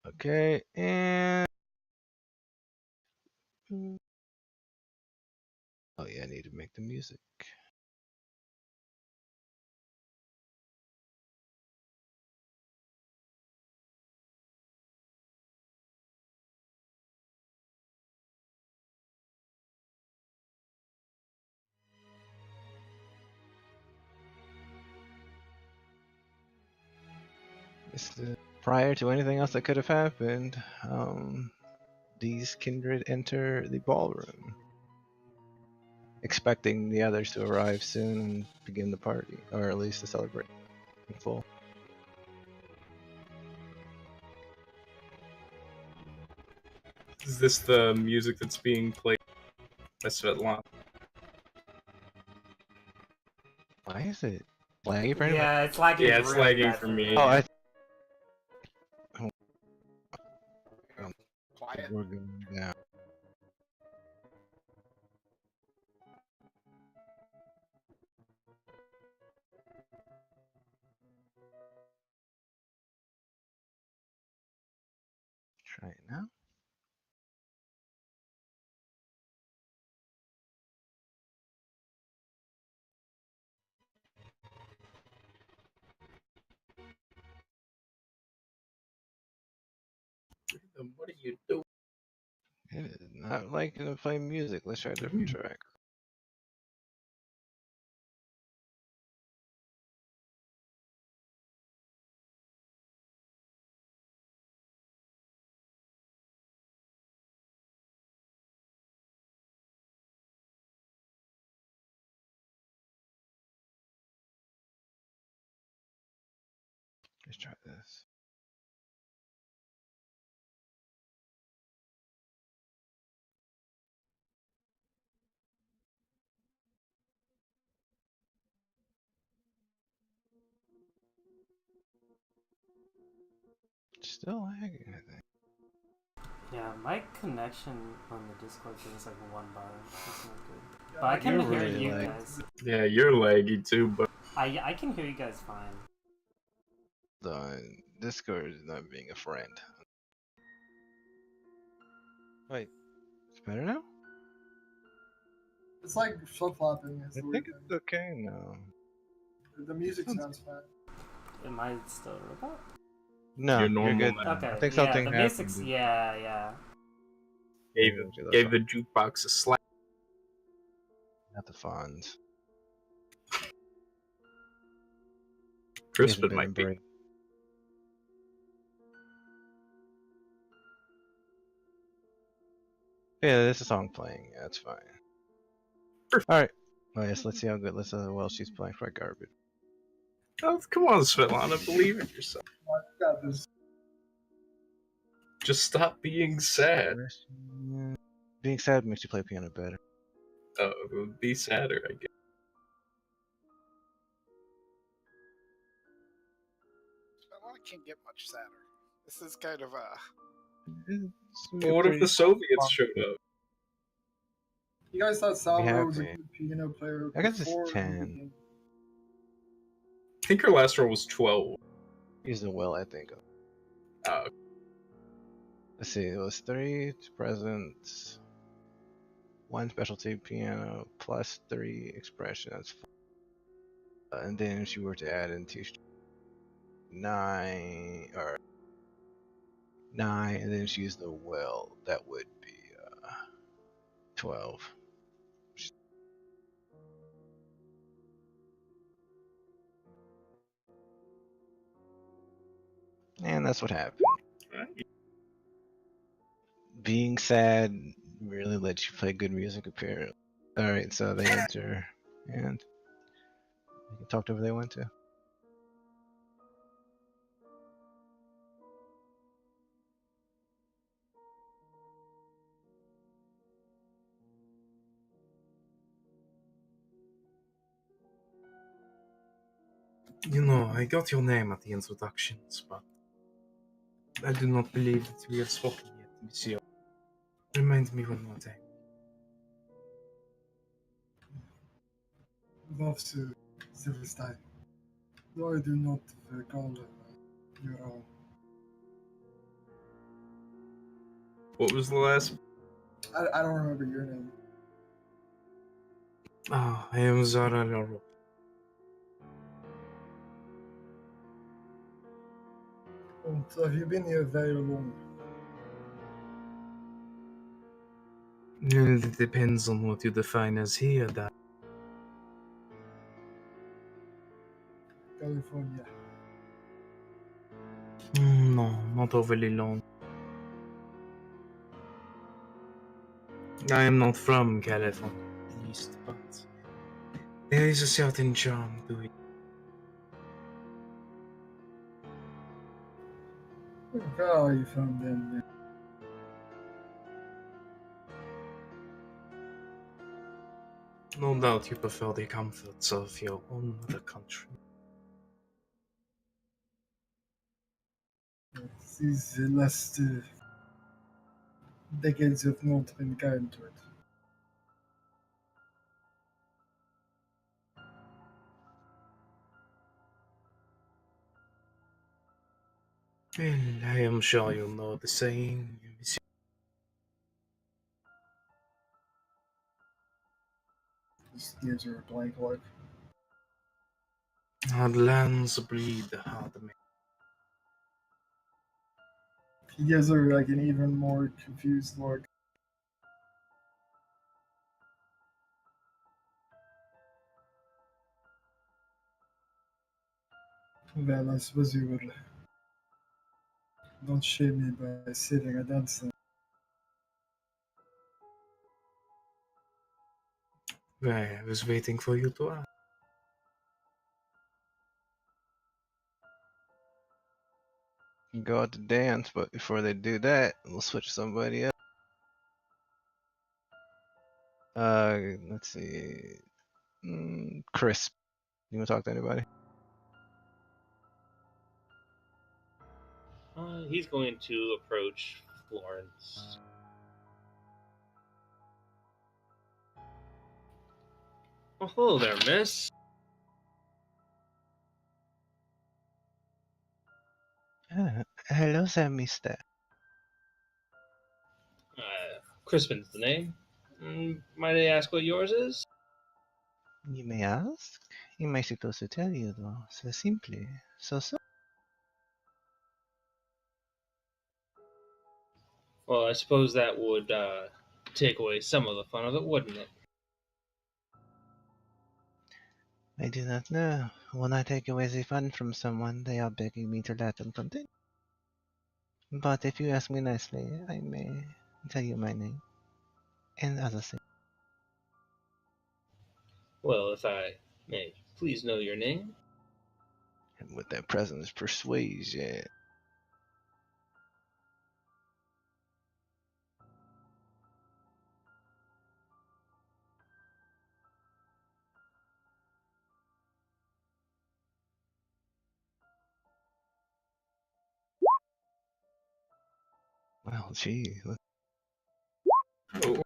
Okay, and oh yeah, I need to make the music. This is prior to anything else that could have happened. These kindred enter the ballroom, expecting the others to arrive soon and begin the party, or at least to celebrate in full. Is this the music that's being played by Svetlana? Why is it laggy for anybody? Yeah, it's lagging Yeah, it's really lagging bad for me. Oh, Quiet. we're going down. Try it now. What are you doing? It is not liking to play music. Let's try a different track. Let's try this. Still lagging, I think. Yeah, my connection on the Discord thing is like 1 bar. That's not good. But I can You're hear really you laggy. guys. Yeah, you're laggy too, but I can hear you guys fine. The Discord is not being a friend. Wait, it's better now? It's like flip-flopping. It's I the weird think it's thing. okay now. The music sounds fine. Am I still a robot? No, you're you're normal good. now. Okay, I think yeah, something the happened. music's, yeah. Gave the jukebox a slap. Not the fonts. Crispin might be. Yeah, there's a song playing. Yeah, that's fine. Alright. Oh, yes, let's see how good. Let's well, she's playing for garbage. Oh, come on, Svetlana, believe in yourself. I got this. Just stop being sad. Being sad makes you play piano better. Oh, it would be sadder, I guess. I can't get much sadder. This is kind of Well, what if the Soviets showed up? You guys thought Salvo was a happy. good piano player I guess it's before 10. I think her last roll was 12. Using well, I think. Oh, Let's see, it was 3 presents, 1 specialty piano, plus 3 expression. That's 4. And then if you were to add in 2 9 or 9, and then if you use the well, that would be 12. And that's what happened. right. Being sad really lets you play good music, apparently. Alright, so they enter, and they can talk to whoever they want to. You know, I got your name at the introductions, but I do not believe that we have spoken yet, monsieur. Remind me one more time. Vovsu Silvestai. Though I do not call your own. What was the last? I don't remember your name. Ah, I am Zara Laro. And have you been here very long? Well, it depends on what you define as here, that. California. No, not overly long. I am not from California, at least, but there is a certain charm to it. Where are you from then? No doubt you prefer the comforts of your own mother country. These last decades have not been kind to it. Well, I am sure you know the saying, monsieur. Just gives her a blank look. Hard lands breed hard men. He gives her like an even more confused look. Well, I suppose you would not shame me by sitting a dance then. I was waiting for you to ask. Go out to dance, but before they do that, we'll switch somebody up. Let's see. Chris, you want to talk to anybody? He's going to approach Florence. Oh, hello there, miss. Hello there, mister. Crispin's the name. Might I ask what yours is? You may ask. Am I supposed to tell you, though? So simply. So. Well, I suppose that would take away some of the fun of it, wouldn't it? I do not know. When I take away the fun from someone, they are begging me to let them continue. But if you ask me nicely, I may tell you my name and other things. Well, if I may please know your name. And with that presence persuasion. Well, gee. Oh,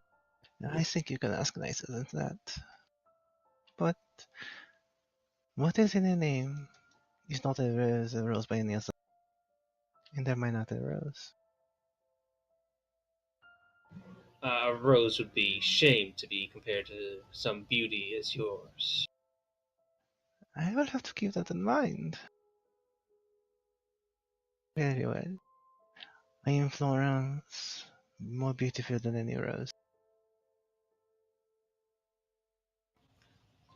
I think you can ask nicer than that. But what is in a name? It's not a rose by any other. And there might not a rose. A rose would be shamed to be compared to some beauty as yours. I will have to keep that in mind. Very well. I am Florence, more beautiful than any rose.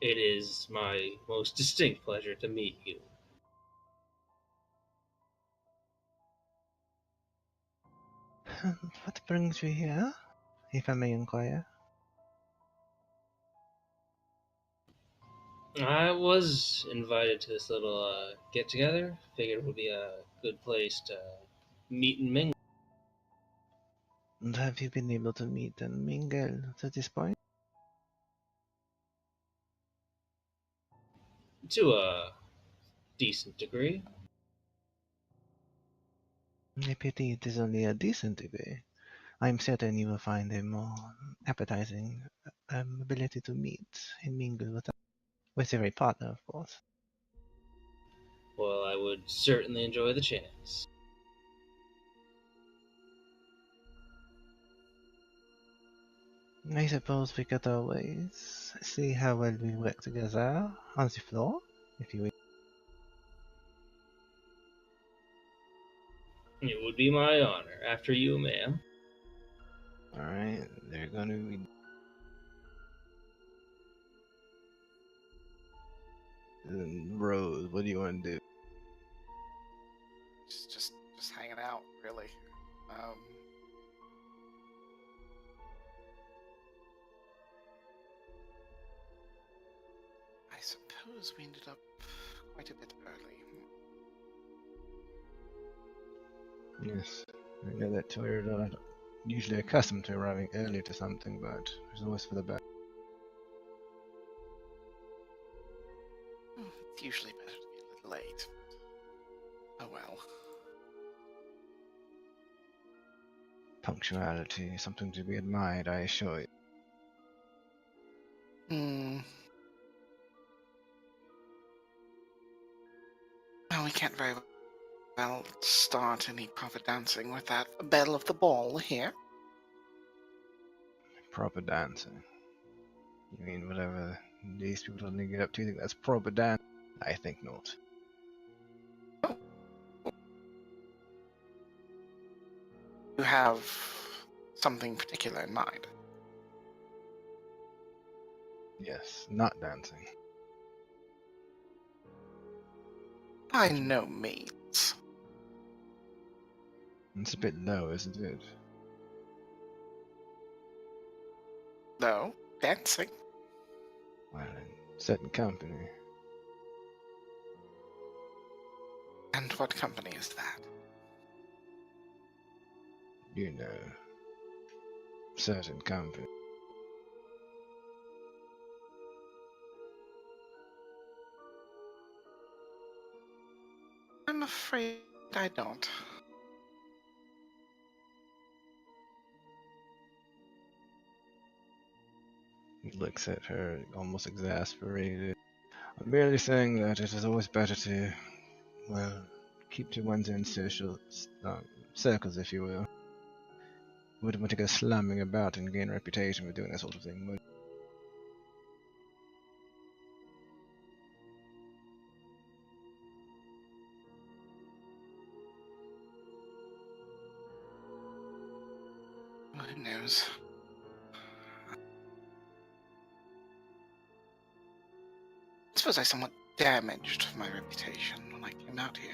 It is my most distinct pleasure to meet you. What brings you here, if I may inquire? I was invited to this little get together. Figured it would be a good place to meet and mingle. And have you been able to meet and mingle to this point? To a decent degree. I pity it is only a decent degree. I am certain you will find a more appetizing ability to meet and mingle with your partner, of course. Well, I would certainly enjoy the chance. I suppose we could always see how well we work together on the floor, if you wish. It would be my honor. After you, ma'am. Alright, they're gonna be. Rose, what do you want to do? Just hanging out, really. I suppose we ended up quite a bit early. Yes, I know that Toyota are not usually accustomed to arriving early to something, but it's always for the best. It's usually better to be a little late. Oh well. Punctuality, something to be admired, I assure you. Well, we can't very well start any proper dancing with that belle of the ball here. Proper dancing. You mean whatever these people suddenly get up to, you think that's proper dance? I think not. You have something particular in mind? Yes, not dancing. By no means. It's a bit low, isn't it? No, dancing. Well, in certain company. And what company is that? You know. Certain company. I'm afraid I don't. He looks at her, almost exasperated. I'm merely saying that it is always better to, well, keep to one's own social circles, if you will. Wouldn't want to go slamming about and gain a reputation for doing that sort of thing, would Well, who knows? I suppose I somewhat damaged my reputation when I came out here.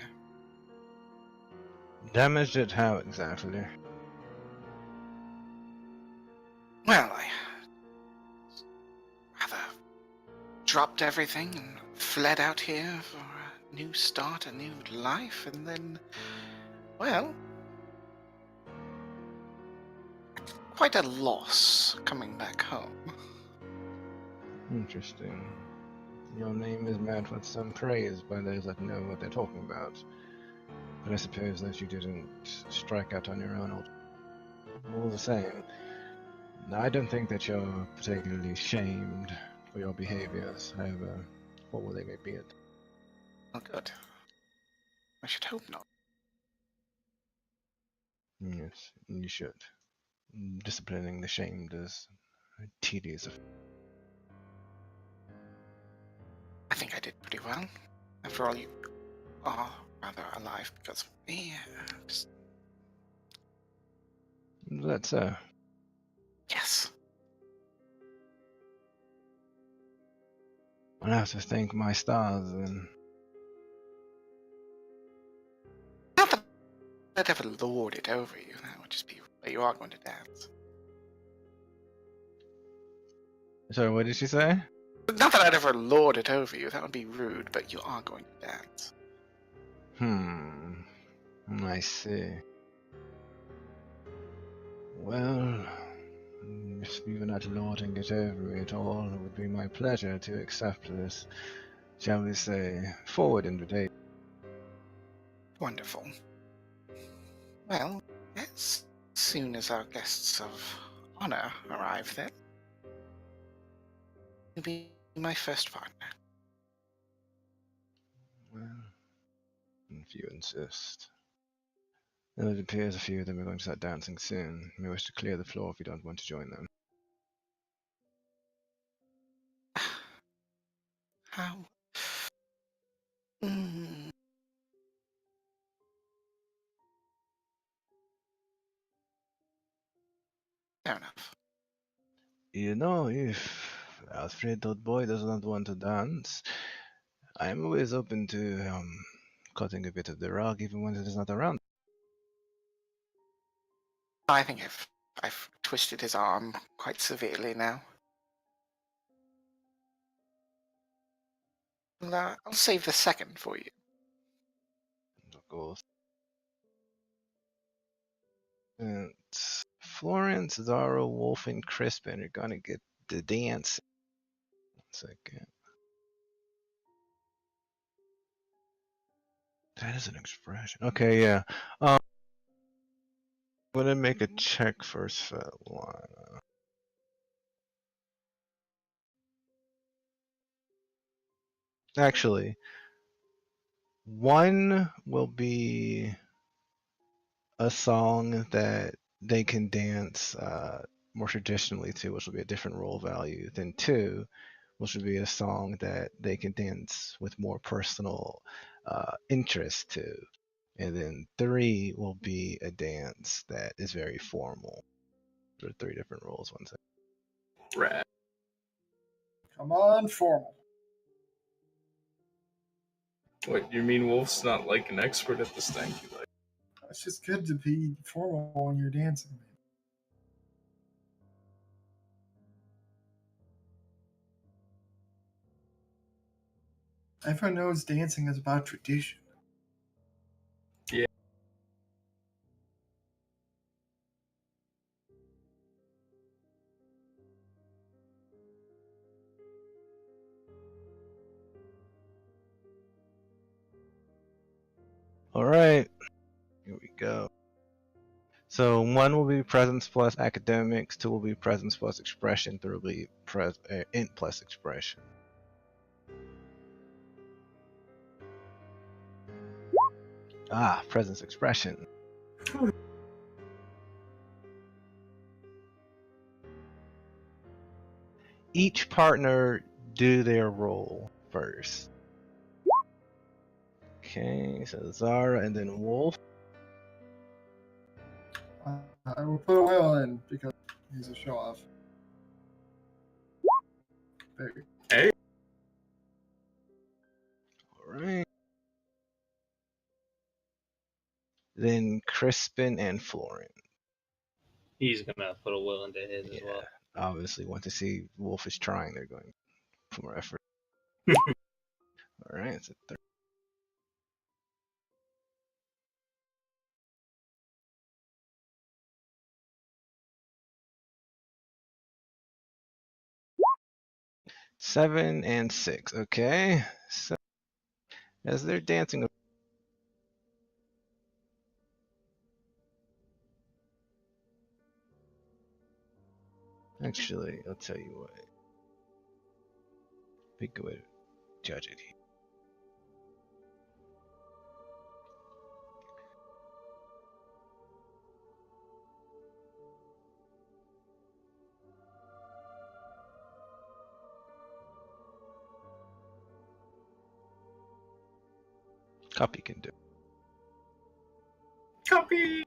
damaged it how exactly? Well, I rather dropped everything and fled out here for a new start, a new life, and then, well, quite a loss coming back home. Interesting. Your name is met with some praise by those that know what they're talking about. But I suppose that you didn't strike out on your own. All the same, I don't think that you're particularly shamed for your behaviors, however, what they may be. Well, good. I should hope not. Yes, you should. Disciplining the shamed is tedious. I think I did pretty well. After all, you are rather alive because of me. Just, That's yes. I'll have to thank my stars then. Not that I'd ever lord it over you. That would just be where you are going to dance. Sorry, what did she say? Not that I'd ever lord it over you. That would be rude, but you are going to dance. I see. Well, if you were not lording it over me at all, it would be my pleasure to accept this, shall we say, forward invitation. Wonderful. Well, as soon as our guests of honor arrive then, you'll be my first partner. Well, if you insist. It appears a few of them are going to start dancing soon. We wish to clear the floor if you don't want to join them. Fair enough. You know, if Alfred, old boy, does not want to dance, I'm always open to cutting a bit of the rug, even when it is not around. I think I've twisted his arm quite severely now. Well, I'll save the second for you. Of course. And Florence, Zara, Wolf, and Crispin are gonna get the dance. 1 second. That is an expression. Okay, yeah. I'm gonna make a check for Svetlana. Actually, one will be a song that they can dance more traditionally to, which will be a different roll value. Then two, which would be a song that they can dance with more personal interest to. And then three will be a dance that is very formal. There are 3 different rolls. 1 second. Rad. Come on, formal. What, you mean Wolf's not like an expert at this thing? Like, It's just good to be formal when you're dancing. Everyone knows dancing is about tradition. Yeah. All right, here we go. So 1 will be presence plus academics, 2 will be presence plus expression, 3 will be int plus expression. Presence expression. Each partner do their role first. Okay, so Zara and then Wolf. I will put a whale in because he's a show off. Very. hey, All right. Then Crispin and Florence. He's gonna put a will into his as well. Obviously want to see Wolf is trying. They're going to put more effort. All right, it's a 3. Seven and 6. Okay. So as they're dancing, actually, I'll tell you what. Be good way to judge it here. Copy can do. copy.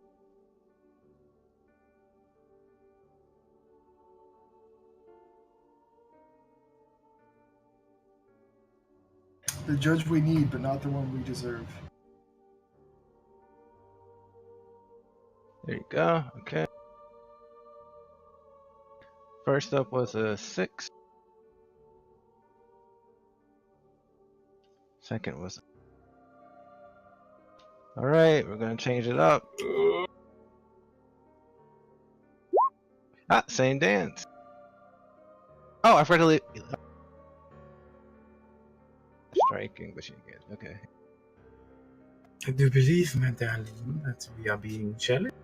The judge we need, but not the one we deserve. There you go. Okay. First up was a 6. Second was. All right, we're gonna change it up. Same dance. Oh, I forgot to leave. Striking, but she again. Okay. I do believe, my darling, that we are being challenged.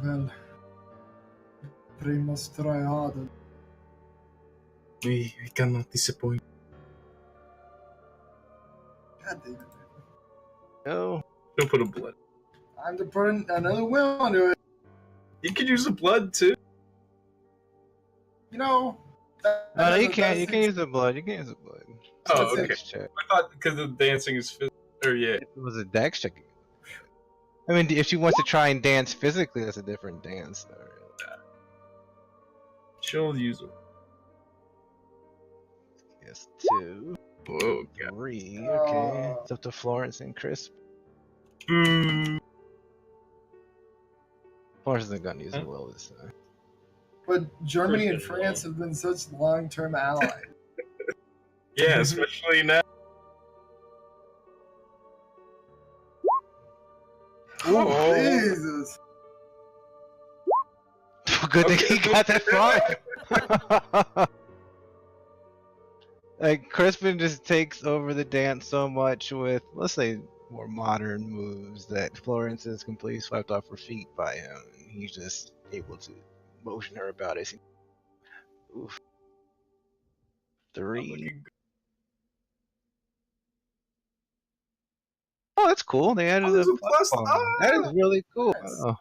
Well, we must try harder. We cannot disappoint. God damn it. No. Don't put a blood. I'm to put another will into it. You could use the blood too. You know. No, you can't. You can use the blood. You can use the blood. Oh, It's a okay. dex check. I thought because the dancing is or yeah. If it was a dex check. I mean, if she wants to try and dance physically, that's a different dance. Though. She'll use it. Yes, 2, Oh, God. 3. Okay, it's up to Florence and Chris. Florence isn't gonna use Huh? the will this time. But Germany and First, France have been such long-term allies. Yeah, especially now. Oh, Jesus! Good thing he got that far. Like Crispin just takes over the dance so much with, let's say, more modern moves that Florence is completely swept off her feet by him, and he's just able to motion her about it. Oof. 3. Oh, that's cool. They added there's a a plus. plus bar. That is really cool. Nice. Oh.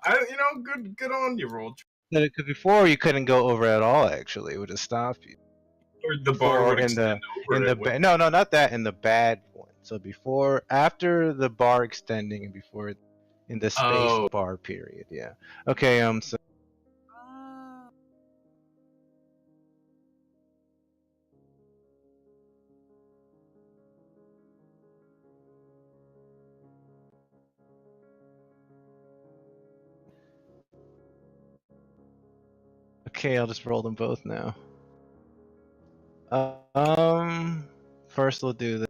Good on you, roll. Because before you couldn't go over at all. Actually, it would just stop you. Or the bar Before would in extend the over it. no, not that, in the bad one. So before, after the bar extending, and before in the space Oh. bar period. Yeah. Okay. So okay, I'll just roll them both now. First we'll do the.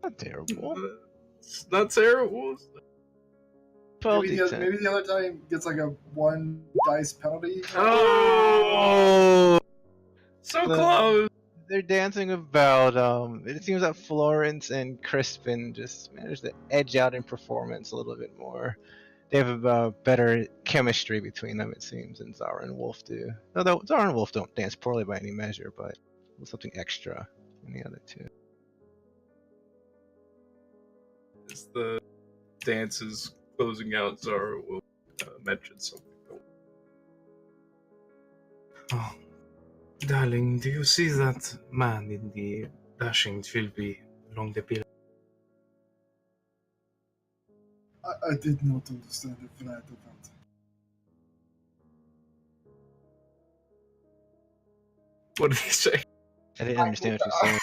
Not terrible. It's not terrible. 12 Maybe d10. maybe the other time gets like a 1 dice penalty. Oh, so The- close. They're dancing about. It seems that Florence and Crispin just managed to edge out in performance a little bit more. They have a better chemistry between them, it seems, than Zara and Wolf do. Although Zara and Wolf don't dance poorly by any measure, but there's something extra in the other two. As the dance is closing out, Zara will mention something. Oh, darling, do you see that man in the dashing trilby along the pillar? I did not understand the flight of that. What did he say? I didn't understand what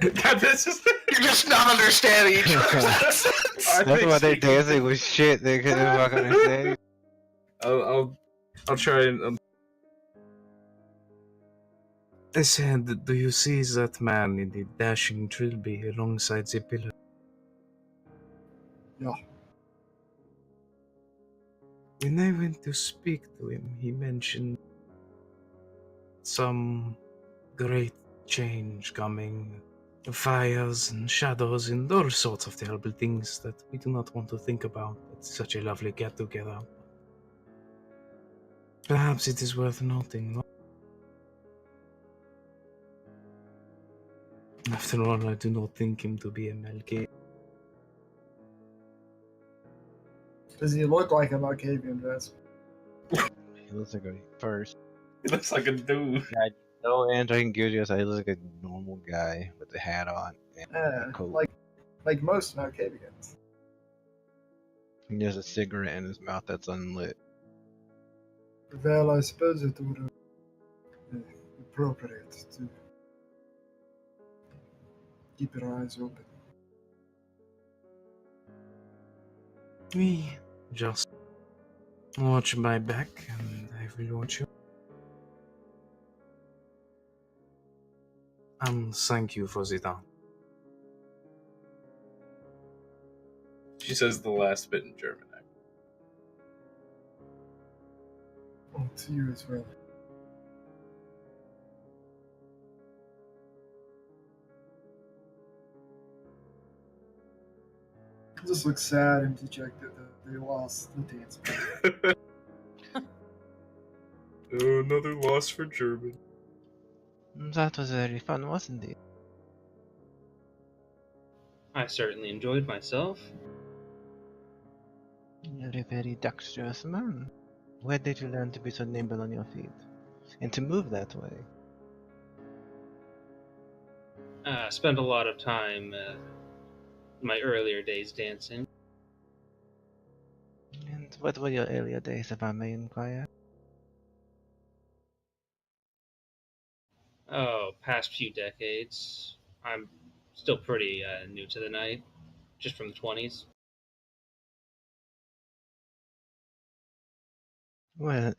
you said. This is You're just not understanding each other's accents. That's why they're dancing with shit. They couldn't fucking understand. I'll try and. I said, do you see that man in the dashing trilby alongside the pillar? Yeah. When I went to speak to him, he mentioned some great change coming, fires and shadows and all sorts of terrible things that we do not want to think about at such a lovely get-together. Perhaps it is worth noting, no? After all, I do not think him to be a Malkavian. Does he look like an Arcavian dress? He looks like a first. He looks like a dude. No android Gilios, he looks like a normal guy with a hat on and a coat. Like most Arcavians. He has a cigarette in his mouth that's unlit. Well, I suppose it would be appropriate to keep your eyes open. We just watch my back and I will watch you. And thank you for the time. She says the last bit in German. Oh, to you as well. Just looks sad and dejected that they lost the dance. Oh, another loss for German. That was very fun, wasn't it? I certainly enjoyed myself. You're a very dexterous man. Where did you learn to be so nimble on your feet? And to move that way? Spent a lot of time in my earlier days dancing. And what were your earlier days, if I may inquire? Oh, past few decades. I'm still pretty new to the night, just from the 20s. Well,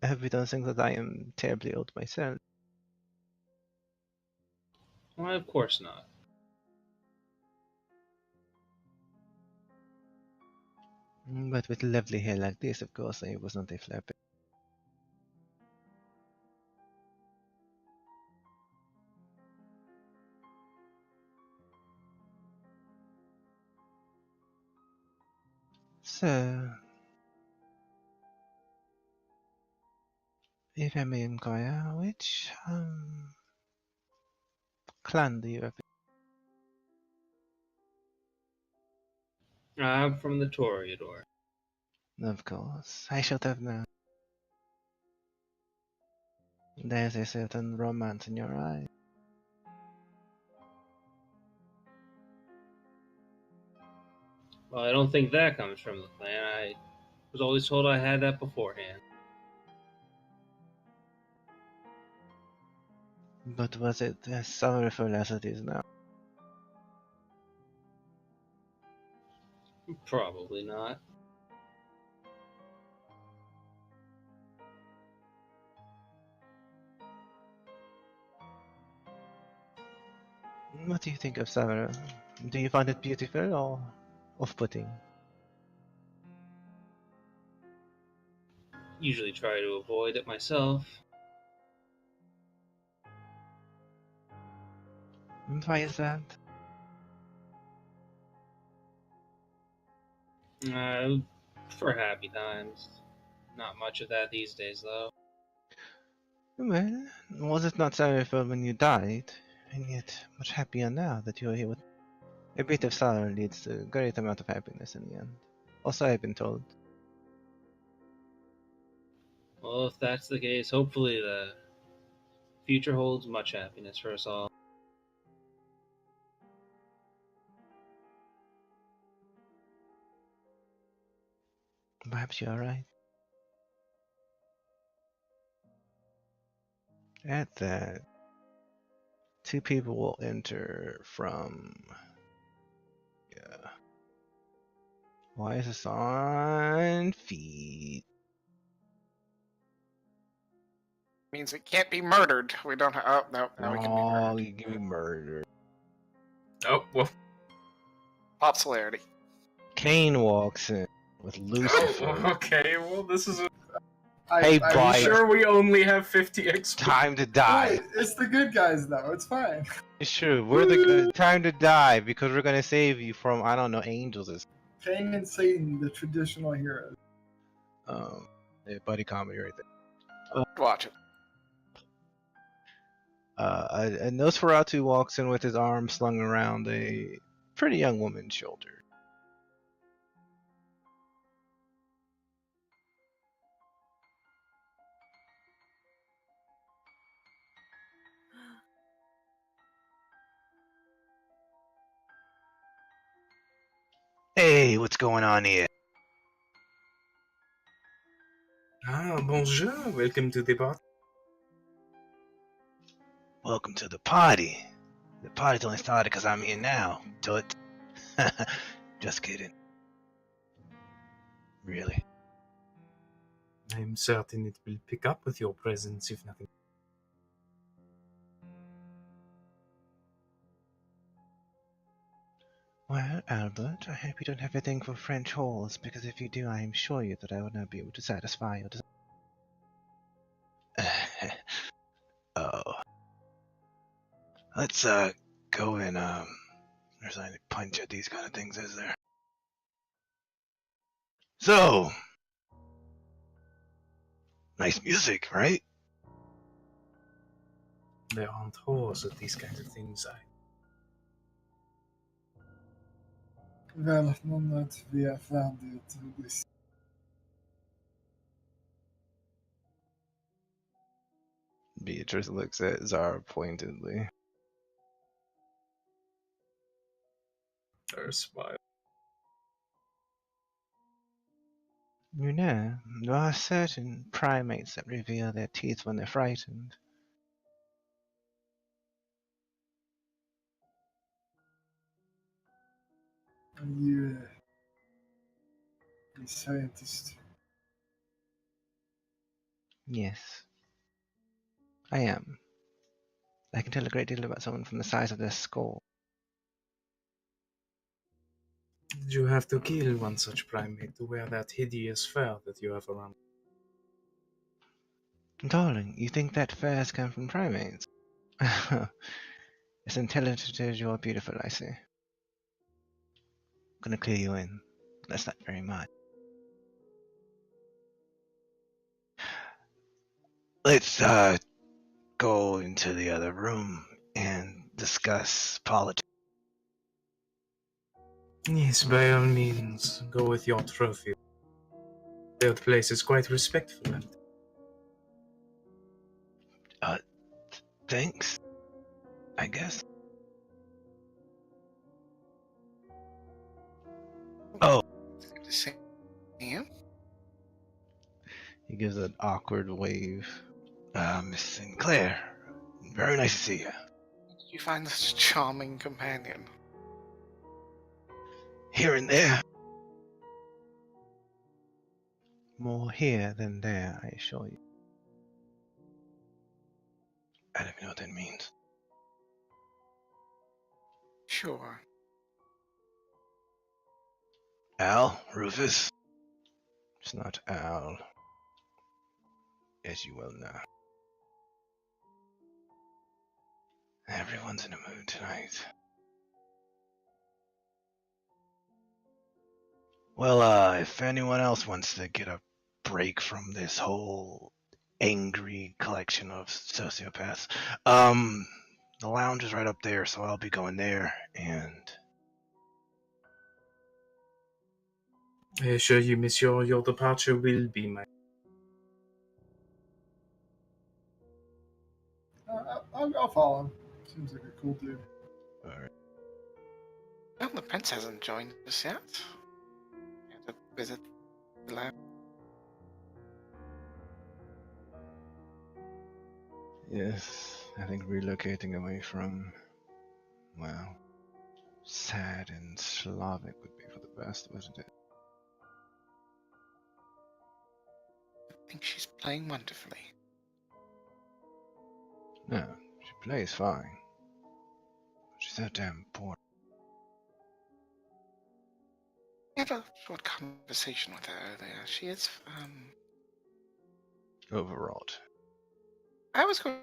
I hope you don't think that I am terribly old myself. Well, of course not. But with lovely hair like this, of course, I was not a flapper. So, if I may inquire, which clan do you represent? I'm from the Toreador. Of course, I should have known. There's a certain romance in your eyes. Well, I don't think that comes from the clan. I was always told I had that beforehand. But was it as sorrowful as it is now? Probably not. What do you think of sorrow? Do you find it beautiful or off-putting? Usually try to avoid it myself. And why is that? Uh, for happy times. Not much of that these days, though. Well, was it not sorrowful when you died, and yet much happier now that you are here with a bit of sorrow leads to a great amount of happiness in the end. Also, I've been told. Well, if that's the case, hopefully the future holds much happiness for us all. Perhaps you are right. At that, two people will enter from. Yeah. Why is this on feed? Means it can't be murdered. We don't. Oh no, now we can be Oh, murdered. you give me murder. Oh, well. Pop celerity. Kane walks in with Lucifer. Oh, okay, well, this is a... Hey, Are bye. you sure we only have 50 XP? Time to die. Wait, it's the good guys though. It's fine. It's true. We're the time to die because we're gonna save you from I don't know angels. Or Cain and Satan, the traditional heroes. yeah, buddy comedy right there. Watch it. A Nosferatu walks in with his arm slung around a pretty young woman's shoulder. Hey, what's going on here? Ah, bonjour. Welcome to the party. Welcome to the party. The party's only started because I'm here now, tut. Just kidding. Really? I'm certain it will pick up with your presence, if nothing. Well, Albert, I hope you don't have a thing for French whores, because if you do, I am sure you that I will not be able to satisfy your desire. Oh. Let's, go and, there's not any punch at these kind of things, is there? So, nice music, right? There aren't whores at these kinds of things. Välkomna att vi är färdiga till this. Beatrice looks at Zara pointedly. Or smile. You know, there are certain primates that reveal their teeth when they're frightened. Are you a scientist? Yes, I am. I can tell a great deal about someone from the size of their skull. Did you have to kill one such primate to wear that hideous fur that you have around? Darling, you think that furs come from primates? As intelligent as you are beautiful, I see. Gonna clear you in. That's not very much. Let's go into the other room and discuss politics. Yes, by all means, go with your trophy. That place is quite respectful. And Thanks, I guess. Oh, Good to see you. he gives an awkward wave. Miss Sinclair, very nice to see you. Did you find this charming companion? Here and there. More here than there, I assure you. I don't know what that means. Sure. Al, Rufus. It's not Al, as you well know. Everyone's in a mood tonight. Well, if anyone else wants to get a break from this whole angry collection of sociopaths, the lounge is right up there, so I'll be going there, and I assure you, monsieur, your departure will be my. I'll follow him. Seems like a cool dude. alright. Well, the prince hasn't joined us yet. Here to visit the lab. Yes, I think relocating away from, well, sad and Slavic would be for the best, wouldn't it? I think she's playing wonderfully. No, she plays fine. But she's so damn poor. I had a short conversation with her earlier. She is, Overwrought. I was going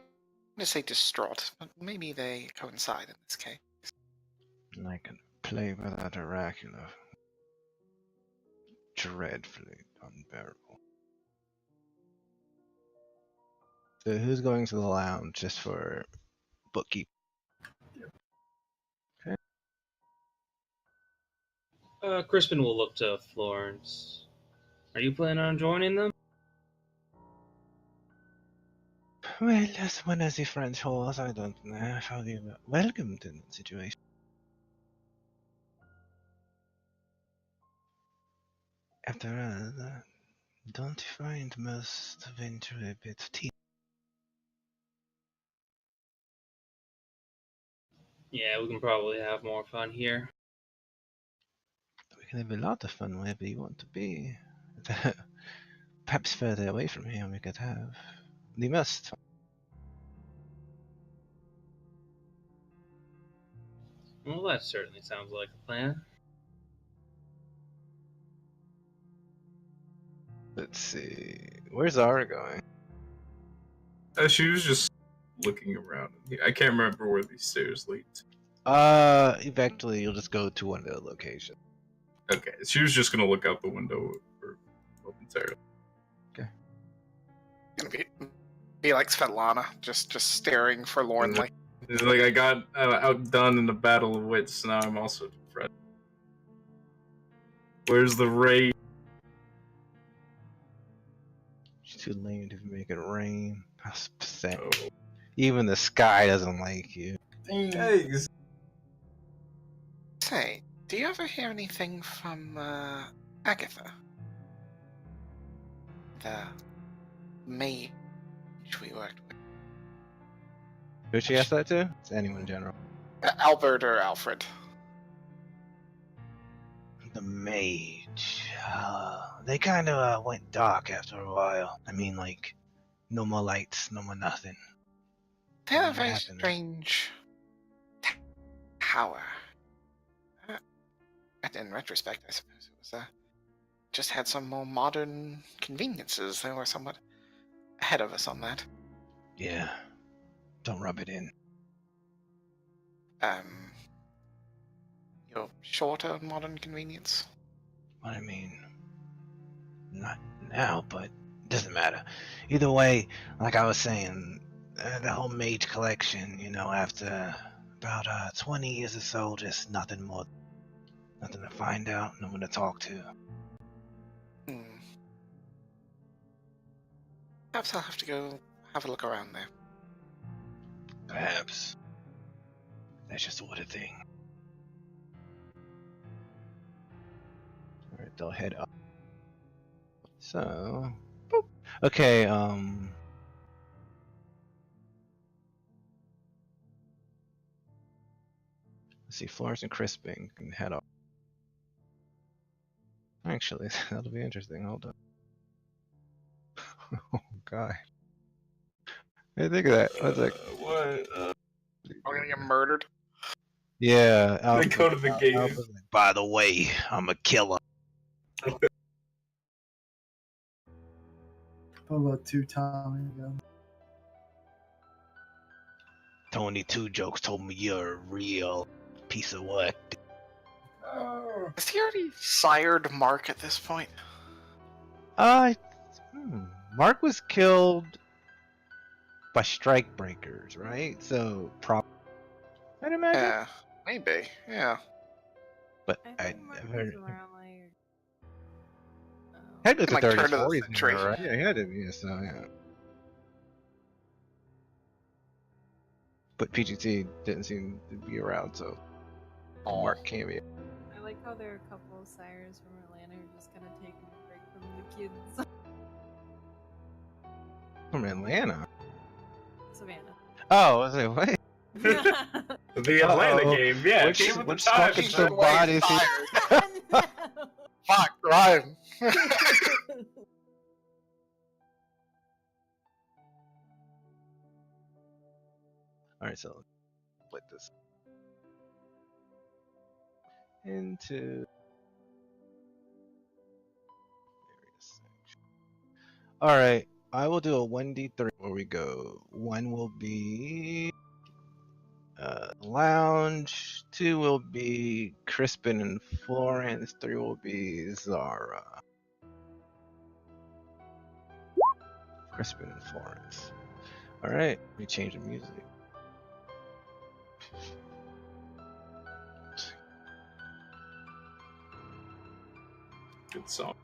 to say distraught, but maybe they coincide in this case. And I can play by that oracular. Dreadfully unbearable. So who's going to the lounge just for bookkeeping? Crispin will look to Florence. Are you planning on joining them? Well, as one as the French horse, I don't know how you welcomed in that situation. After all, don't you find most adventure a bit tedious? Yeah, we can probably have more fun here. We can have a lot of fun wherever you want to be. Perhaps further away from here we could have the most fun. Well, that certainly sounds like a plan. Let's see. Where's Zara going? She was just looking around. I can't remember where these stairs lead to. Eventually you'll just go to one of the locations. Okay, she was just gonna look out the window for momentarily. Gonna be like Svetlana, just staring forlornly. It's like I got outdone in the battle of wits. Now I'm also depressed. Where's the rain? She's too lame to make it rain. That's pathetic. Oh. Even the sky doesn't like you. Dang. Eggs. Say, do you ever hear anything from Agatha? The mage we worked with. Who'd she ask that to? It's anyone in general. Albert or Alfred. The mage. They kind of went dark after a while. I mean, like, no more lights, no more nothing. They had a What very happened? strange tower. In retrospect, I suppose it was just had some more modern conveniences. They were somewhat ahead of us on that. Yeah. Don't rub it in. You're short on modern convenience? What I mean, not now, but it doesn't matter. Either way, like I was saying, the whole mage collection, after about 20 years or so, just nothing more. Nothing to find out, no one to talk to. Perhaps I'll have to go have a look around there. Perhaps. That's just sort of thing. Alright, they'll head up. So, boop. Okay, let's see, Florence and Crispin can head up. Actually, that'll be interesting. Hold up. Oh, God. Hey, think of that. What's that? What? We're gonna get murdered. Yeah. They go to the game. Alpha's like, by the way, I'm a killer. About 2 times ago. Tony Two Jokes told me you're a real piece of work. Oh. Has he already sired Mark at this point? Mark was killed by strike breakers, right? So, I'd imagine. Yeah, maybe. Yeah. But I I think Mark never. was around like. Had to be the Like 30s, turn of the 40s, century. right? Yeah, he had to be. So yeah. But PGT didn't seem to be around, so Mark came in. I like how there are a couple of sires from Atlanta who are just kind of taking a break from the kids. From Atlanta. Savannah. Oh, I was like, what? The Atlanta Uh-oh. game, yeah. Which- Game with the which times. fucking so body? Fuck, Ryan. All right, so split this into various sections. All right, I will do a 1d3 where we go. 1 will be Lounge, 2 will be Crispin and Florence, 3 will be Zara. Crispin and Florence. All right, let me change the music. Good song.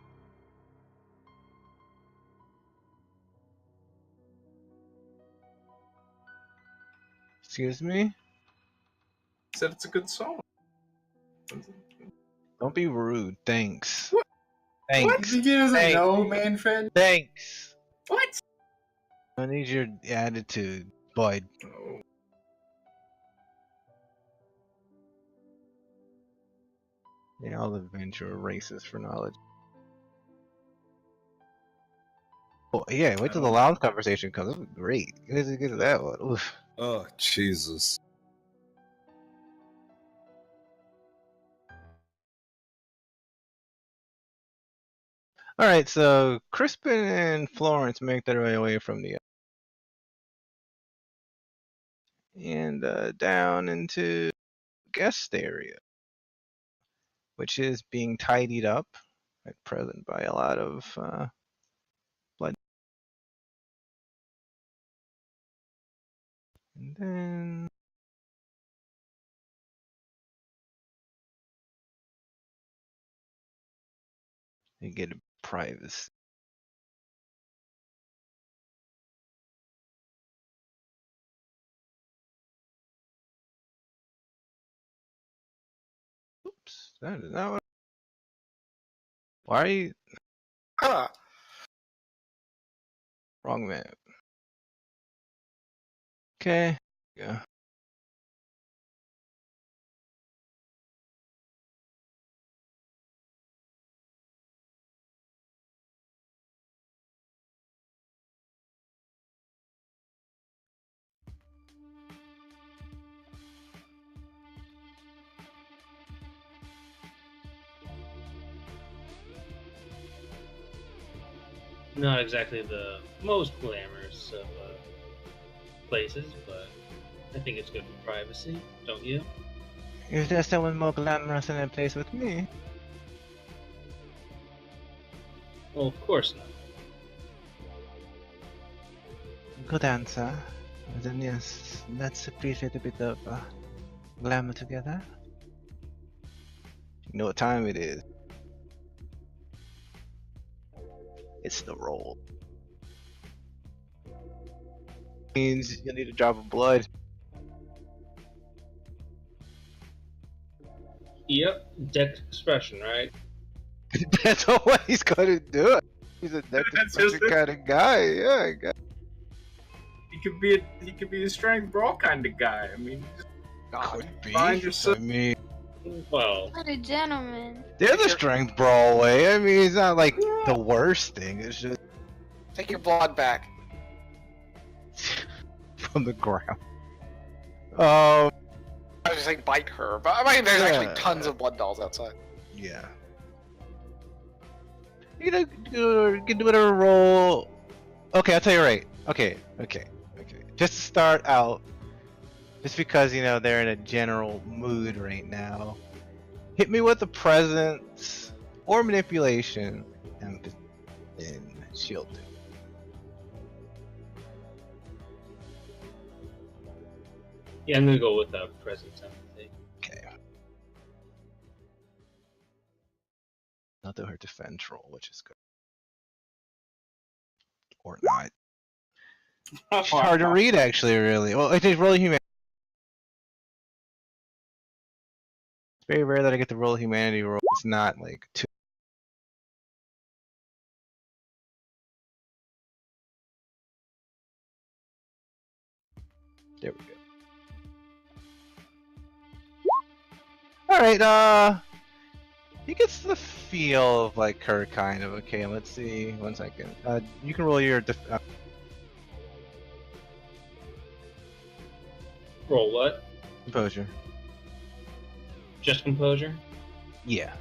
Excuse me? Said it's a good song. Don't be rude. Thanks. What? Thanks. He doesn't Thanks. know, Manfred. Thanks. What? I need your attitude, bud. Oh. Yeah, I'll adventure racist for knowledge. Oh, yeah, wait till the lounge conversation comes. This is great. Get to that one. Oof. Oh, Jesus. All right, so Crispin and Florence make their way away from the and down into guest area, which is being tidied up at present by a lot of blood. And then you get privacy. Oops. Is that what? Why are you Huh. wrong man? Okay. Yeah. Not exactly the most glamorous of places, but I think it's good for privacy, don't you? Is there someone more glamorous in a place with me? Well, of course not. Good answer. Then yes, let's appreciate a bit of glamour together. You know what time it is. It's the roll. Means you need a drop of blood. Yep, deck expression, right? That's what he's gonna do. He's a death That's just expression kind of guy. Yeah, I guess. He could be a strength brawl kind of guy. I mean, just Could be. find yourself. I mean, Well, What a gentleman. they're the strength brawl way. I mean, it's not like the worst thing. It's just Take your blood back. from the ground. I was just saying bite her, but I mean, there's Yeah. actually tons of blood dolls outside. Yeah. You can do whatever roll. Okay, I'll tell you right. Okay. Just to start out, just because you know they're in a general mood right now, hit me with the presence or manipulation, and shield. yeah, I'm gonna go with presence empathy. Okay. Not do her defense roll, which is good. Or not. It's hard to read, actually, really. Well, it is really human. It's very rare that I get the roll humanity roll. It's not like too. There we go. Alright, he gets the feel of like her, kind of. Okay, let's see. 1 second. You can roll your Roll what? composure. Just composure? Yeah.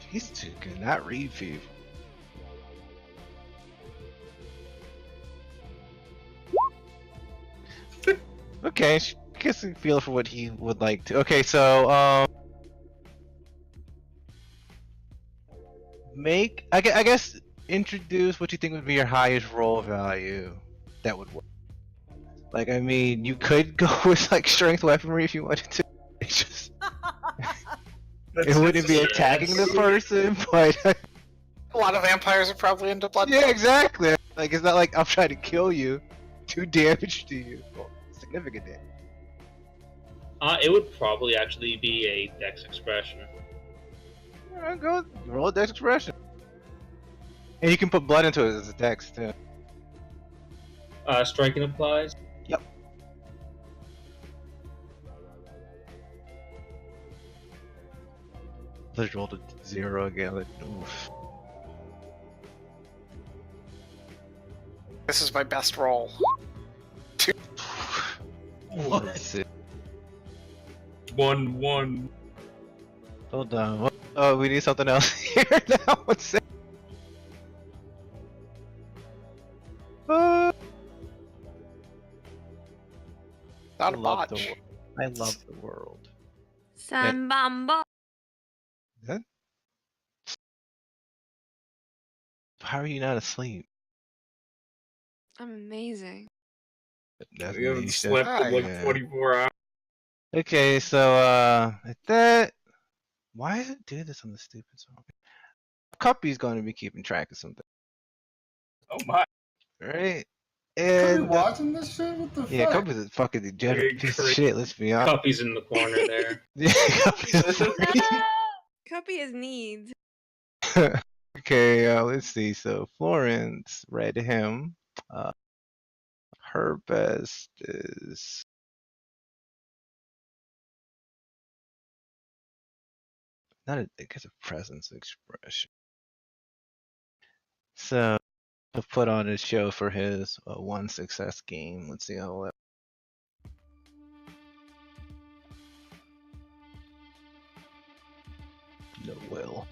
He's too good. Not read people. Okay, she gets a feel for what he would like to. Okay, so I guess introduce what you think would be your highest roll value. That would work. Like, I mean, you could go with like strength weaponry if you wanted to. It's just it wouldn't be attacking the person, but A lot of vampires are probably into blood. yeah, exactly. Like, it's not like I'm trying to kill you. 2 damage to you. Well, significant damage. It would probably actually be a dex expression. Alright, go roll a dex expression. And you can put blood into it as a dex too. Striking applies. Yep. Let's roll to 0 again. Like, oof. This is my best roll. Let's see. 1-1. Hold on. Oh, we need something else here now. What's that? Not I a love botch. the world. I love the world. Sambamba. That? How are you not asleep? I'm amazing. That's You haven't me. slept in like Yeah. 24 hours. Okay, so that. Why does it do this on the stupid song? Cuppy's going to be keeping track of something. Oh my. Right? Could be And watching this shit? What the yeah, fuck? Cuppy's a fucking degenerate Big piece of crazy. shit. Let's be honest. Cuppy's in the corner there. Yeah, Cuppy's a fucking- Cuppy has needs. Okay, let's see. So Florence read him. Her best is not a, it gets a presence expression. So to put on his show for his one success game. Let's see how that. No will.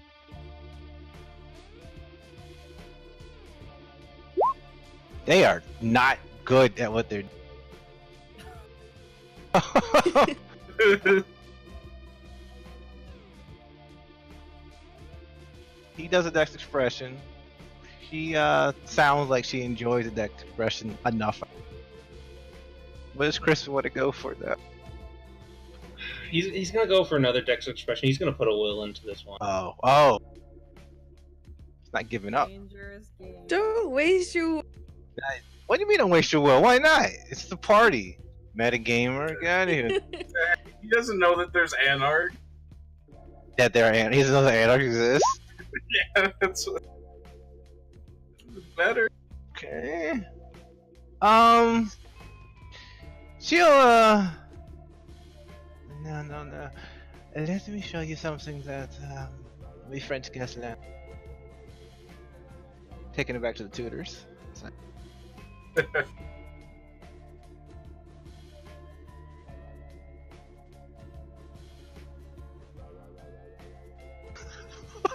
They are not good at what they're. He does a dex expression. She sounds like she enjoys the dex expression enough. What does Chris want to go for that? He's gonna go for another dex expression. He's gonna put a will into this one. Oh. It's not giving up. Dangerous game. Don't waste your. What do you mean don't waste your will? Why not? It's the party. Metagamer, get out of here. He doesn't know that there's Anarch. That there are he doesn't know that Anarch exists. Yeah, that's better. Okay. She'll No. Let me show you something that we French guests learned. Taking it back to the tutors. I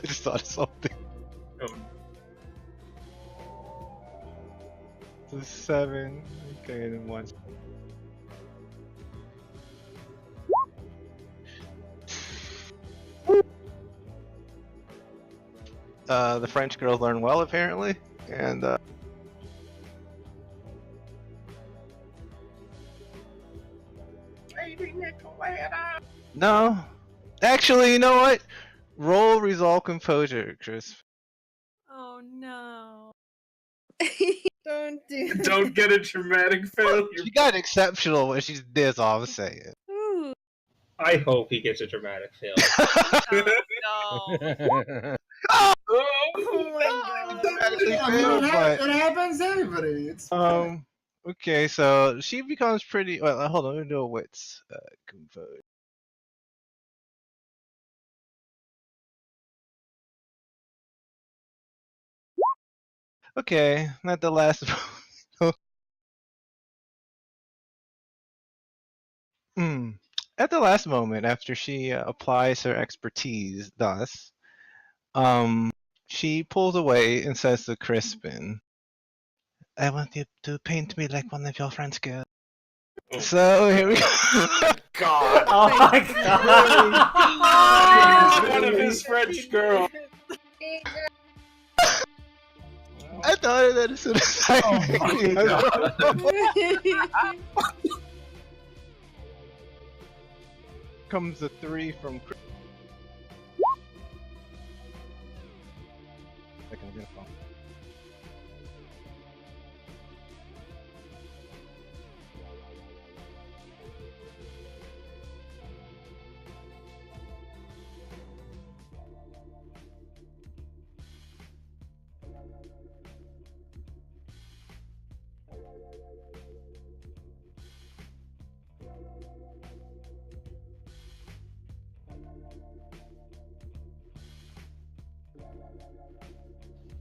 just thought of something. So 7. Okay, and then 1. The French girls learn well, apparently, and no, actually, you know what? Roll resolve composure, Chris. Oh no. Don't do that. Don't get a dramatic failure. She got exceptional when she's this. All I'm saying. Ooh. I hope he gets a dramatic fail. Oh, no. Oh my god. Dramatically I mean, failed, but it happens to everybody. It's okay, so she becomes pretty. Well, hold on, let me do a wits composure. Okay, not the last. At the last moment, after she applies her expertise, thus, she pulls away and says to Crispin, "I want you to paint me like one of your French girls." So here we go. God. Oh my god! One of his French girls. I thought of that as soon as I comes a 3 from Chris. Second, I'm gonna fall.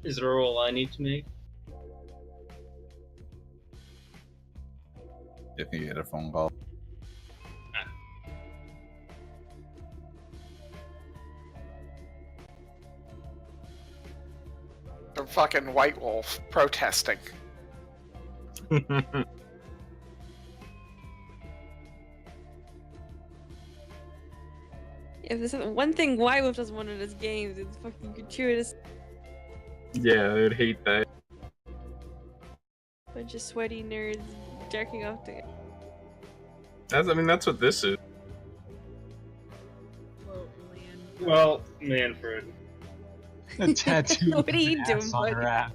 Is there a roll I need to make? If you get a phone call. The fucking White Wolf protesting. If there's one thing White Wolf doesn't want in his games, it's fucking gratuitous. Yeah, I would hate that. Bunch of sweaty nerds jerking off together. That's what this is. Whoa, land. Well, Manfred. A tattoo. What are you doing, ass on her buddy? ass.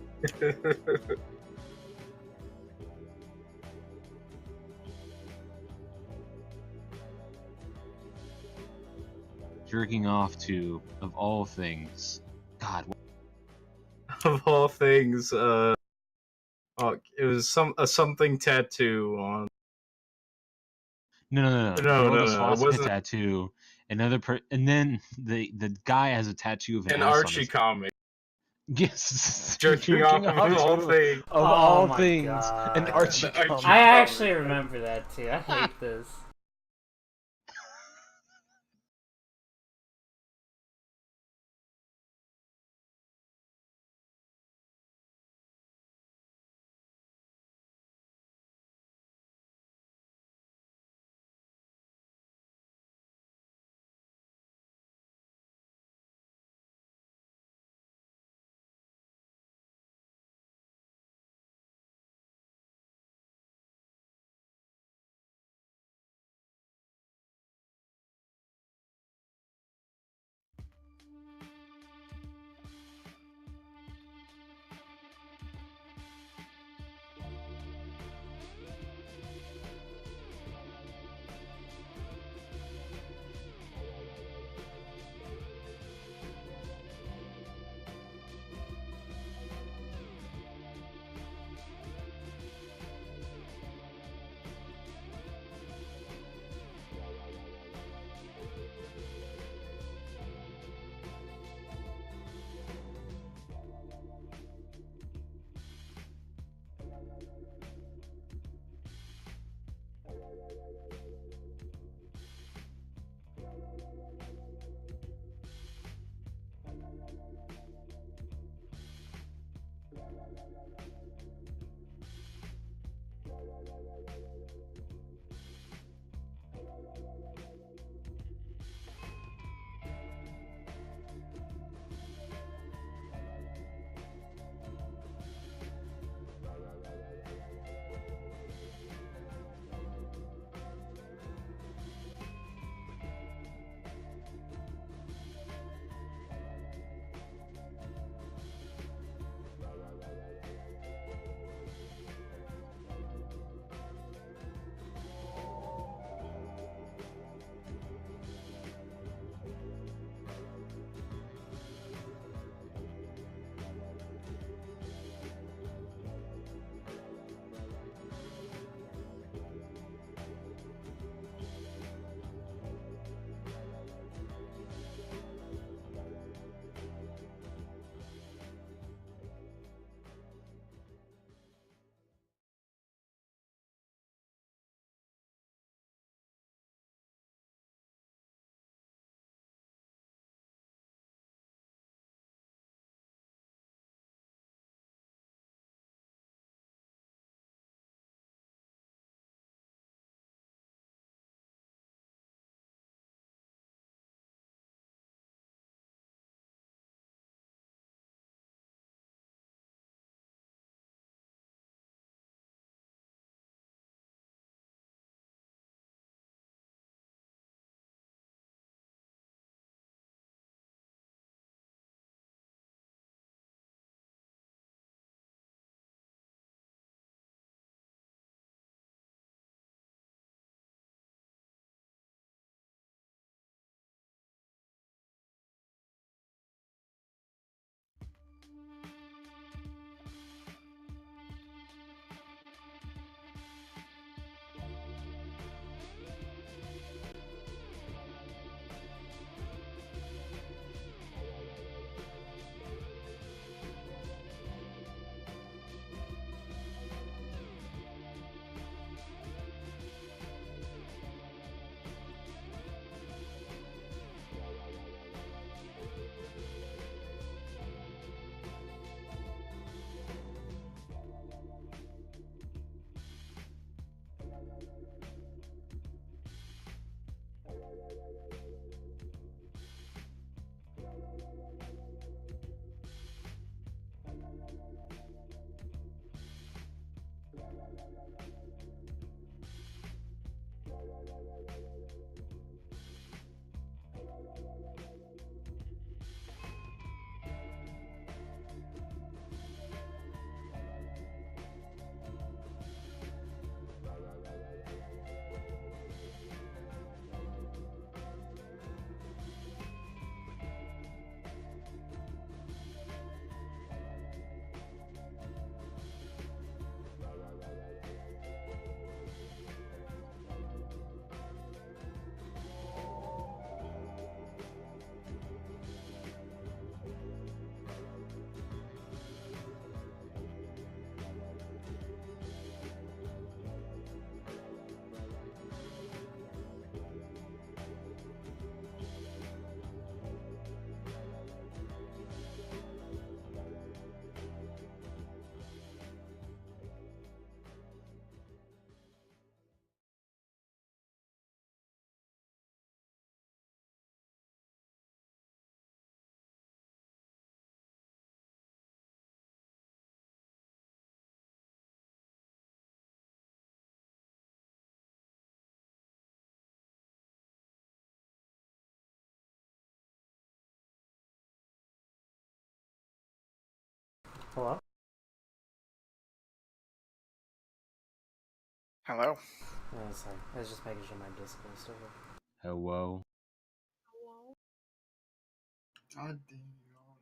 jerking off to, of all things? God, Of all things, it was a something tattoo on. no. The No, girl no, with the no, it swastika wasn't tattoo. And then the guy has a tattoo of an an ass on Archie his. comic. Yes, Jerking off of all to, things. of Oh all my things, an God. Archie The Archie comic. I comic. actually remember that too. I hate this. Hello. Yeah, it's like, I was just making sure my Discord still working. Hello. God damn you all.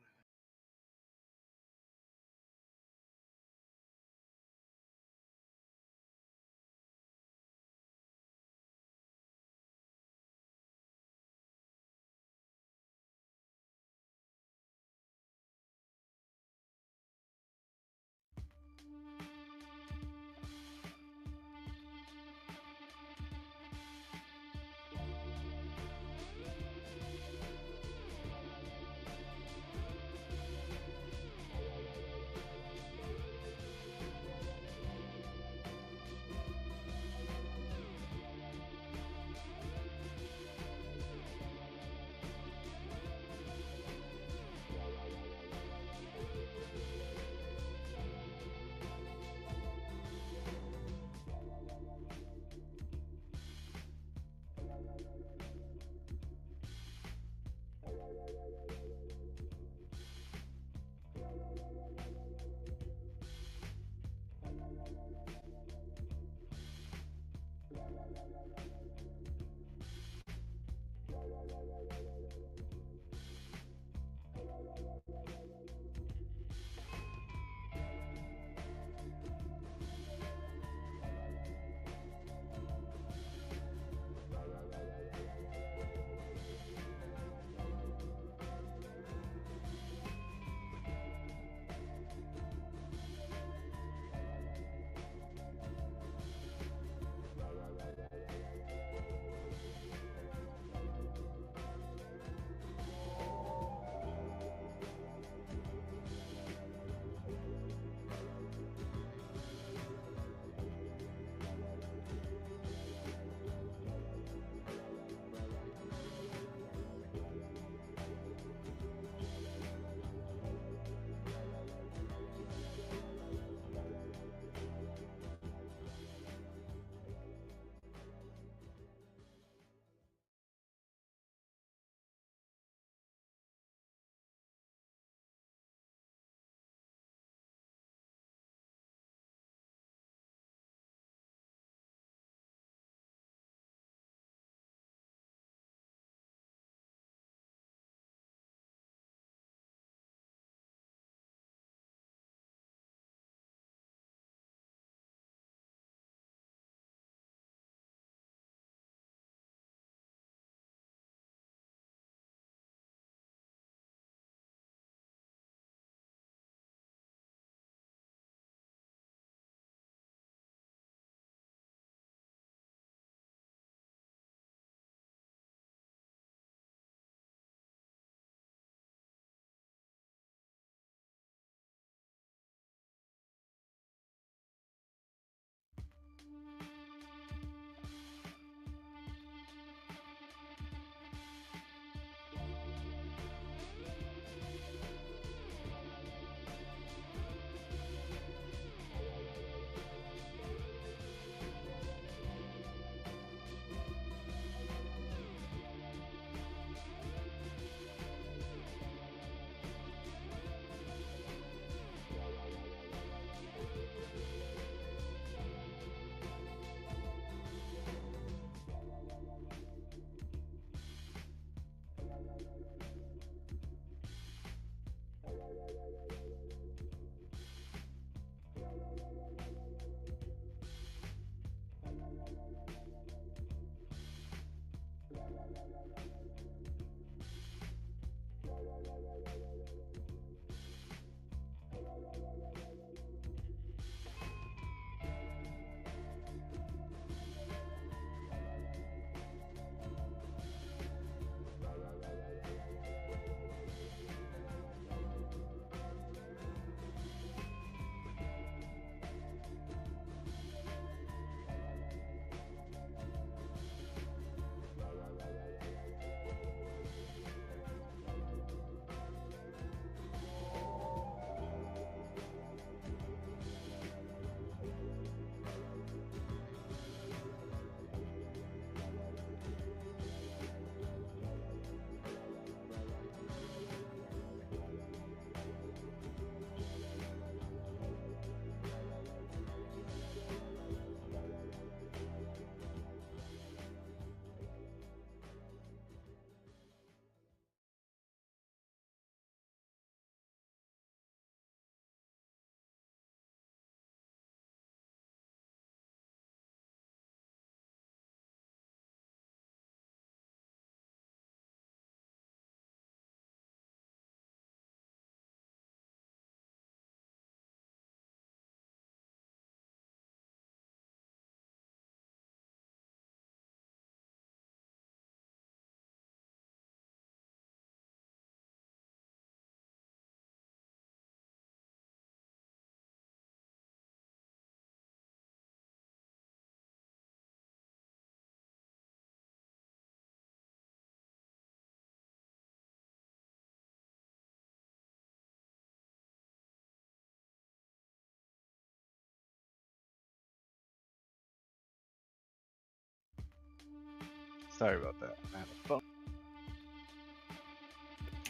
Sorry about that. I had a phone.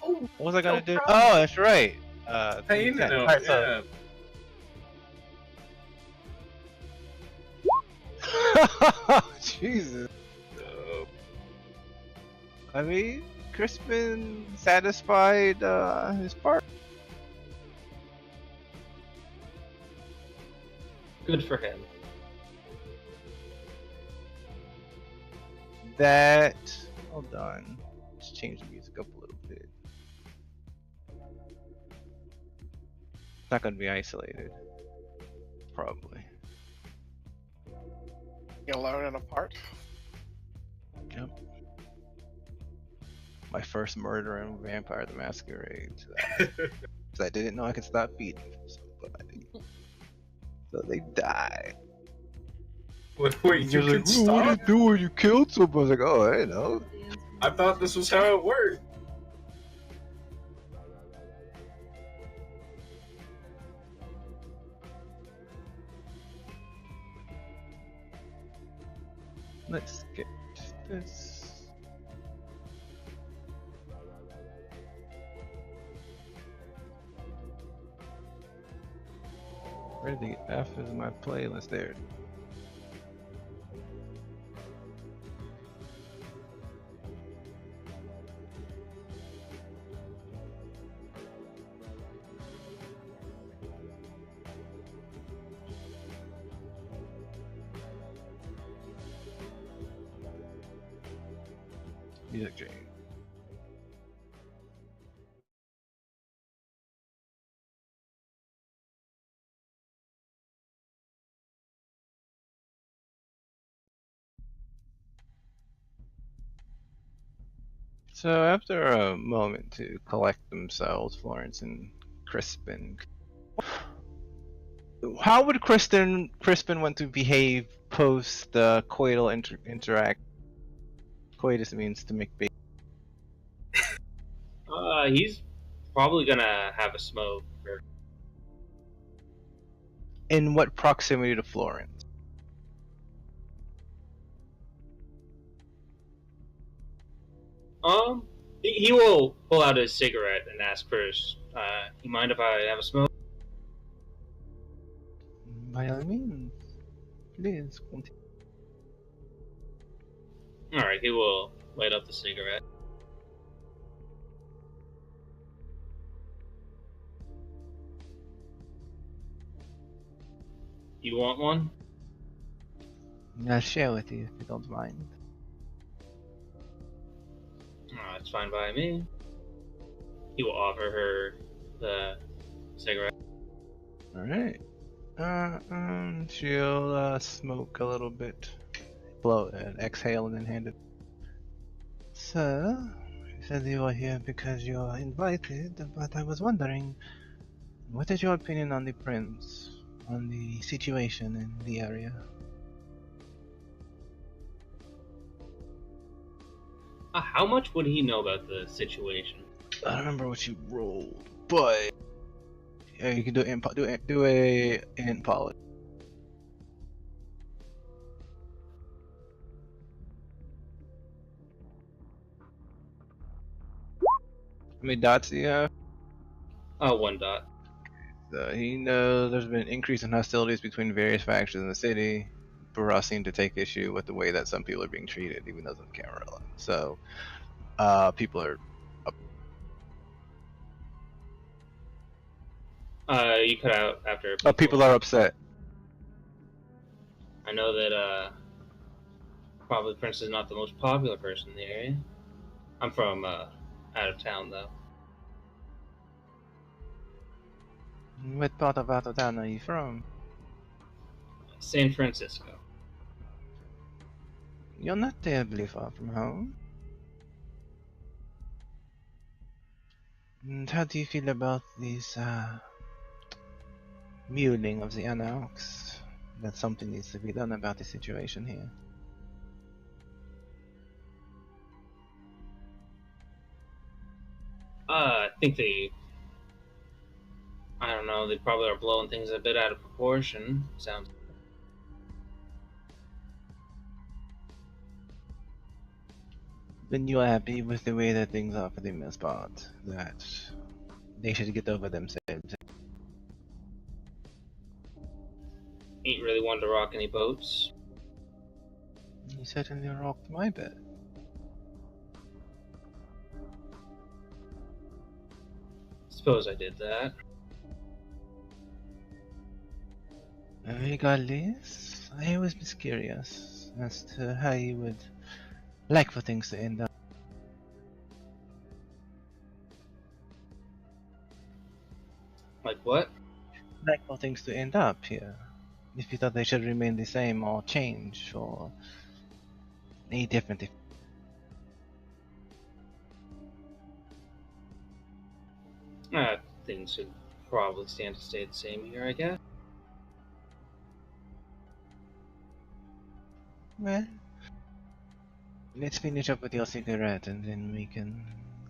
Oh, What was I gonna no do? problem. Oh, that's right. Painted yeah. them, Alright, yeah. Jesus. I mean, Crispin satisfied his part. Good for him. That. Hold on. Let's change the music up a little bit. It's not gonna be isolated. Probably. You'll learn it apart. Yep. My first murder in Vampire the Masquerade. Because I didn't know I could stop feeding somebody. So they died. Wait, you They're could like, "Oh, what stop? did you do when you killed somebody?" I was like, oh, I know. I thought this was how it worked. Let's get this. Where the F is my playlist? There. Music change. So after a moment to collect themselves, Florence and Crispin, how would Crispin want to behave post coital interact? Coitus means to make baby. He's probably gonna have a smoke. Or... In what proximity to Florence? He will pull out his cigarette and ask first, you mind if I have a smoke? By all means, please continue. Alright, he will light up the cigarette. You want one? I'll share with you if you don't mind. It's fine by me. He will offer her the cigarette. Alright. She'll smoke a little bit, blow and exhale, and then hand it. So, you said you were here because you are invited, but I was wondering, what is your opinion on the prince, on the situation in the area? How much would he know about the situation? I don't remember what you rolled, but yeah, you can do a int polish. How many dots do you have? 1 dot. He knows there's been an increase in hostilities between various factions in the city. Barras seemed to take issue with the way that some people are being treated, even though it's on camera. So, people are. You cut out after. People are upset. I know that, probably Prince is not the most popular person in the area. I'm from, out of town, though. What part of out of town are you from? San Francisco. You're not terribly far from home. And how do you feel about this muling of the Anarchs? That something needs to be done about the situation here. I think I don't know, they probably are blowing things a bit out of proportion. Sounds. Then you are happy with the way that things are for the most part. That they should get over themselves. Ain't really one to rock any boats. You certainly rocked my boat. Suppose I did that. Regardless, I was just curious as to how you would like for things to end up. Like what? Like for things to end up here. If you thought they should remain the same or change or any different. Things should probably stand to stay the same here, I guess. Well, let's finish up with your cigarette and then we can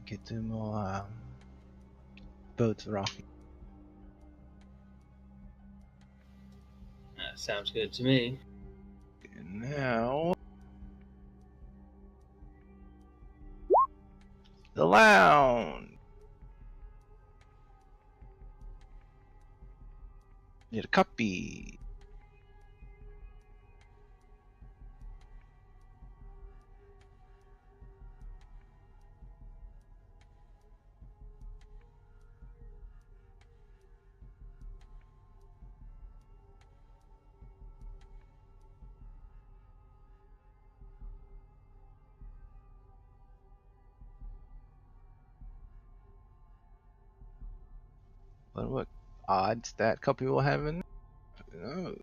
get to more boats rocking. Sounds good to me. Now, the lounge. Need a copy. But what odds that copy will have in? Oh.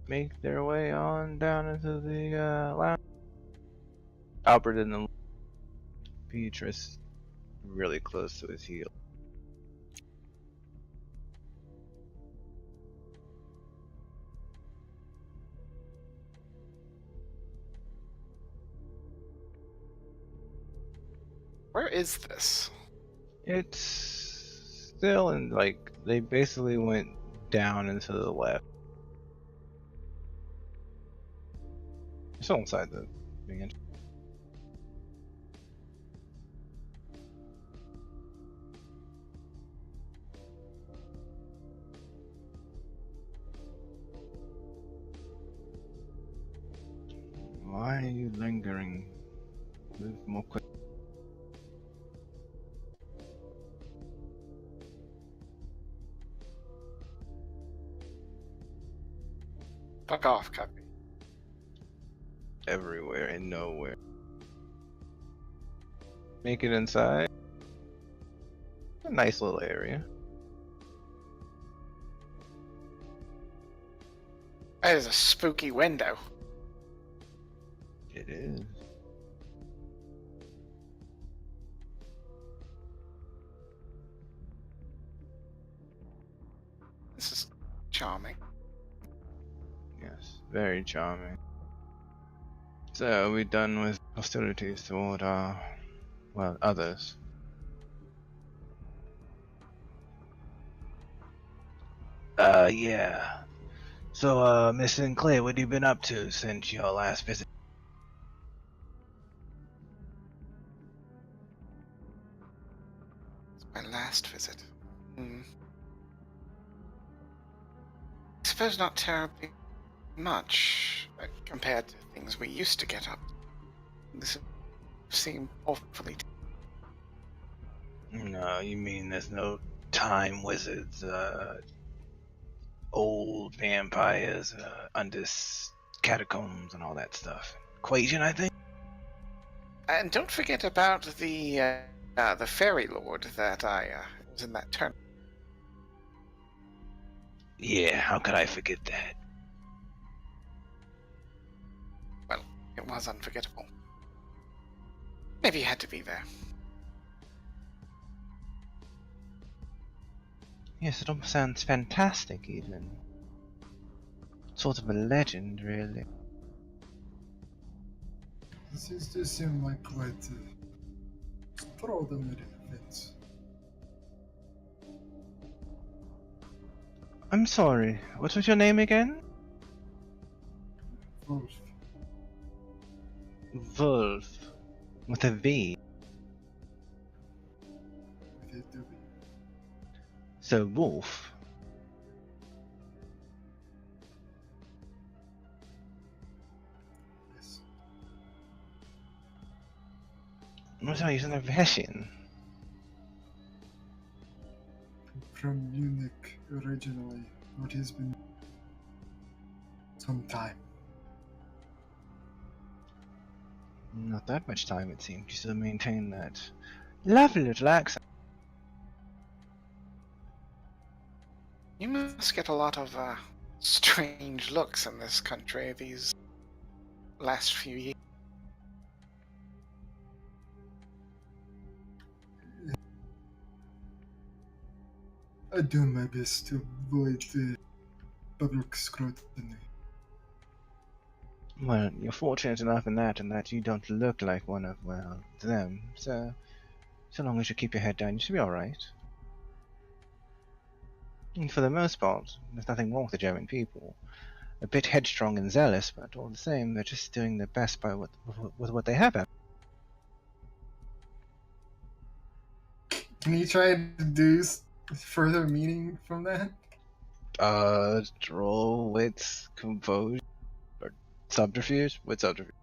Make their way on down into the lounge. Albert and the Beatrice really close to his heel. Where is this? It's still in, like, they basically went down and to the left. It's inside the van. Why are you lingering? Move more quick. Fuck off, copy. Everywhere and nowhere. Make it inside. A nice little area. That is a spooky window. It is. This is charming. Yes, very charming. So, we done with hostilities toward well, others. Yeah. So, Miss Sinclair, what have you been up to since your last visit? It's my last visit. I suppose not terribly much compared to things we used to get up. This seemed awfully. No, you mean there's no time wizards, old vampires, under catacombs and all that stuff. Equation, I think? And don't forget about the The fairy lord that I was in that tournament. Yeah, how could I forget that? Well, it was unforgettable. Maybe you had to be there. Yes, it almost sounds fantastic, even. Sort of a legend, really. This does seem like quite extraordinary events. I'm sorry, what was your name again? Wolf. Wolf. With a V. With a W. So, Wolf. Yes. What are you, son of Hessian? From Munich originally, but has been some time. Not that much time, it seems. You still maintain that lovely little accent. You must get a lot of strange looks in this country these last few years. I do my best to avoid public scrutiny. Well, you're fortunate enough in that you don't look like one of, well, them. So long as you keep your head down, you should be alright. And for the most part, there's nothing wrong with the German people. A bit headstrong and zealous, but all the same, they're just doing their best by with what they have. Can you try to deduce further meaning from that? Droll, wits, composure, or subterfuge? What subterfuge?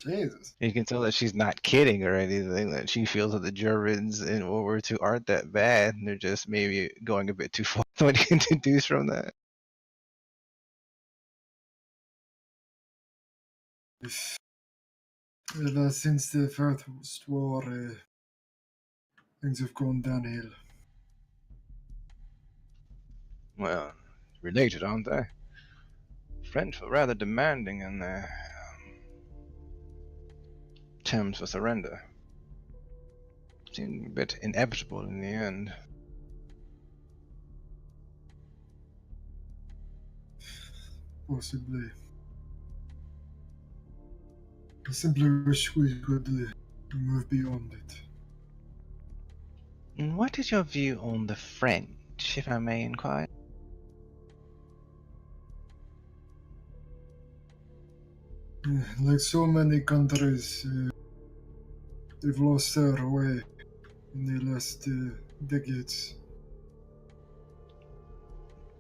Jesus. You can tell that she's not kidding or anything, that she feels that the Germans in World War II aren't that bad, and they're just maybe going a bit too far. What you can deduce from that? Ever since the First War, things have gone downhill. Well, related, aren't they? French were rather demanding in their terms for surrender. Seemed a bit inevitable in the end. Possibly. I simply wish we could move beyond it. And what is your view on the French, if I may inquire? Like so many countries, they've lost their way in the last decades.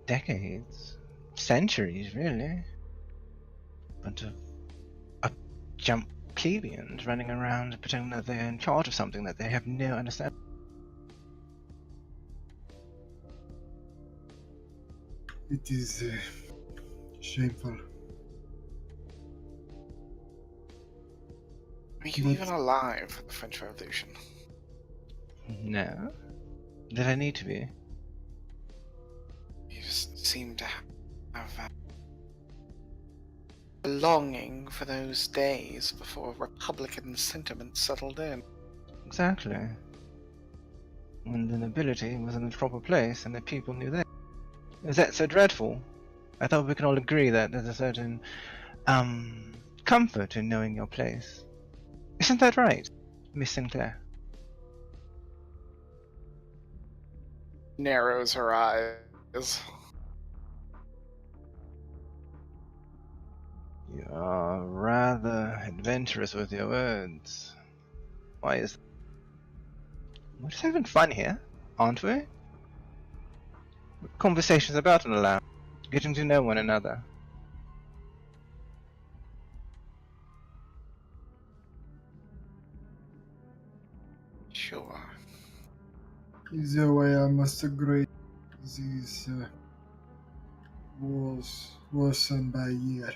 Decades? Centuries, really? Bunch of up-jump plebeians running around pretending that they're in charge of something that they have no understanding. It is shameful. Were you even alive for the French Revolution? No? Did I need to be? You just seem to have a longing for those days before Republican sentiment settled in. Exactly. When the nobility was in the proper place and the people knew that. Is that so dreadful? I thought we can all agree that there's a certain, comfort in knowing your place. Isn't that right, Miss Sinclair? Narrows her eyes. You are rather adventurous with your words. Why is that? We're just having fun here, aren't we? Conversations about an allowance, getting to know one another. Sure. Either way, I must agree. These wars worsen by year.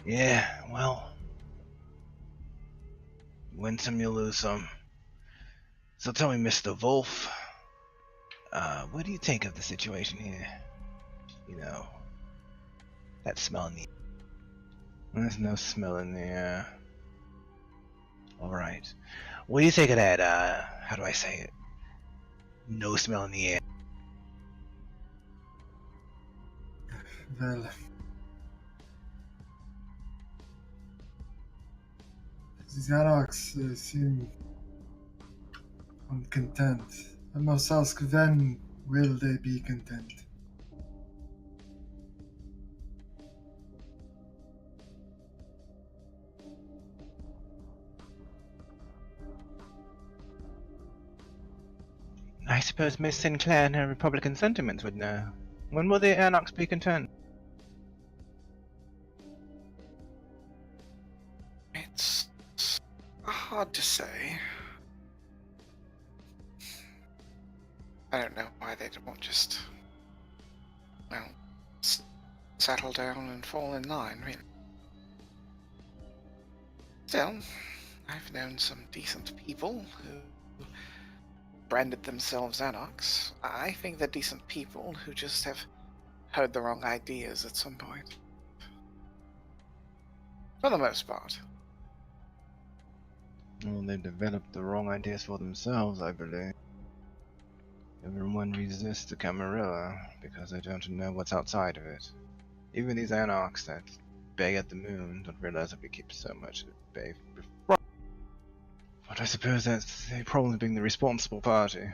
Yeah, well, win some, you lose some. So tell me, Mr. Wolf, what do you think of the situation here? You know, that smell in the air. There's no smell in the air. Alright. What do you think of that, how do I say it? No smell in the air. Well, the Xanax seem uncontent. I must ask, when will they be content? I suppose Miss Sinclair and her Republican sentiments would know. When will the Anox be content? It's hard to say. I don't know why they won't just, well, settle down and fall in line, really. Still, I've known some decent people who branded themselves Anox. I think they're decent people who just have heard the wrong ideas at some point. For the most part. Well, they've developed the wrong ideas for themselves, I believe. Everyone resists the Camarilla because they don't know what's outside of it. Even these Anox that beg at the moon don't realize that we keep so much at bay. But I suppose that's the problem of being the responsible party.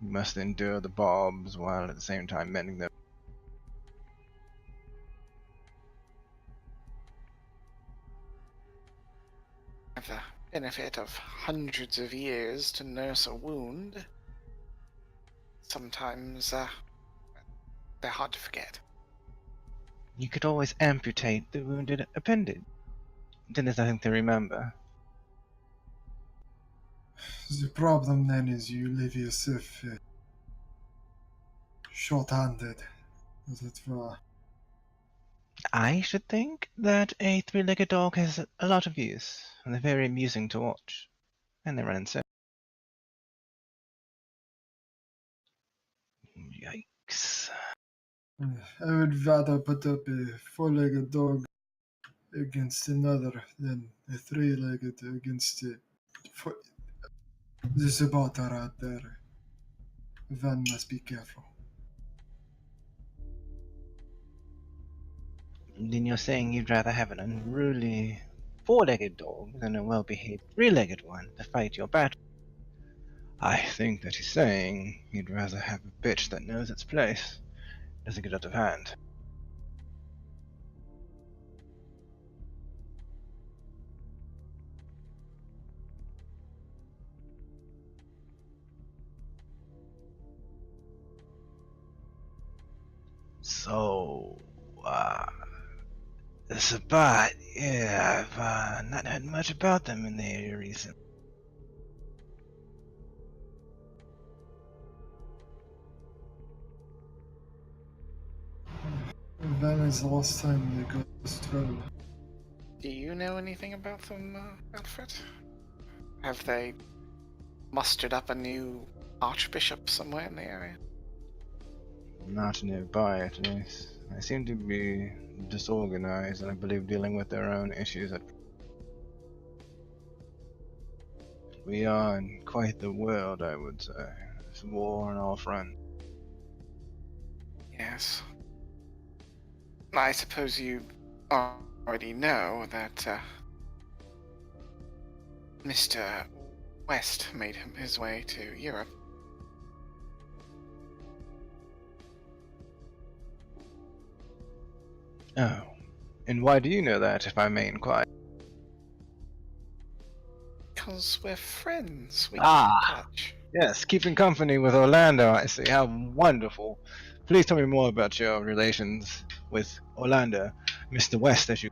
You must endure the bobs while at the same time mending them. Have the benefit of hundreds of years to nurse a wound. Sometimes, they're hard to forget. You could always amputate the wounded appendage. Then there's nothing to remember. The problem then is you live yourself short-handed, as it were. I should think that a three-legged dog has a lot of use, and they're very amusing to watch. And they run in circles. Yikes. I would rather put up a four-legged dog against another than a three-legged against a four. There's a butter out there. One must be careful. Then you're saying you'd rather have an unruly four-legged dog than a well-behaved three-legged one to fight your battle. I think that he's saying he'd rather have a bitch that knows its place, doesn't get out of hand. So, the Sabbat, yeah, I've not heard much about them in the area recently. When is the last time you got this trouble? Do you know anything about them, Alfred? Have they mustered up a new archbishop somewhere in the area? Not nearby, at least. They seem to be disorganized and I believe dealing with their own issues. We are in quite the world, I would say. It's war on all fronts. Yes. I suppose you already know that, Mr. West made his way to Europe. Oh. And why do you know that, if I may inquire? Because we're friends. We Ah. keep in touch. Yes, keeping company with Orlando, I see. How wonderful. Please tell me more about your relations with Orlando, Mr. West, as you...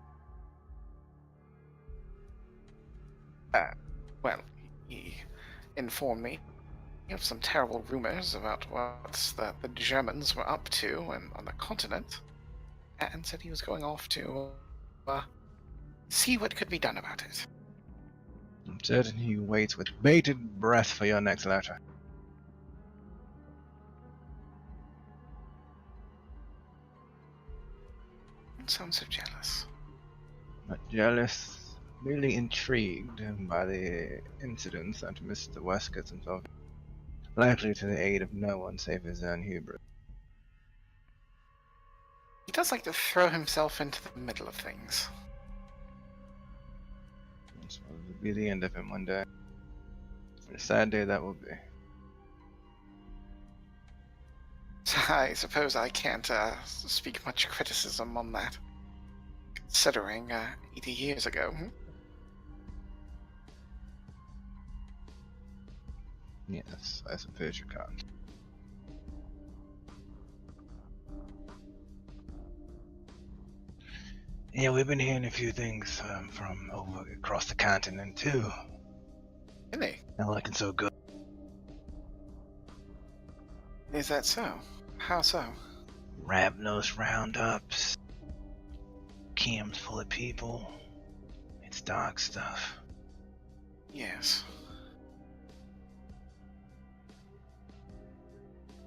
Well, he informed me of some terrible rumors about what the Germans were up to on the continent, and said he was going off to see what could be done about it. I'm certain he waits with bated breath for your next letter. Don't sound so jealous. Not jealous, merely intrigued by the incidents that Mr. West gets himself in, likely to the aid of no one save his own hubris. He does like to throw himself into the middle of things. This will be the end of him one day. What a sad day that will be. I suppose I can't speak much criticism on that, considering 80 years ago. Yes, I suppose you can't. Yeah, we've been hearing a few things from over across the continent too. Really? Not looking so good. Is that so? How so? Ravnos roundups, camps full of people. It's dark stuff. Yes.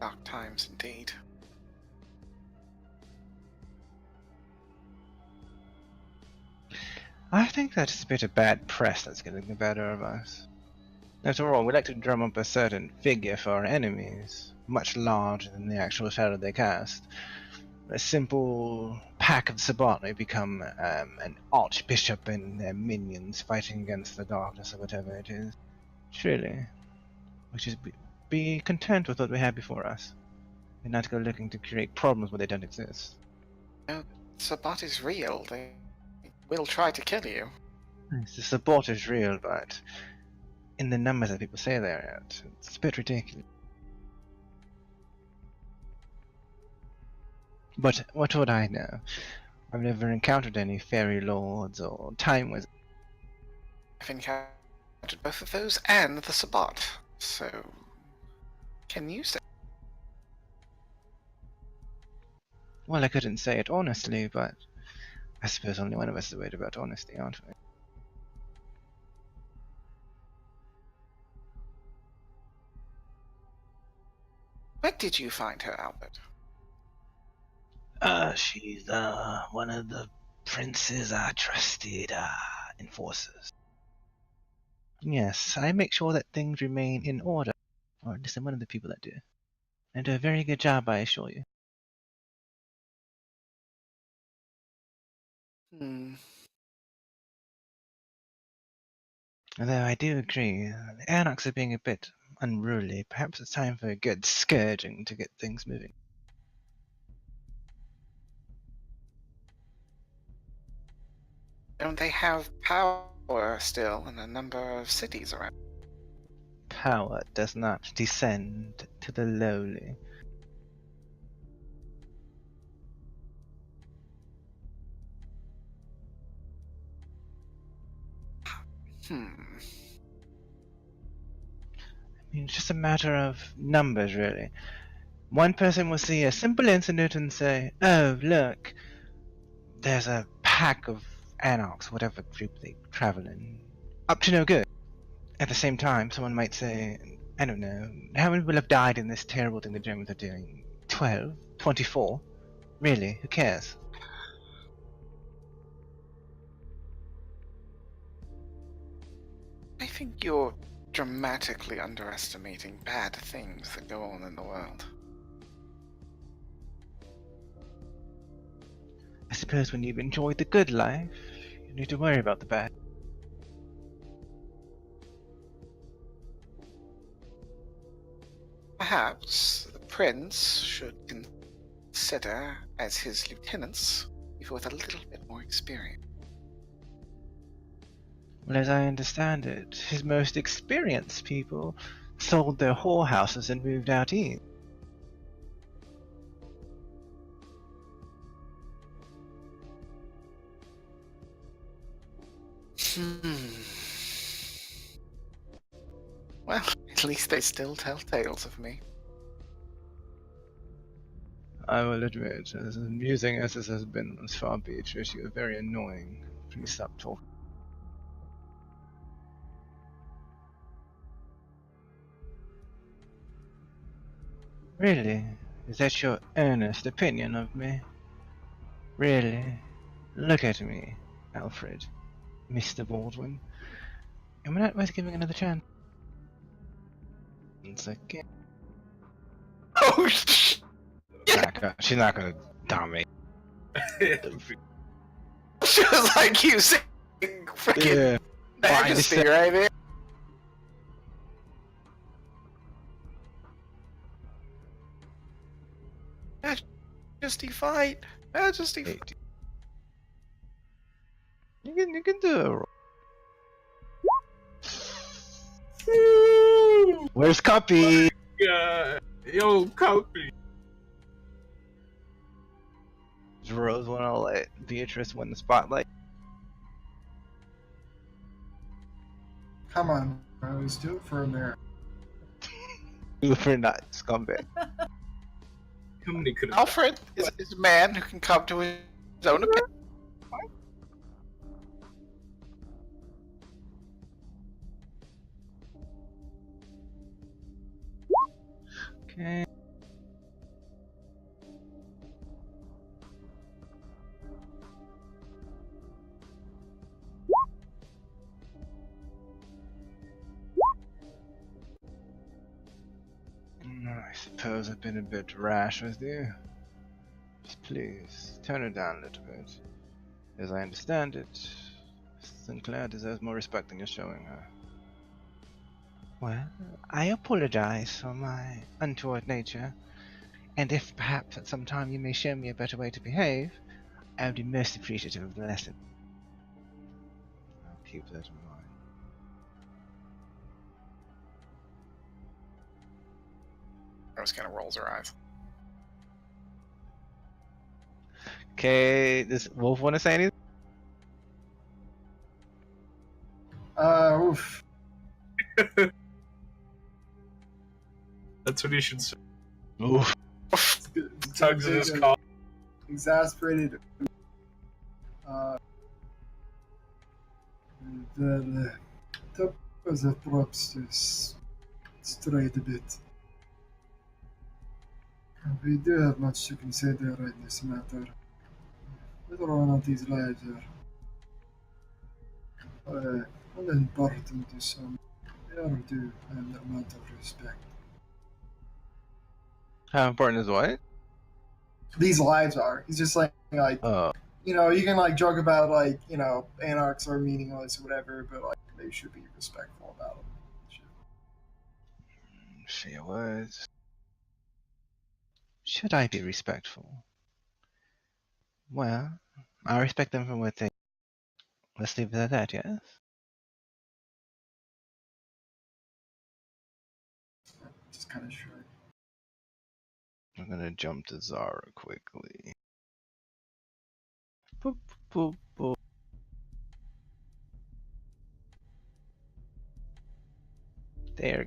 Dark times indeed. I think that's a bit of bad press that's getting the better of us. After all, we like to drum up a certain figure for our enemies, much larger than the actual shadow they cast. A simple pack of Sabat become an archbishop and their minions fighting against the darkness or whatever it is. Surely, we should be content with what we have before us, and not go looking to create problems where they don't exist. No, Sabat is real. They will try to kill you. The support is real, but in the numbers that people say they're at, it's a bit ridiculous. But what would I know? I've never encountered any fairy lords or time wizards. I've encountered both of those and the Sabat, so can you say? Well, I couldn't say it honestly, but I suppose only one of us is worried about honesty, aren't we? Where did you find her, Albert? She's one of the prince's trusted enforcers. Yes, I make sure that things remain in order, or at least I'm one of the people that do. And do a very good job, I assure you. Although I do agree, the Anarchs are being a bit unruly. Perhaps it's time for a good scourging to get things moving. Don't they have power still in a number of cities around? Power does not descend to the lowly. I mean, it's just a matter of numbers, really. One person will see a simple incident and say, oh, look, there's a pack of Anarchs, whatever group they travel in, up to no good. At the same time, someone might say, I don't know, how many will have died in this terrible thing the Germans are doing? 12? 24? Really? Who cares? I think you're dramatically underestimating bad things that go on in the world. I suppose when you've enjoyed the good life, you need to worry about the bad. Perhaps the prince should consider, as his lieutenants, people with a little bit more experience. Well, as I understand it, his most experienced people sold their whorehouses and moved out east. Well, at least they still tell tales of me. I will admit, as amusing as this has been, Miss Farbeach, you are very annoying. Please stop talking. Really? Is that your earnest opinion of me? Really? Look at me, Alfred. Mr. Baldwin. Am I not worth giving another chance? It's like, Oh, shit! she's not gonna dominate. Just like you saying freaking majesty right there. Majesty fight! Majesty fight! You can do Woo! Where's Cuppy? Yo, Copy. Does Rose wanna let Beatrice win the spotlight? Come on, Rose, do it for America. For not scumbag. Alfred is a man who can come to his own opinion. Okay. I suppose I've been a bit rash with you. Just please, tone it down a little bit. As I understand it, Sinclair deserves more respect than you're showing her. Well, I apologize for my untoward nature, and if perhaps at some time you may show me a better way to behave, I would be most appreciative of the lesson. I'll keep that in mind. Rose kind of rolls her eyes. Okay, does Wolf want to say anything? Oof. That's what he should say. Oof. Tugs in his collar. Exasperated. Well, that was perhaps to strayed a bit. We do have much to consider in this matter. Whether or not these lives are unimportant to some, they are due an amount of respect. How important is what? These lives are. He's just like Oh. you know, you can like joke about like, you know, anarchs are meaningless or whatever, but like they should be respectful about them. She was. Should I be respectful? Well, I respect them for what they. Let's leave it at that, yes? Just kind of shrug. I'm gonna jump to Zara quickly. Boop, boop, boop. There.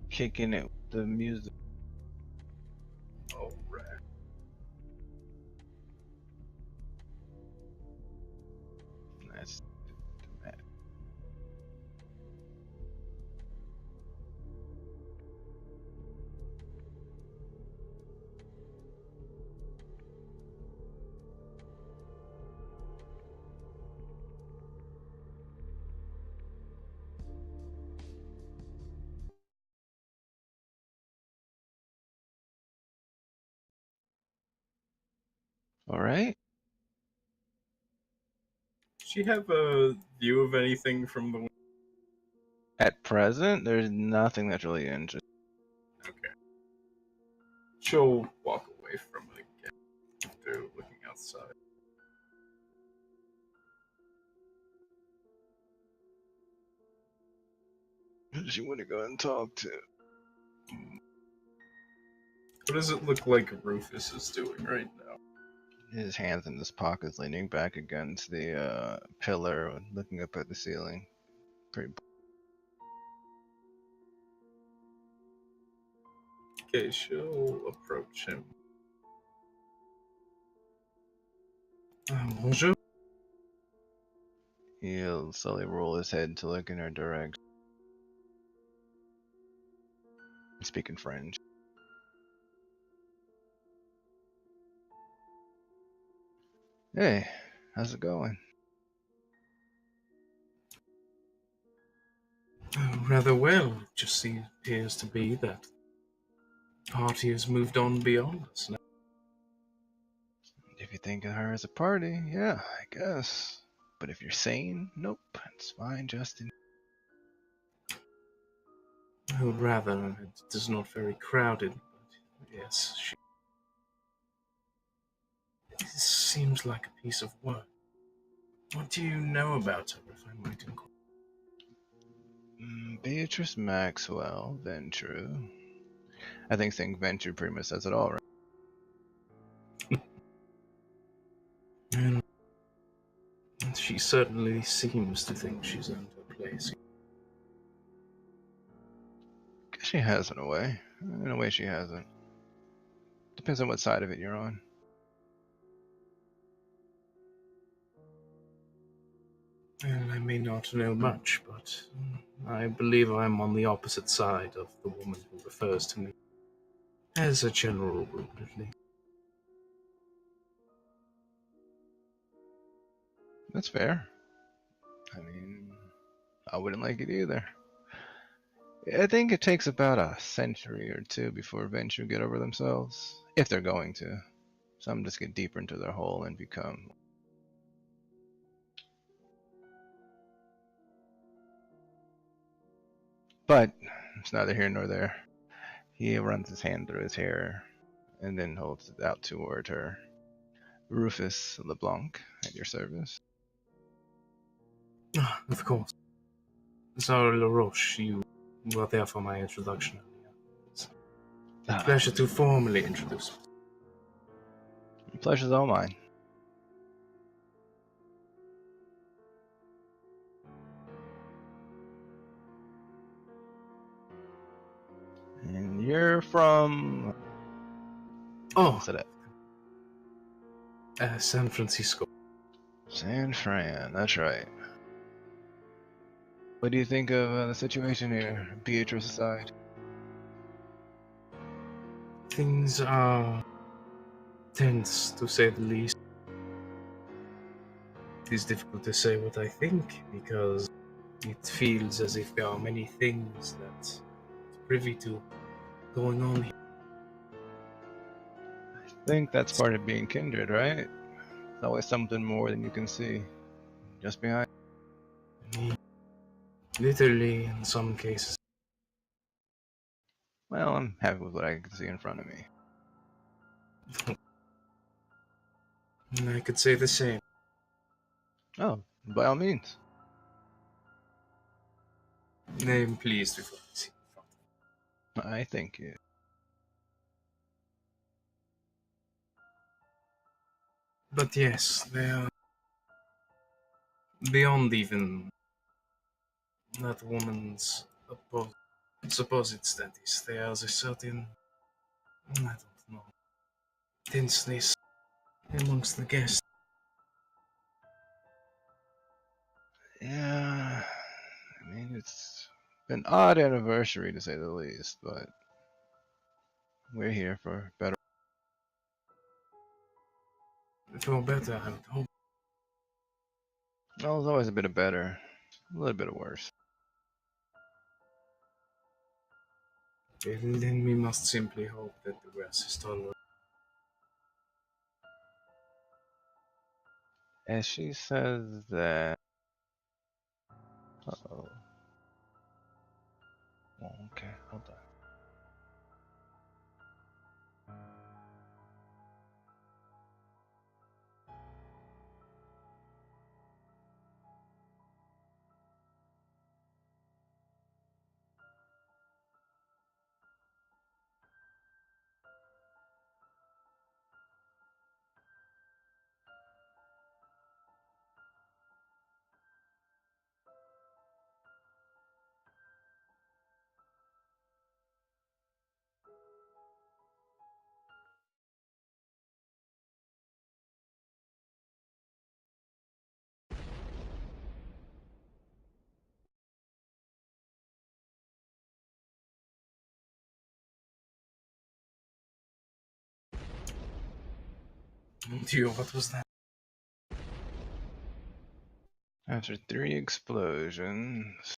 Kicking it with the music. Alright. That's alright. Does she have a view of anything from the window? At present, there's nothing that's really interesting. Okay. She'll walk away from it again after looking outside. Who does she want to go and talk to? What does it look like Rufus is doing right now? His hands in his pockets, leaning back against the pillar, looking up at the ceiling. Pretty. Okay, she'll approach him. Bonjour. He'll slowly roll his head to look in her direction. Speaking French. Hey, how's it going? Rather well. It just appears to be that party has moved on beyond us now. If you think of her as a party, yeah, I guess. But if you're sane, nope, it's fine, Justin. I would rather it is not very crowded, but yes, this seems like a piece of work. What do you know about her, if I might inquire? Beatrice Maxwell, Ventrue. I think saying Ventrue pretty much says it all, right? And she certainly seems to think she's earned her place. Guess she has in a way. In a way, she hasn't. Depends on what side of it you're on. And I may not know much, but I believe I'm on the opposite side of the woman who refers to me. As a general rule, at least. That's fair. I mean, I wouldn't like it either. I think it takes about a century or two before Ventrue get over themselves. If they're going to. Some just get deeper into their hole and become... But, it's neither here nor there. He runs his hand through his hair and then holds it out toward her. Rufus LeBlanc, at your service. Of course. Zara LaRoche, you were there for my introduction earlier. It's a pleasure to formally introduce me. Pleasure's all mine. And you're from... Oh, that? San Francisco. San Fran, that's right. What do you think of the situation here, Beatrice aside? Things are tense, to say the least. It is difficult to say what I think, because it feels as if there are many things that I'm privy to going on here. I think that's part of being kindred, right? There's always something more than you can see. Just behind. Literally, in some cases. Well, I'm happy with what I can see in front of me. And I could say the same. Oh, by all means. I am pleased with what I see in front of me. I thank you. But yes, they are beyond even that woman's supposed studies. There's a certain, I don't know, tenseness amongst the guests. Yeah, I mean, it's an odd anniversary to say the least, but we're here for better. For better, I would hope. Well, there's always a bit of better, a little bit of worse. Then we must simply hope that the worst is tolerable. As she says that... Uh-oh. Oh, okay, hold on. Dear, what was that? After 3 explosions,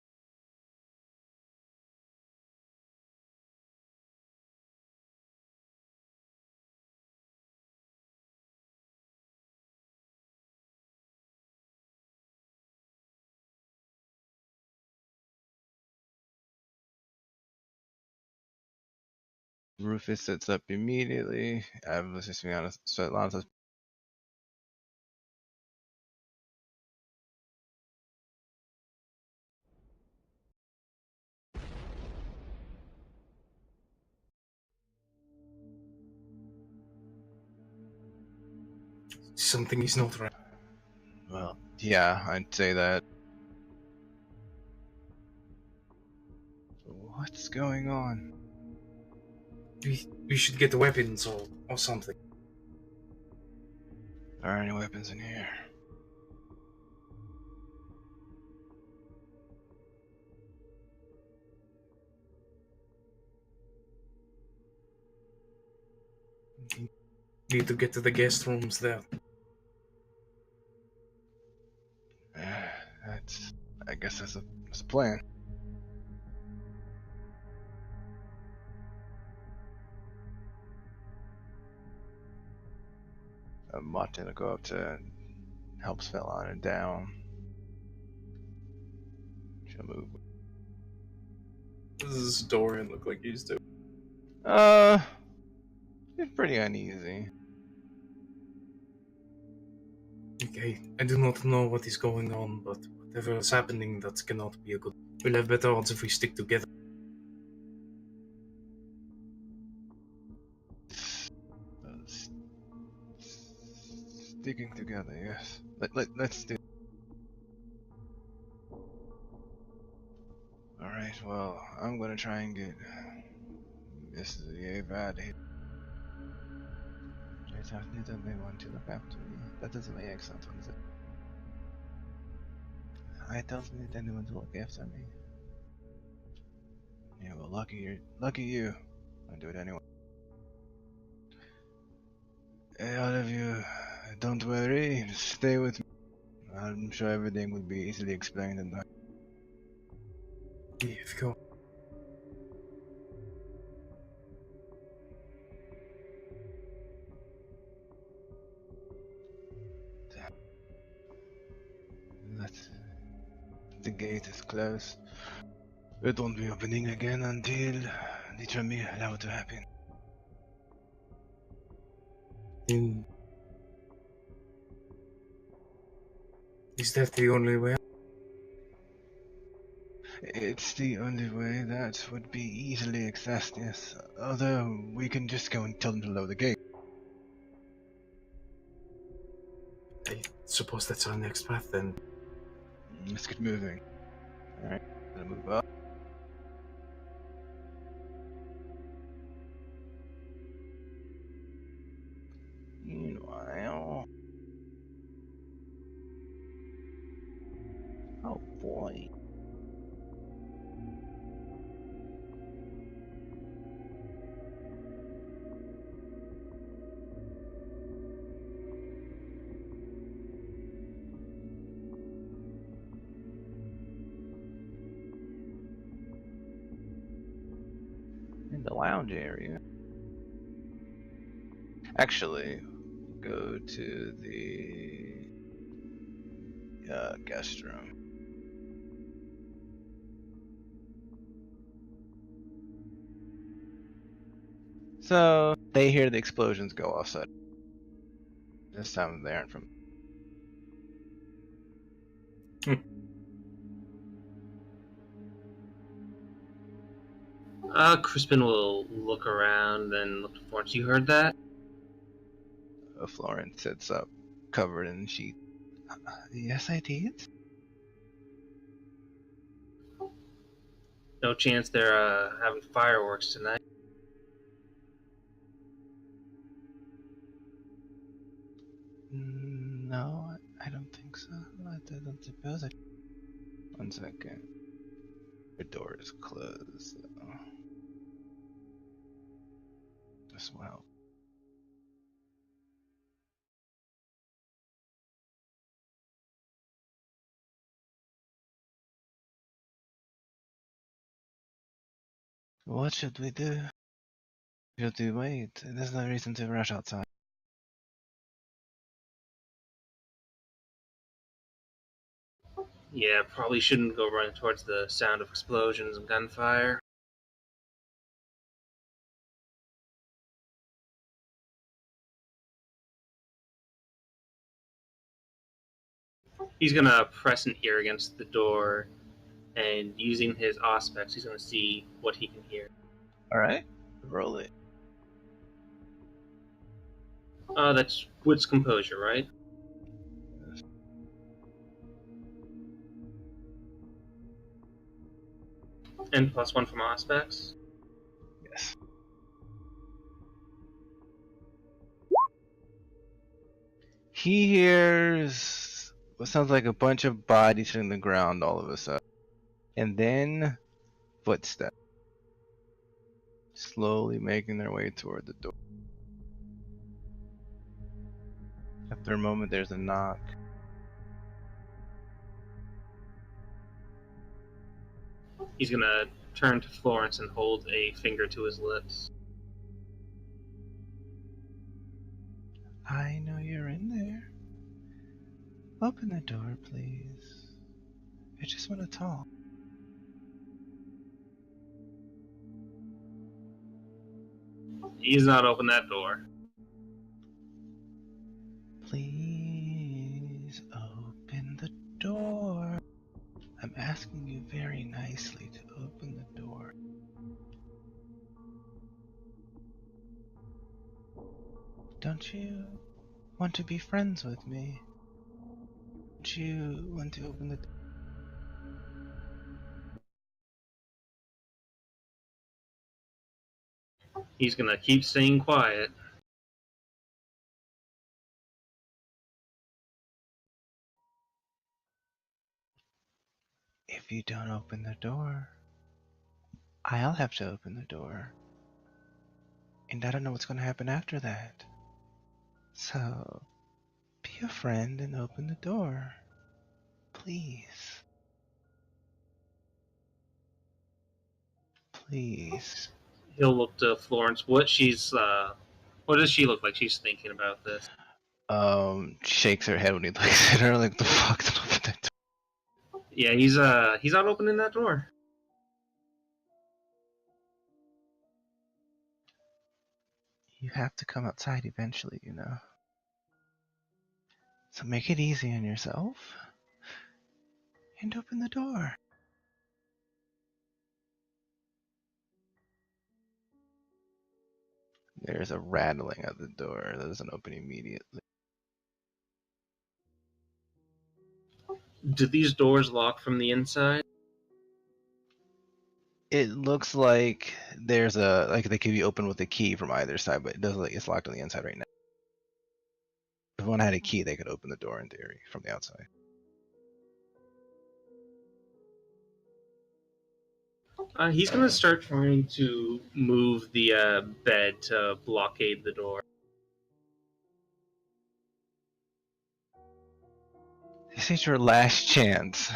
Rufus sits up immediately. Let's just be honest. So Alonso's Something is not right. well, yeah, I'd say that. What's going on? We should get the weapons or something. Are any weapons in here? Need to get to the guest rooms there. That's. I guess that's a plan. Martin will go up to help Svelana down. She'll move. Does Dorian look like he's doing? It's pretty uneasy. Okay, I do not know what is going on, but whatever is happening, that cannot be a good. We'll have better odds if we stick together. Sticking together, yes. Let's do. Alright, well, I'm gonna try and get Mrs. Yave out of here. I just need everyone to look after me. That doesn't make any sense. What is it? I don't need anyone to look after me. Yeah, well, lucky you. I'll do it anyway. Hey, all of you, don't worry. Just stay with me. I'm sure everything will be easily explained in time. Yeah, of course. The gate is closed. It won't be opening again until the Tremere allow it to happen. Is that the only way? It's the only way that would be easily accessed, yes. Although, we can just go and tell them to lower the gate. I suppose that's our next path then. Let's get moving. Alright, gonna move up. Meanwhile... Oh boy. In the lounge area. Actually, go to the guest room. So they hear the explosions go off. So this time they aren't from. Crispin will look around and look forward. You heard that? Florence sits up, covered in sheet. Yes, I did. No chance they're having fireworks tonight. No, I don't think so. I don't suppose it. 1 second. The door is closed. This will help. What should we do? Should we wait? There's no reason to rush outside. Yeah, probably shouldn't go running towards the sound of explosions and gunfire. He's gonna press an ear against the door, and using his auspex, he's gonna see what he can hear. Alright, roll it. That's wits composure, right? And +1 from auspex. Yes. He hears what sounds like a bunch of bodies hitting the ground all of a sudden. And then footsteps slowly making their way toward the door. After a moment, there's a knock. He's gonna turn to Florence and hold a finger to his lips. I know you're in there. Open the door, please. I just want to talk. He's not open that door. Please open the door. I'm asking you very nicely to open the door. Don't you want to be friends with me? Don't you want to open the door? He's gonna keep staying quiet. If you don't open the door, I'll have to open the door. And I don't know what's going to happen after that. So, be a friend and open the door. Please. Please. He'll look to Florence. What does she look like she's thinking about this? Shakes her head when he looks at her like, the fuck, don't open that door. Yeah, he's not opening that door. You have to come outside eventually, you know. So make it easy on yourself and open the door. There's a rattling at the door that doesn't open immediately. Do these doors lock from the inside? It looks like there's like they could be opened with a key from either side, but it doesn't look like it's locked on the inside right now. If one had a key, they could open the door in theory from the outside. He's gonna start trying to move the bed to blockade the door. This is your last chance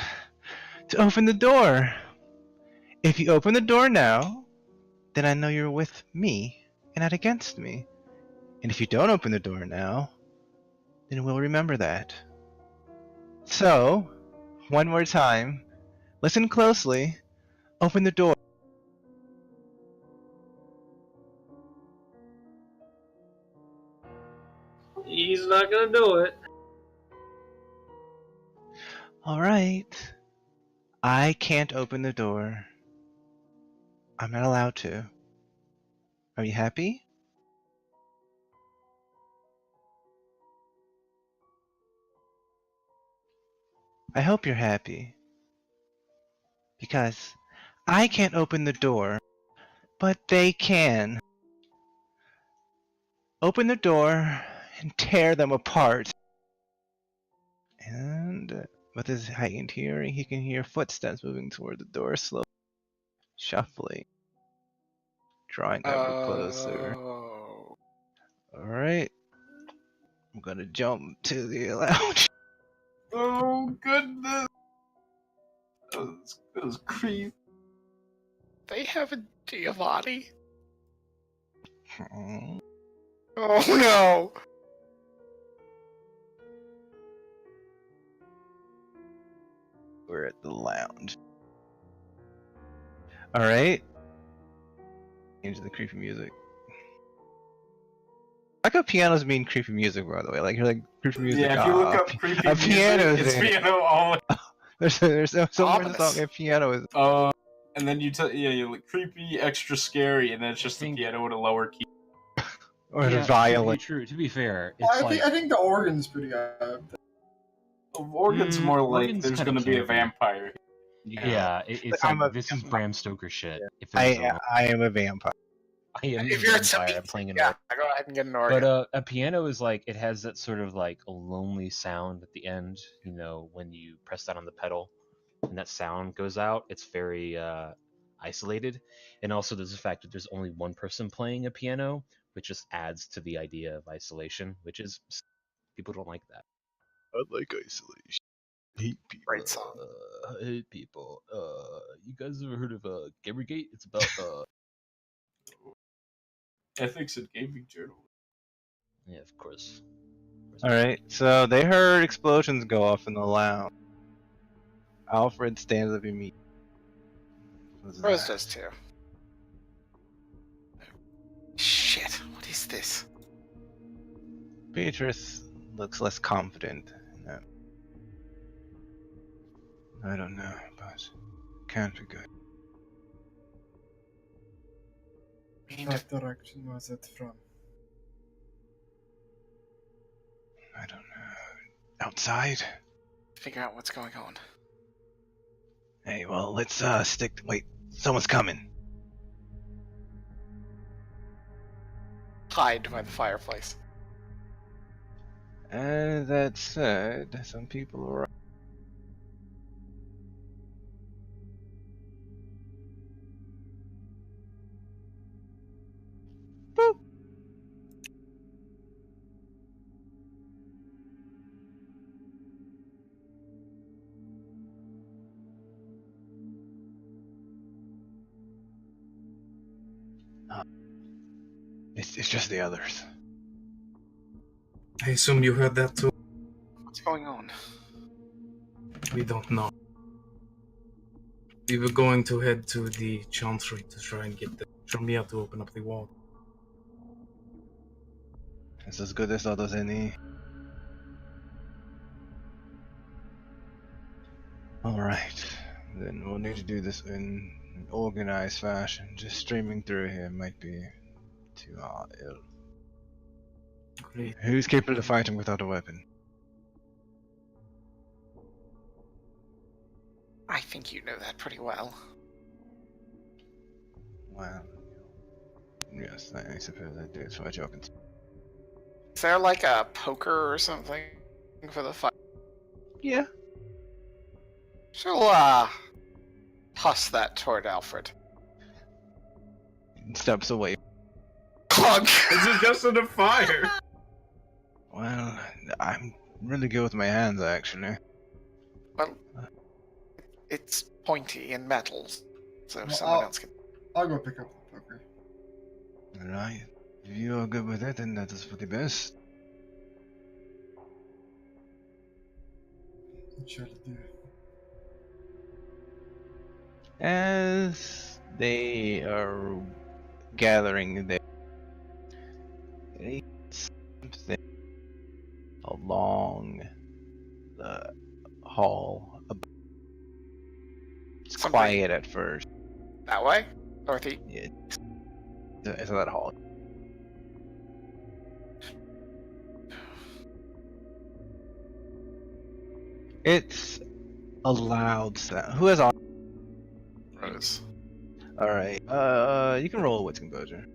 to open the door. If you open the door now, then I know you're with me and not against me. And if you don't open the door now, then we'll remember that. So, one more time, listen closely, open the door. He's not gonna do it. Alright. I can't open the door. I'm not allowed to. Are you happy? I hope you're happy. Because I can't open the door, but they can. Open the door and tear them apart. And with his heightened hearing, he can hear footsteps moving toward the door slowly, shuffling, drawing ever closer. Oh. Alright. I'm gonna jump to the lounge. Oh goodness! That was creepy. They have a Giovanni. Oh, Oh no! we're at the lounge. All right. Into the creepy music. I like how pianos mean creepy music, by the way. Like you're like creepy music. Yeah, if you look up creepy a music, piano it's in it. piano only. There's somewhere in the Ominous. song a piano is. And then you look creepy, extra scary, and then it's just the piano at a lower key. Or Yeah, the violin. To be fair, it's I think the organ's pretty good. Organ's more like organ's there's kinda going to be a campy. vampire. Yeah, it's I'm like a this is vampire. Bram Stoker shit. If there's I am a vampire. I am If a you're a vampire zombie, playing an yeah, organ. go ahead and get an organ. But a piano is like it has that sort of like a lonely sound at the end. You know, when you press down on the pedal and that sound goes out, it's very isolated. And also there's the fact that there's only one person playing a piano, which just adds to the idea of isolation, which is people don't like that. I like isolation. Hate people. Great song. Hate people. You guys ever heard of Gamergate? It's about Ethics and Gaming Journal. yeah, of course. All right. So they heard explosions go off in the lounge. Alfred stands up immediately. Rose does too. Shit, what is this? Beatrice looks less confident. No. I don't know, but can't be good. We need to What direction was it from? I don't know. Outside? figure out what's going on. Hey, well, let's stick. Wait, someone's coming. Hide by the fireplace. And that said, some people are. Boop. It's just the others. I assume you heard that too? What's going on? We don't know. We were going to head to the Chantry to try and get the Shamia to open up the wall. It's as good as others any. Alright. Then we'll need to do this in an organized fashion. Just streaming through here might be too ill. Great. Who's capable of fighting without a weapon? I think you know that pretty well. Well, yes, I suppose I do. It's what you're concerned. Is there like a poker or something for the fight? Yeah. She'll toss that toward Alfred. Steps away. Clunk! This is just in a fire. Well, I'm really good with my hands, actually. Well, it's pointy and metals, so Well, someone else can. I'll go pick up the poker. Alright. If you are good with it, then that is for the best. Shall do. As they are gathering there, something along the hall. It's Something- quiet at first. That way? Northeast? Yeah. It's that hall. It's a loud sound. Who has on? Rose. Alright. You can roll with composure.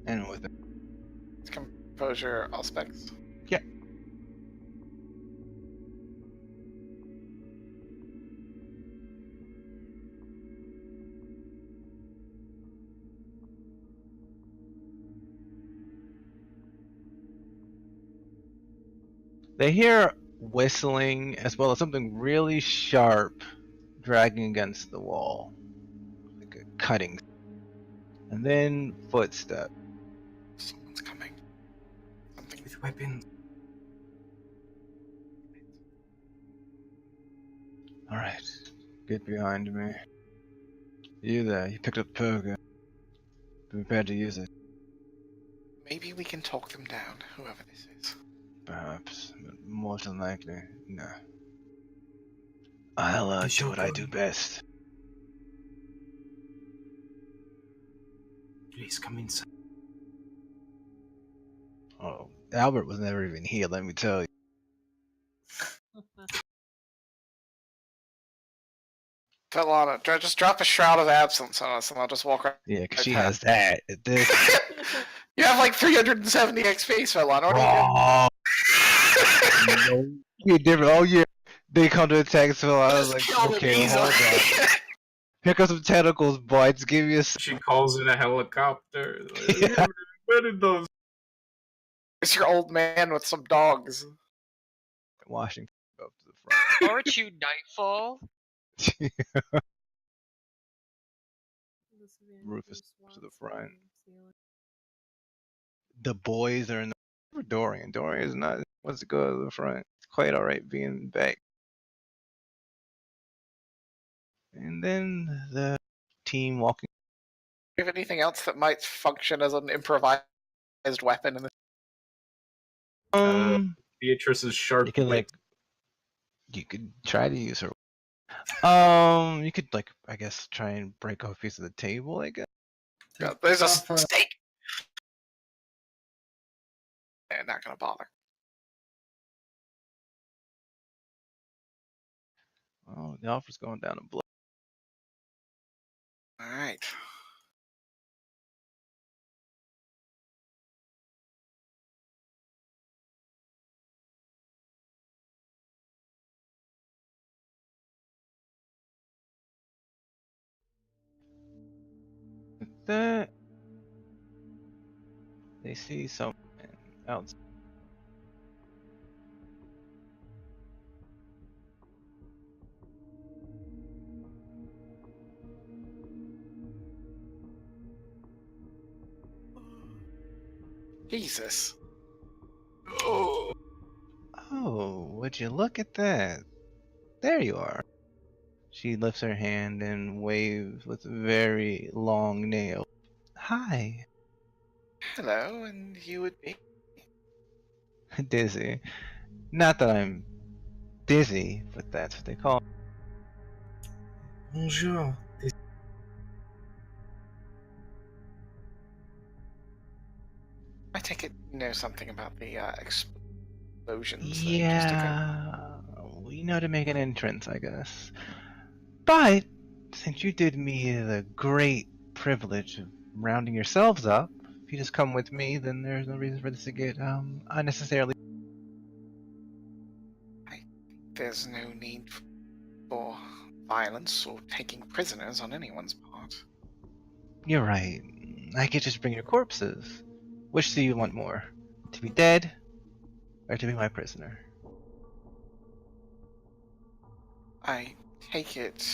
And with it. Composure, all specs. Yeah. They hear whistling as well as something really sharp dragging against the wall. Like a cutting, and then footsteps. Someone's coming. Something. With weapons. All right, get behind me. You there? You picked up poker. Be prepared to use it. Maybe we can talk them down, whoever this is. Perhaps, but more than likely, no. I'll Is do your what I do gun- best. Please come inside. Oh, Albert was never even here. Let me tell you. Felana, just drop a shroud of absence on us and I'll just walk right. Yeah, because she past. has that. This. You have like 370 XP, Felana. What are you doing? No, be different. Oh yeah, they come to attack. So I was Just like, kill them okay, hold easily. on. Pick up some tentacles, boys. Give me a. She calls in a helicopter. Yeah. Those. It's your old man with some dogs. Washington up to the front. Aren't you Nightfall? Rufus to the front. The boys are in the Dorian. Dorian is not wants to go to the front. It's quite alright being back. And then the team walking. Do you have anything else that might function as an improvised weapon in this? Beatrice's sharp You can wit. you could try to use her. You could I guess try and break off a piece of the table. I guess. Yeah, there's a Off, stake. Yeah, not gonna bother. Oh, the offer's going down a blow. All right. That they see someone else. Jesus. Oh. Oh, would you look at that? There you are. She lifts her hand and waves with very long nails. Hi, Hello, and you would be? Dizzy. Not that I'm dizzy, but that's what they call me. Bonjour. I take it you know something about the explosions. that just occurred. Yeah, we know to make an entrance, I guess. But since you did me the great privilege of rounding yourselves up, if you just come with me, then there's no reason for this to get unnecessarily. There's no need for violence or taking prisoners on anyone's part. You're right. I could just bring your corpses. Which do you want more? To be dead, or to be my prisoner? I take it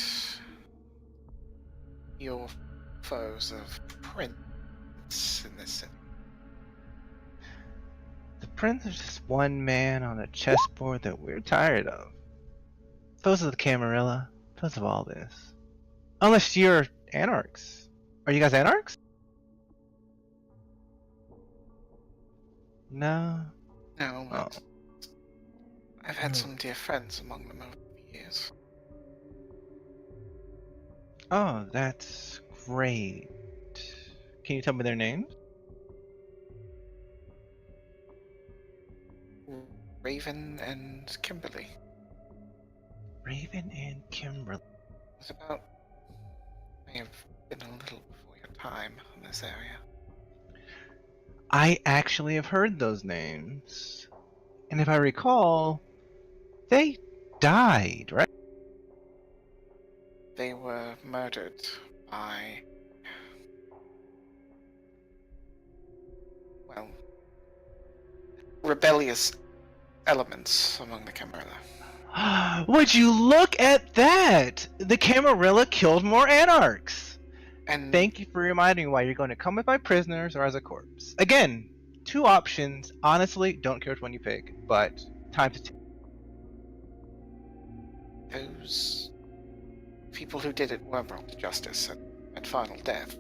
you're foes of Prince in this city. The prince is just one man on a chessboard that we're tired of. Those are the Camarilla. Those of all this. Unless you're anarchs. Are you guys anarchs? No. No, Oh. but I've had some dear friends among them over the years. Oh, that's great. Can you tell me their names? Raven and Kimberly. Raven and Kimberly. It's about. May have been a little before your time in this area. I actually have heard those names. And if I recall, they died, right? They were murdered by. Well. Rebellious elements among the Camarilla. Would you look at that? The Camarilla killed more anarchs. And Thank you for reminding me why you're going to come with my prisoners or as a corpse. Again, 2 options. Honestly, don't care which one you pick, but time to those people who did it were brought to justice at final death.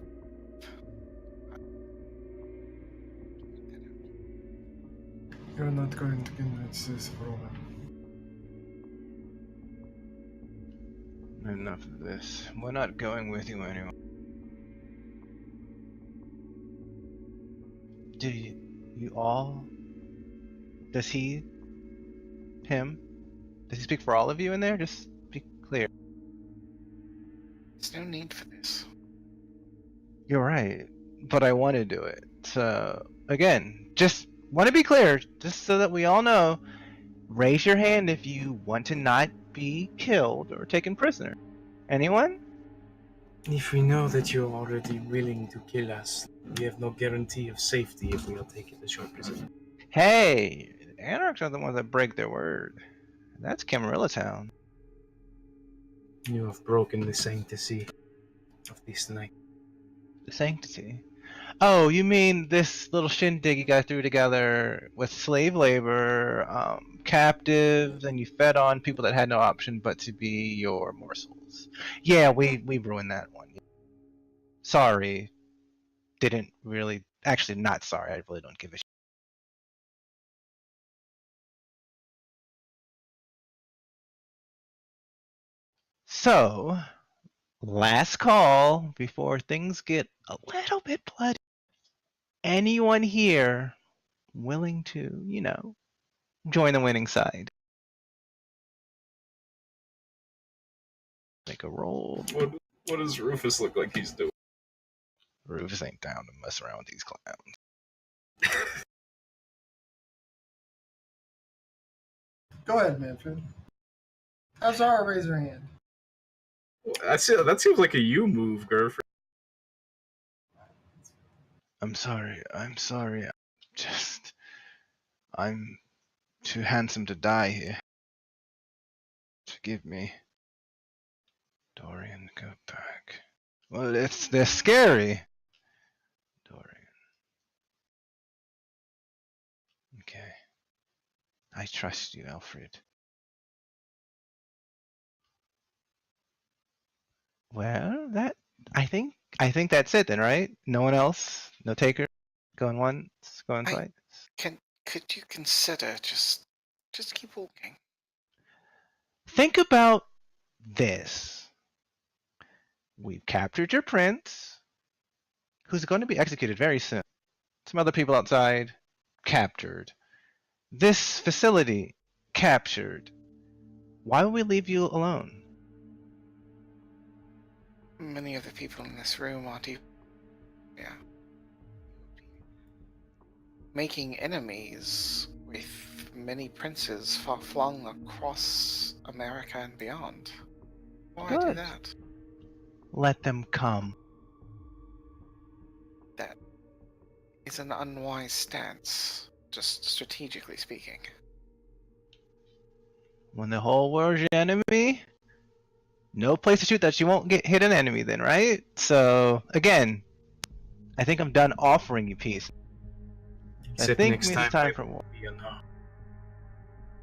You're not going to convince this woman. Enough of this. We're not going with you anymore. Do you all? Does he? Him? Does he speak for all of you in there? Just be clear. There's no need for this. You're right, but I want to do it. So, again, just want to be clear, just so that we all know. Raise your hand if you want to not be killed or taken prisoner. Anyone? If we know that you're already willing to kill us, we have no guarantee of safety if we are taken as your prisoner. Hey, Anarchs are the ones that break their word. That's Camarilla Town. You have broken the sanctity of this night. The sanctity. Oh, you mean this little shindig you guys threw together with slave labor, captives, and you fed on people that had no option but to be your morsels. Yeah, we ruined that one. Sorry. Didn't really... Actually, not sorry. I really don't give a shit. So, last call before things get a little bit bloody. Anyone here willing to, join the winning side? Make a roll. What does Rufus look like he's doing? Rufus ain't down to mess around with these clowns. Go ahead, Manfred. How's our razor hand? That seems like a you move, girlfriend. I'm sorry. I'm too handsome to die here. Forgive me. Dorian, go back. Well, they're scary. Dorian. Okay. I trust you, Alfred. Well, I think that's it then, right? No one else? No taker? Going once, going twice? Could you consider just keep walking? Think about this. We've captured your prince, who's going to be executed very soon. Some other people outside, captured. This facility, captured. Why would we leave you alone? Many of the people in this room aren't even... Yeah. Making enemies with many princes far-flung across America and beyond. Why do Good. that? Let them come. That is an unwise stance, just strategically speaking. When the whole world's your enemy, no place to shoot that you won't hit an enemy then, right? So, again, I think I'm done offering you peace. Except I think next it's time time they for war. won't be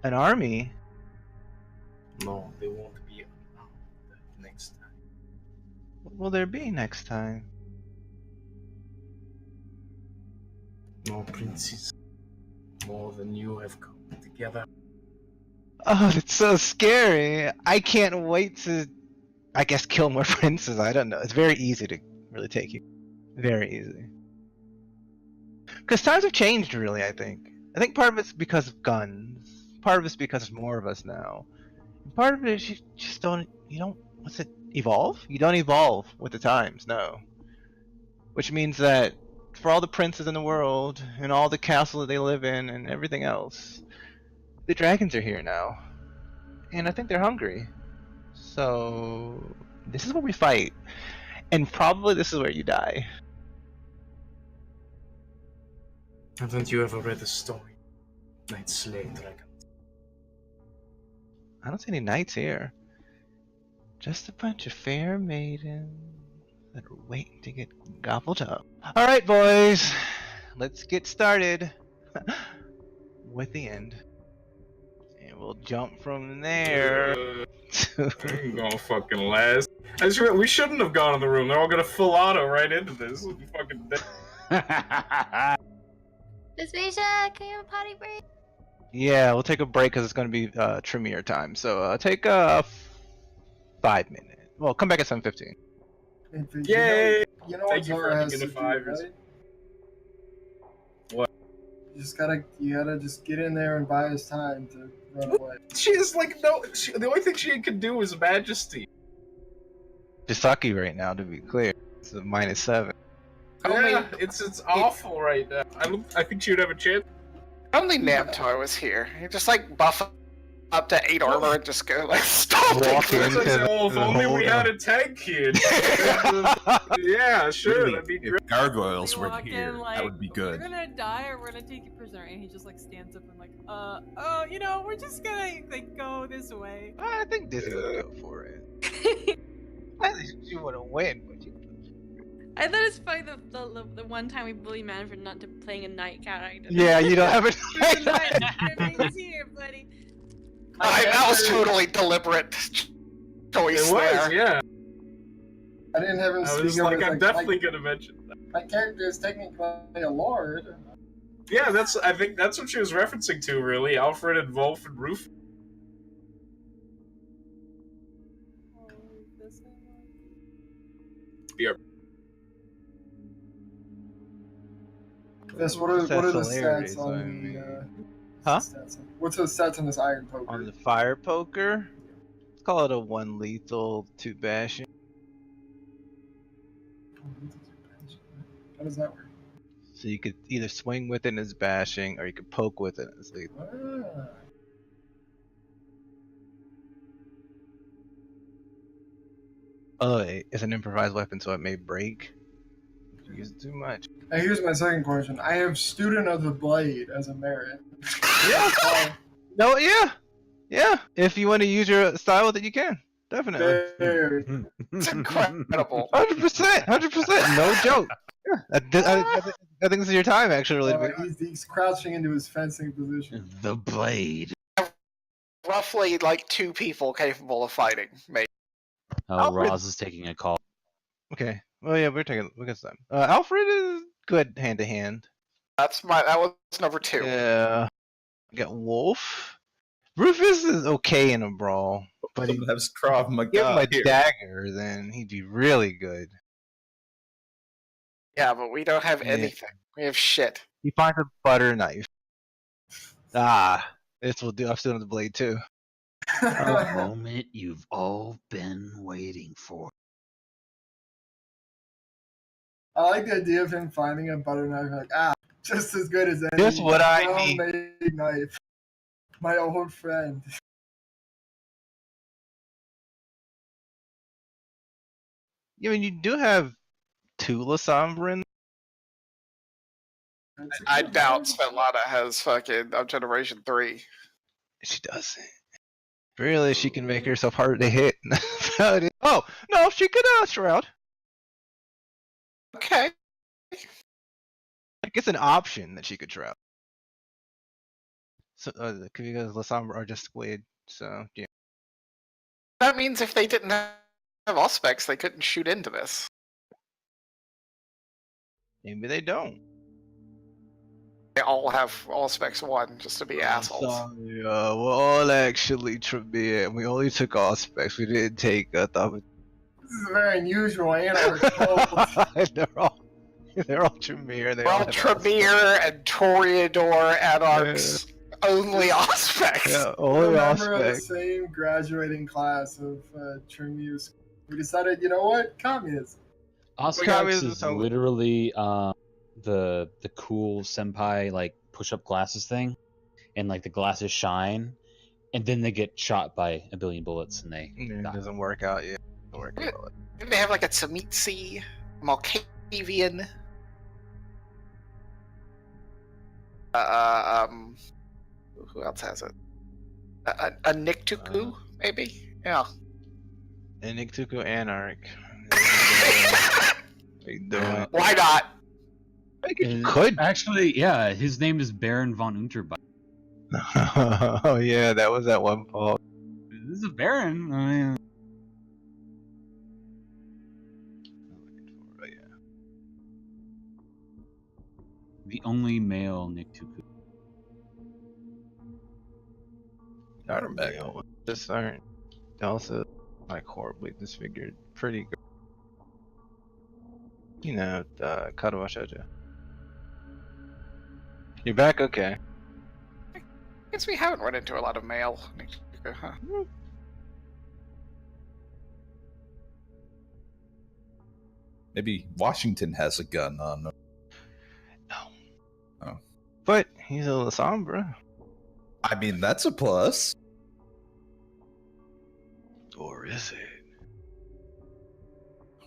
An army? No, they won't be next time. What will there be next time? More princes. More than you have come together. Oh, it's so scary. I can't wait to, I guess, kill more princes. I don't know. It's very easy to really take you. Very easy. Because times have changed, really, I think. I think part of it's because of guns. Part of it's because there's more of us now. And part of it is you just don't, evolve? You don't evolve with the times, no. Which means that for all the princes in the world, and all the castles that they live in, and everything else, the dragons are here now. And I think they're hungry. So, this is where we fight. And probably this is where you die. Haven't you ever read the story? Knights slay dragons. I don't see any knights here. Just a bunch of fair maidens. that are waiting to get gobbled up. All right, boys, let's get started with the end, and we'll jump from there. I'm gonna fucking last. We shouldn't have gone in the room. They're all gonna full auto right into this. This will be fucking dead. Vespecia, can you have a potty break? Yeah, we'll take a break because it's going to be Tremere time. So take a 5 minute. Well, come back at 7:15. Yay! You know Thank what you for Zora has making to the do, fivers. right? What? You gotta just get in there and buy us time to run away. She is like no. The only thing she can do is Majesty. Jisaki right now, to be clear, it's a -7. Yeah, it's awful right now. I think she would have a chance. Only Namtar was here. He just like buff up to 8 armor and just go like stop. Walk in. Oh, if only we had a tank kid. Yeah, sure, Really, that'd be if great. gargoyles We were walk here, in, like, that would be good. We're gonna die or we're gonna take you prisoner, and he just like stands up and like, oh, you know, we're just gonna like go this way. I think Disney would go for it. I think she wouldn't win, but you. I thought it's funny the one time we bully Manfred not to playing a night character. Yeah, you don't have it. Everything's here, buddy. That was totally deliberate choice It was, there. yeah. I didn't have him I speak was up like, as, I'm definitely gonna mention that. my character is technically a lord. Yeah, I think that's what she was referencing to, really. Alfred and Wolf and Roof. Yep. Yes, what are the hilarious, stats on I the mean. Huh? What's the stats on this iron poker? On the fire poker, let's call it a 1 lethal, 2 bashing. How does that work? So you could either swing with it as bashing, or you could poke with it as lethal. Ah. Oh, it's an improvised weapon, so it may break if you use it too much. Now here's my second question. I have Student of the Blade as a merit. Yeah. No, yeah. If you want to use your style with it, you can. Definitely. There. It's incredible. 100%. No joke. Yeah. I think this is your time, actually. He's crouching into his fencing position. The blade. Roughly like 2 people capable of fighting, maybe. Oh, Alfred. Roz is taking a call. Okay. Well, yeah, we got some. Alfred is good hand to hand. That was number 2. Yeah. We got Wolf. Rufus is okay in a brawl, but he has Krav Maga. give him a here. dagger, then he'd be really good. Yeah, but we don't have Yeah. anything. We have shit. He finds a butter knife. This will do. I'm still on the blade too. The moment you've all been waiting for. I like the idea of him finding a butter knife, like, just as good as any Just what I need. well-made knife. My old friend. I mean, you do have 2 Lasombra. I doubt Svetlana has fucking Generation 3. She doesn't. Really, she can make herself harder to hit. Oh no, she could shroud. Okay. Like it's an option that she could shroud. So because Lasombra are just squid, so yeah. That means if they didn't have Auspex, they couldn't shoot into this. Maybe they don't. They all have Auspex 1 just to be assholes. Sorry, we're all actually Tremere, and we only took Auspex. We didn't take Thaumaturge. This is a very unusual anarch cult. They're all Tremere. They Well, all have Tremere and Toreador Anarchs only Auspex. Yeah, only Remember the Auspex. same graduating class of Tremere. We decided, you know what? Communism. Auspex is literally the cool senpai like push-up glasses thing, and like the glasses shine, and then they get shot by a billion bullets and they It die. doesn't work out yet. Didn't they have like a Tsamitsi, Malkavian? Who else has it? A Niktuku, maybe? Yeah. And Niktuku Anarch. you doing? Why not? I guess you could. Actually, yeah, his name is Baron von Unterbein. Oh yeah, that was that one Paul. This is a Baron. I mean, Oh, yeah. the only male Nick Tuku. Male. Just aren't also like horribly disfigured. Pretty good. You know, Karawa Shoujo. You're back? Okay. Guess we haven't run into a lot of male. Huh? Maybe Washington has a gun on him. No. Oh. But he's a Sombra. I mean, that's a plus. Or is it?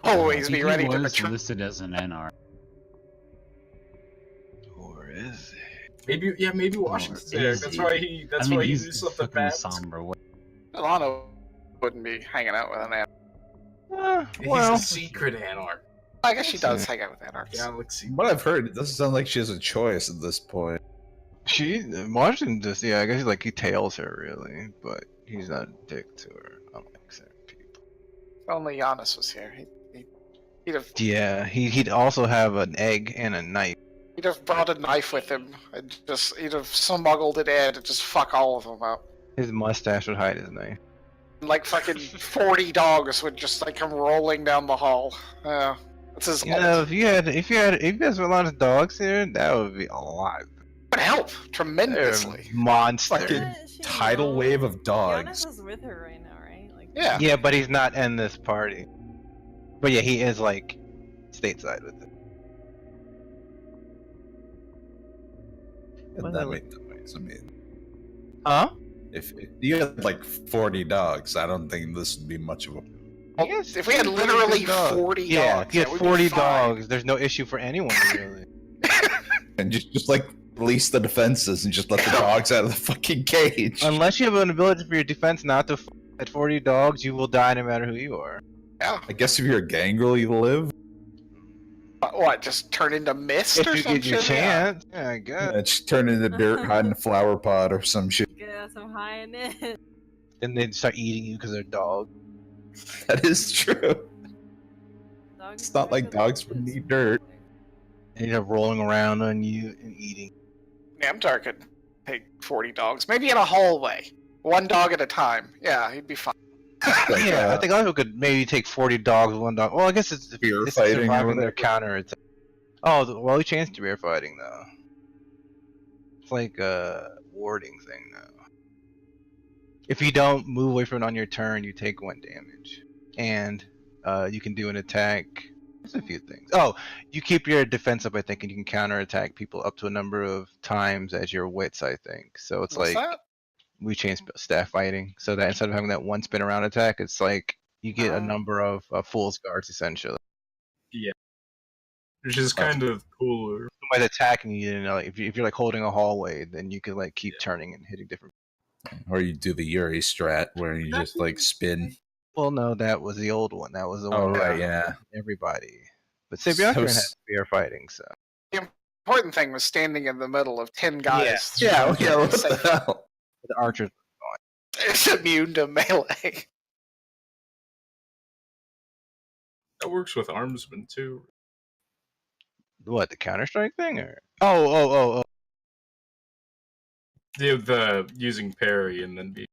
Always be He ready to was betray. listed as an NR. Or is it? Maybe Washington's there. is That's he? why he. That's I mean, why he he's knew something fucking bad. Sombra. What? Alana wouldn't be hanging out with an anarch. Well, He's a secret anarch. I guess she does hang out with anarchs. Galaxy. What I've heard, it doesn't sound like she has a choice at this point. Washington just, yeah, I guess he tails her really, but he's not a dick to her, unlike certain people. If only Giannis was here. He'd have. Yeah, he'd also have an egg and a knife. He'd have brought a knife with him and he'd have smuggled it in and just fuck all of them up. His mustache would hide his knife. Like fucking 40 dogs would just like come rolling down the hall. That's his. You know, if you guys were a lot of dogs here, that would be a lot. Would help tremendously. Monster. Fucking tidal wave of dogs. Giannis is with her right now, right? Like, Yeah. Yeah, but he's not in this party. But yeah, he is like stateside with it. And that makes sense. I mean, huh? If you had like 40 dogs, I don't think this would be much of a. Yes, if we had literally 40 yeah, dogs, if you had that would be 40 fine. dogs, there's no issue for anyone really. And just like release the defenses and just let the dogs out of the fucking cage. Unless you have an ability for your defense not to at 40 dogs, you will die no matter who you are. Yeah. I guess if you're a gangrel, you live. What? Just turn into mist If or you some get your shit? chance, yeah, I guess. Yeah, just turn into dirt, hide in a flower pot or some shit. get some high in it. Then they start eating you because they're dogs. That is true. Dogs It's not like dogs would need dirt. And you're rolling around on you and eating. Yeah, I'm dark could take 40 dogs. Maybe in a hallway. One dog at a time. Yeah, he'd be fine. Like, Yeah, I think a lot of people could maybe take 40 dogs with one dog. Well, I guess it's beer it's fighting or surviving their whatever. counter attack. Oh, well, you changed to beer fighting though. It's like a warding thing now. If you don't move away from it on your turn, you take 1 damage, and you can do an attack. There's a few things. Oh, you keep your defense up, I think, and you can counterattack people up to a number of times as your wits, I think. So it's What's like that? we changed staff fighting, so that instead of having that 1 spin around attack, it's like you get a number of fool's guards essentially. Yeah. Which is kind of cooler. Somebody's attacking you, you know, like if you're like holding a hallway, then you can like keep turning and hitting different. Or you do the Yuri strat where you just like spin. Well, no, that was the old one. That was the Oh, one. right, that yeah. Everybody, but Sabiakiran had spear fighting, so. The important thing was standing in the middle of 10 guys. Yeah, what the Safe. hell? The archers. It's immune to melee. That works with armsmen too. What, the Counter-Strike thing, or? Oh. The using parry and then be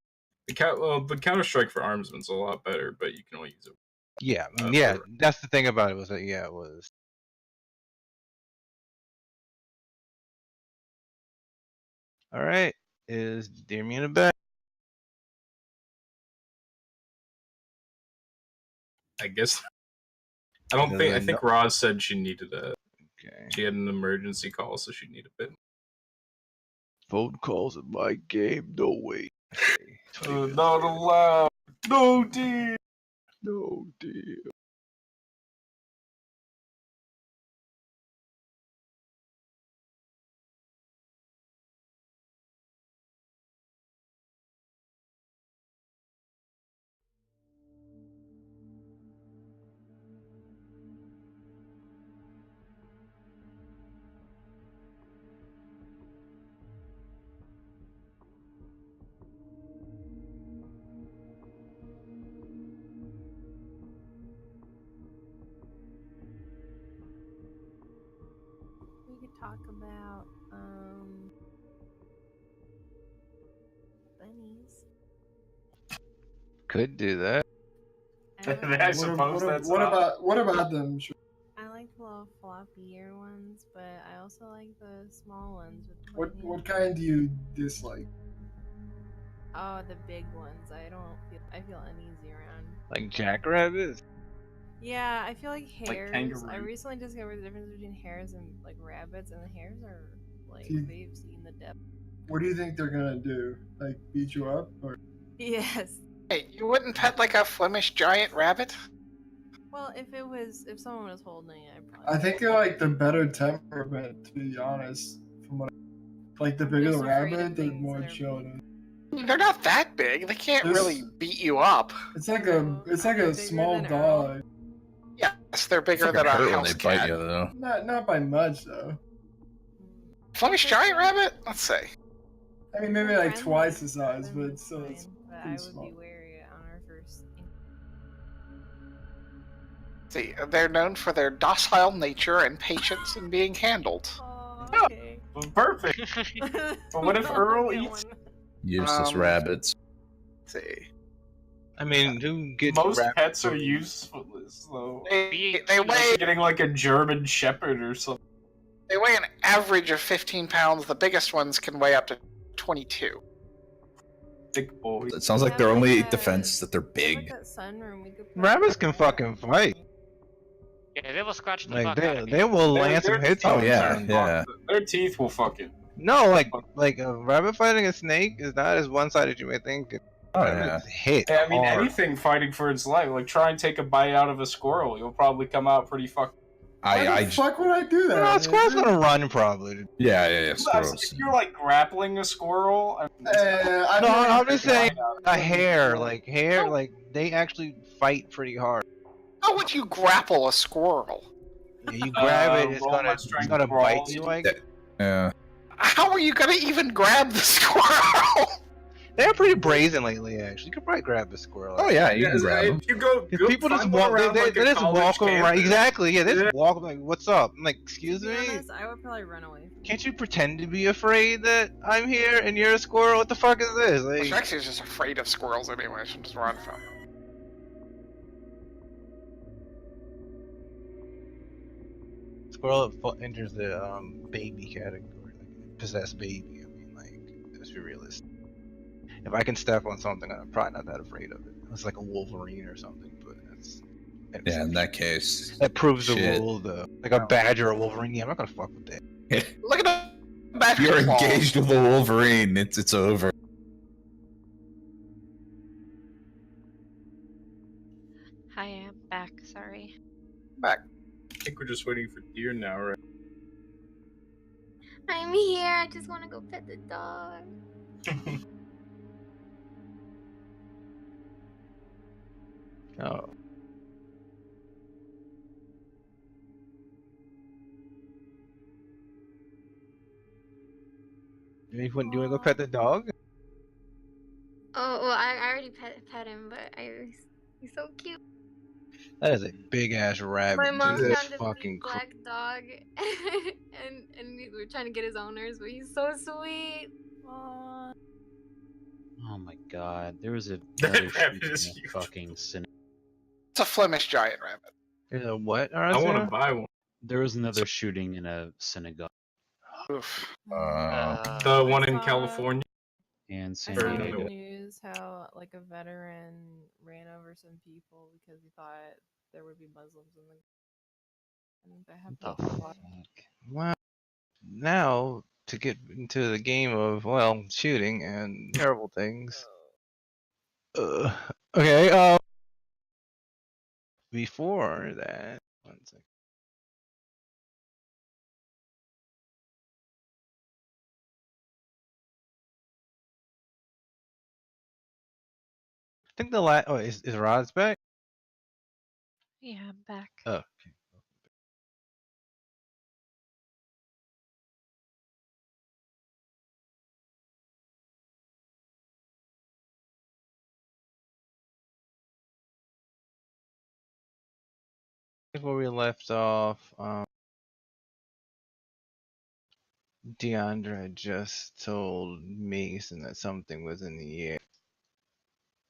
the Counter Strike for armsmen's a lot better, but you can only use it. Yeah, yeah. That's the thing about it was that it was. All right, is Damien a bet? I guess. I don't think. I think Roz said she needed a. Okay. She had an emergency call, so she needed a bit. Phone calls in my game, no way. Okay, Not allowed. No deal. No deal. talk about bunnies. Could do that. I suppose that's what an option. about what about them? I like the little floppy ear ones, but I also like the small ones with the What white what nails. kind do you dislike? Oh, the big ones. I feel uneasy around. Like jackrabbits? Yeah, I feel like hares. I kangaroo. recently discovered the difference between hares and like rabbits, and the hares are like Do you- they've seen the depth. What do you think they're gonna do? Like beat you up or? Yes. Hey, you wouldn't pet like a Flemish giant rabbit? Well, if someone was holding it, I'd probably. I think they're like the better temperament, to be honest. From what, like the bigger the just afraid of rabbit, the things more that are chill it big. is. I mean, they're not that big. They can't This- really beat you up. It's like a small than Earl? dog. Yes, they're bigger Fucking than a hurt when house they bite cat. you though. Not by much though. Flemish giant rabbit? Let's say. I mean, maybe They're like friendly, twice the size, then but it's still, it's fine, but I pretty would small. be wary on our first. See, they're known for their docile nature and patience in being handled. Oh, okay. Perfect. But what if Earl eats? Useless rabbits. Let's see. I mean, who gets Most rabbits pets are for- useless though. They Unless weigh you're getting like a German Shepherd or something. they weigh an average of 15 pounds. The biggest ones can weigh up to 22. Big boy. It sounds like their only defense is that they're big. That sunroom, we could put Rabbits can fucking fight. Yeah, they will scratch the Like fuck out of you. they will Their- land some their hits teeth on yeah, you. yeah. Their teeth will fucking. No, like a rabbit fighting a snake is not as one-sided you may think. Oh Rabbits hit Yeah, I mean, hard. anything fighting for its life. Like, try and take a bite out of a squirrel. You'll probably come out pretty fucking. Why the fuck would I do that? No, squirrel's gonna run probably. Yeah. Squirrels. If you're like grappling a squirrel, I mean, I've No, never- I'm just saying a hare, Oh. like they actually fight pretty hard. How would you grapple a squirrel? Yeah, you grab it, it's roll gonna my it's strength gonna brawl. bite you like. Yeah. How are you gonna even grab the squirrel? They're pretty brazen lately, actually. You could probably grab the squirrel. Oh yeah, you can Yes, grab them. if you go, People just find one walk. around, They like, a just college walk around. campus. Exactly. Yeah, they just Yeah. walk like, "What's up?" I'm like, "Excuse To be me." honest, I would probably run away. Can't you pretend to be afraid that I'm here and you're a squirrel? What the fuck is this? Well, Like, Shrexy is just afraid of squirrels anyway. She just run from them. squirrel enters the baby category, like possessed baby. I mean, like, let's be realistic. If I can step on something, I'm probably not that afraid of it. It's like a Wolverine or something, but that's Yeah, in that case. that proves the Shit. rule, though. Like a badger or a Wolverine, yeah, I'm not gonna fuck with that. Look at the If badger you're claws. engaged with a Wolverine, it's over. Hi, I'm back. Sorry. Back. I think we're just waiting for deer now, right? I'm here. I just want to go pet the dog. Oh. Do you want to go pet the dog? Oh, well, I already pet him, but he's so cute. That is a big ass rabbit. My mom dude. found That's this fucking big black dog, and we were trying to get his owners, but he's so sweet. Aww. Oh my god, there was That another rabbit shooting is at huge. fucking Cine- It's a Flemish giant rabbit. There's a what? I want to buy one. There was another shooting in a synagogue Oof. The one in California. in I San saw on the Diego. news how like a veteran ran over some people because he thought there would be Muslims in the. And they have What the to fuck? Well, now to get into the game of shooting and terrible things. Okay. Before that, one second. I think the last. Oh, is Rod's back? Yeah, I'm back. Oh, okay. Where we left off. Deandra just told Mason that something was in the air.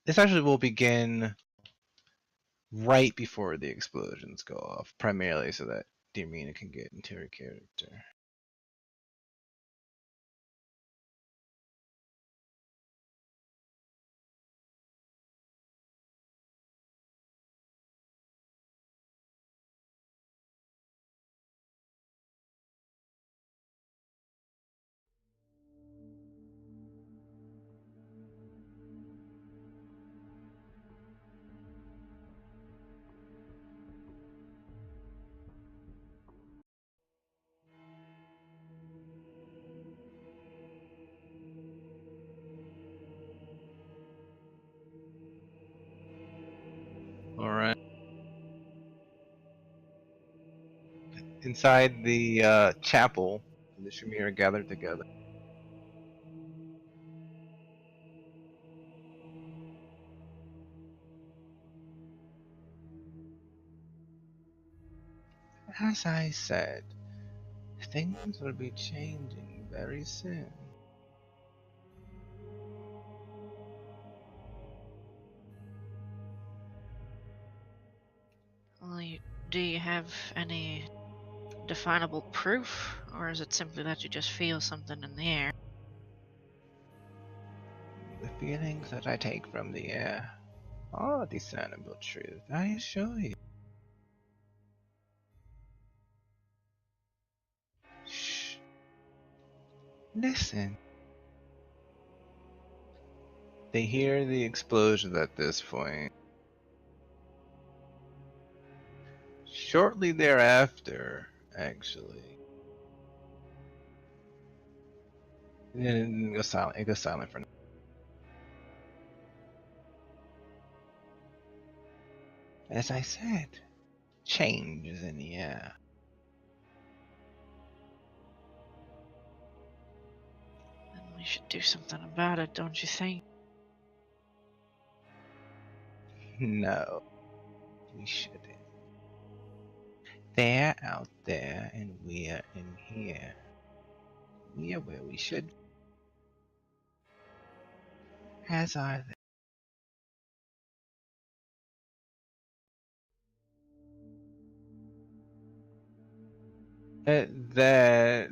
This actually will begin right before the explosions go off, primarily so that Deermina can get into her character. Alright. Inside the chapel, the Shamir are gathered together. As I said, things will be changing very soon. Well, do you have any definable proof, or is it simply that you just feel something in the air? The feelings that I take from the air are discernible truth, I assure you. Shh. Listen. They hear the explosions at this point. Shortly thereafter, actually. And then it goes silent. It goes silent for now. As I said, change is in the air. Then we should do something about it, don't you think? No, we shouldn't. They're out there and we're in here. We are where we should be. As are they. That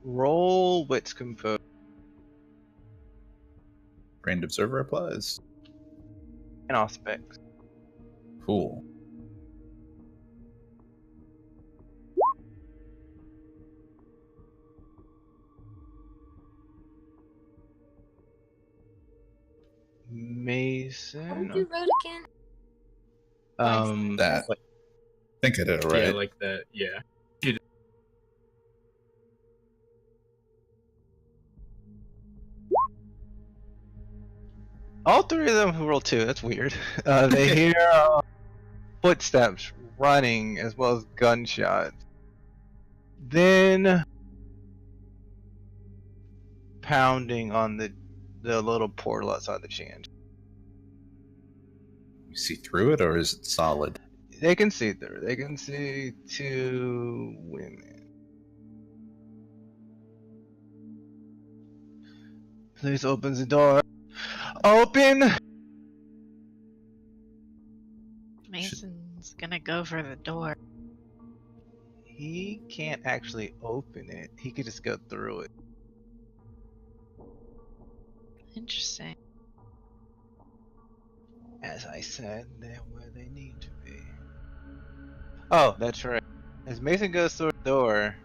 roll wits compose. Grand Observer applies. And aspects. Cool. Mason. You wrote again? That. I think I did it right. Yeah, like that. Yeah. You did. All three of them who rolled 2. That's weird. They hear footsteps running as well as gunshots. Then pounding on the little portal outside the Chantry. You see through it, or is it solid? They can see through. They can see 2 women. Please opens the door. Open! Mason's gonna go for the door. He can't actually open it. He could just go through it. Interesting. As I said, they're where they need to be. Oh, that's right. As Mason goes through the door,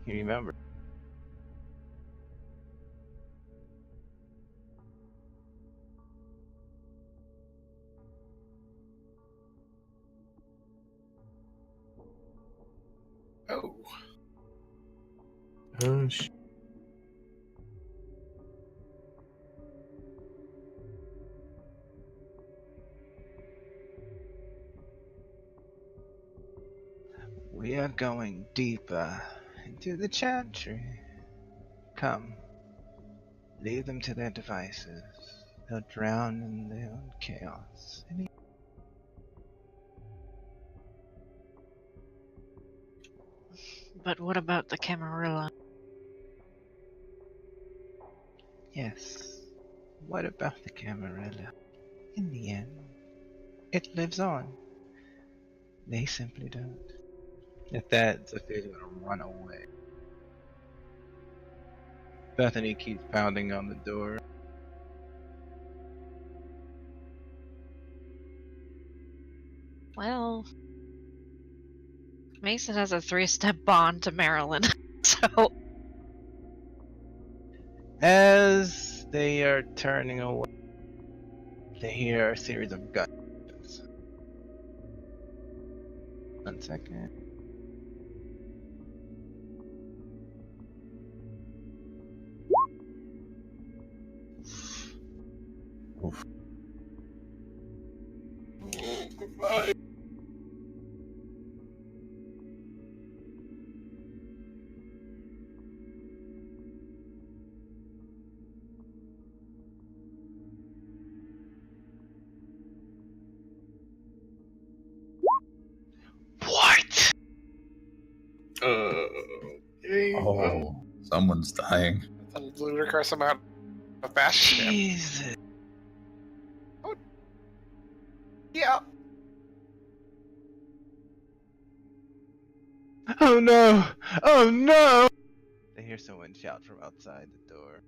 he remembers. Oh. Oh, We are going deeper into the Chantry. Come. Leave them to their devices. They'll drown in their own chaos. But what about the Camarilla? Yes. What about the Camarilla? In the end, it lives on. They simply don't. At that, Sophia's gonna run away. Bethany keeps pounding on the door. Well, Mason has a 3-step bond to Marilyn, so As they are turning away, they hear a series of gunshots. 1 second. Oof. What? Oh, someone's dying. A ludicrous amount of bastion. Jesus. Yeah. Oh no! Oh no! They hear someone shout from outside the door.